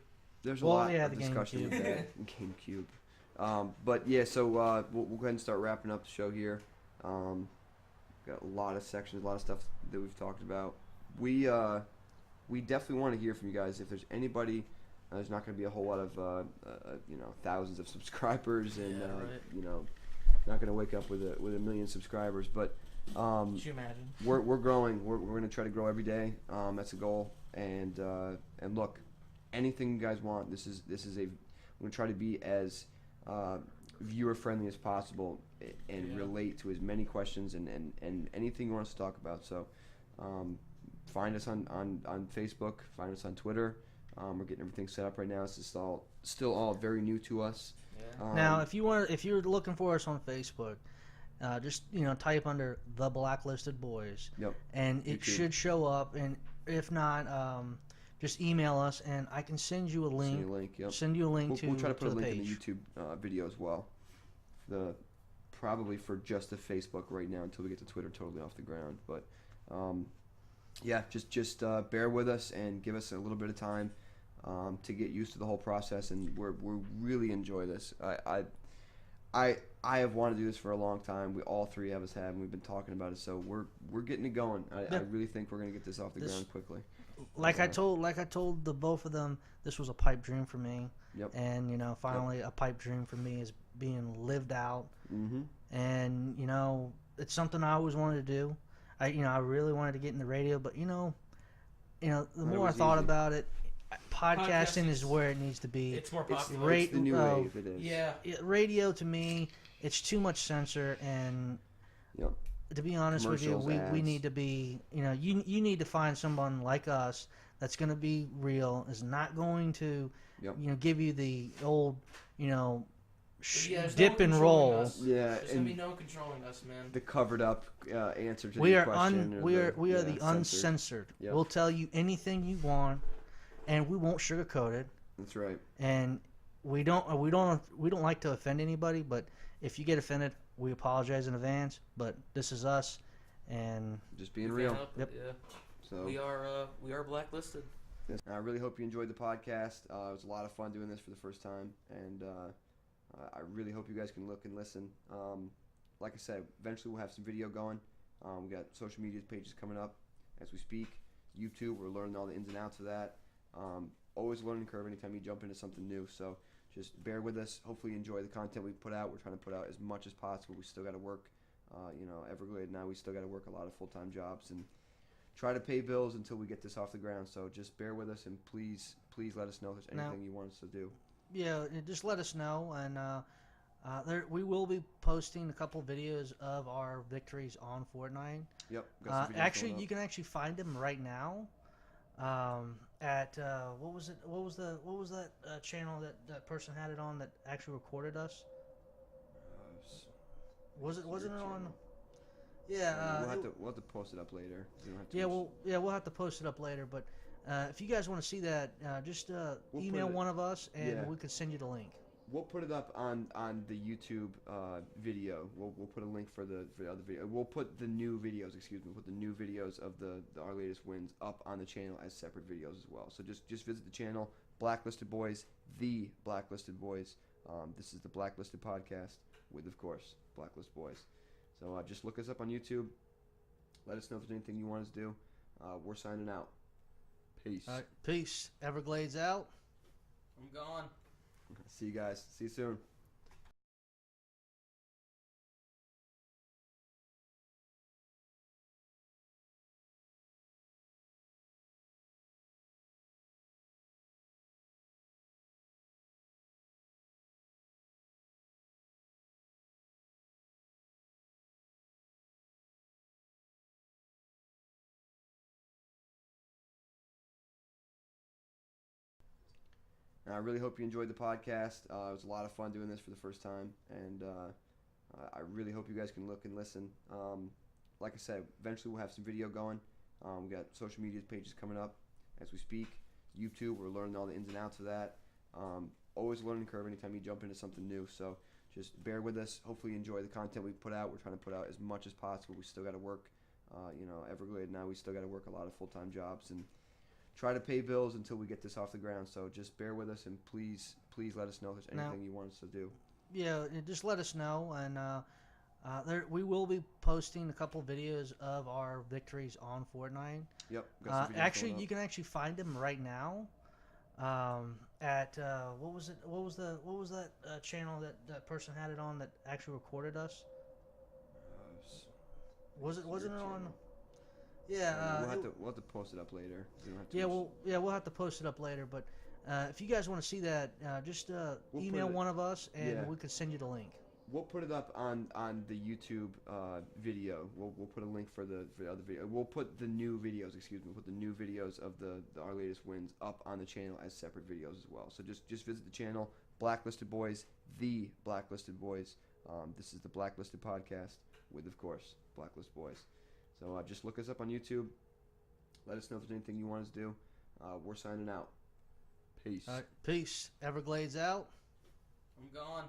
There's a lot of discussion with that GameCube. But yeah, so we'll go ahead and start wrapping up the show here. Got a lot of sections, a lot of stuff that we've talked about. We definitely want to hear from you guys. If there's anybody, there's not going to be a whole lot of thousands of subscribers, and not going to wake up with a million subscribers. But could you imagine? We're growing. We're going to try to grow every day. That's a goal. And look, anything you guys want. This is we're going to try to be as viewer friendly as possible and relate to as many questions and anything you want us to talk about. So find us on Facebook, find us on Twitter. We're getting everything set up right now. This is still all very new to us. Yeah. Now, if you're looking for us on Facebook, just type under the Blacklisted Boys. Yep. And it should show up. And if not, just email us, and I can send you a link. Send you a link to. We'll try to put a link page. in the YouTube video as well. Probably for just the Facebook right now until we get to Twitter totally off the ground. But just bear with us and give us a little bit of time to get used to the whole process. And we really enjoy this. I have wanted to do this for a long time. We all three of us have, and we've been talking about it. So we're getting it going. I really think we're gonna get this off the ground quickly. Like I told the both of them, this was a pipe dream for me. Yep. And finally, a pipe dream for me is being lived out. Mm-hmm. And it's something I always wanted to do. I really wanted to get in the radio, but the more I thought about it, podcasting is where it needs to be. It's more popular. It's the new wave. It is. Yeah. Radio to me, it's too much censor, and to be honest with you, we need to be. You need to find someone like us that's going to be real, is not going to, give you the old, dip and roll. Us. Yeah, there's gonna be no controlling us, man. The covered up answer to the question. We are the uncensored. Yep. We'll tell you anything you want, and we won't sugarcoat it. That's right. And we don't like to offend anybody, but if you get offended, we apologize in advance. But this is us, and just being real. Yep. Yeah. So we are blacklisted. I really hope you enjoyed the podcast. It was a lot of fun doing this for the first time, and I really hope you guys can look and listen. Like I said, eventually we'll have some video going. We got social media pages coming up as we speak. YouTube, we're learning all the ins and outs of that. Always a learning curve anytime you jump into something new, so just bear with us. Hopefully you enjoy the content we put out. We're trying to put out as much as possible. We still got to work. Everglade now, we still got to work a lot of full-time jobs and try to pay bills until we get this off the ground. So just bear with us, and please let us know if there's anything you want us to do. Yeah, just let us know, and we will be posting a couple videos of our victories on Fortnite. Yep. Actually, you can actually find them right now. At what was it? What was that channel that person had it on that actually recorded us? Wasn't it on? Yeah, we'll have to post it up later. We'll have to post it up later. But if you guys want to see that, just email one of us, and we can send you the link. We'll put it up on the YouTube video. We'll put a link for the other video. We'll put the new videos. We'll put the new videos of our latest wins up on the channel as separate videos as well. So just visit the channel, Blacklisted Boys, the Blacklisted Boys. This is the Blacklisted podcast with, of course, Blacklisted Boys. So just look us up on YouTube. Let us know if there's anything you want us to do. We're signing out. Peace. All right, peace. Everglades out. I'm gone. See you guys. See you soon. I really hope you enjoyed the podcast. It was a lot of fun doing this for the first time, and I really hope you guys can look and listen. Like I said, eventually we'll have some video going. We got social media pages coming up as we speak. YouTube, we're learning all the ins and outs of that. Always a learning curve anytime you jump into something new, so just bear with us. Hopefully you enjoy the content we put out. We're trying to put out as much as possible. We still got to work. Everglade now, we still got to work a lot of full-time jobs and try to pay bills until we get this off the ground. So just bear with us, and please let us know if there's anything you want us to do. Yeah, just let us know, and we will be posting a couple videos of our victories on Fortnite. Yep. Actually, you can actually find them right now. At what was that channel that person had it on that actually recorded us? Wasn't it on? Yeah, we'll have to post it up later. We'll have to post it up later. But if you guys want to see that, just email one of us, and we can send you the link. We'll put it up on the YouTube video. We'll put a link for the other video. We'll put the new videos. We'll put the new videos of our latest wins up on the channel as separate videos as well. So just visit the channel, Blacklisted Boys, the Blacklisted Boys. This is the Blacklisted podcast with, of course, Blacklisted Boys. So just look us up on YouTube. Let us know if there's anything you want us to do. We're signing out. Peace. All right, peace. Everglades out. I'm gone.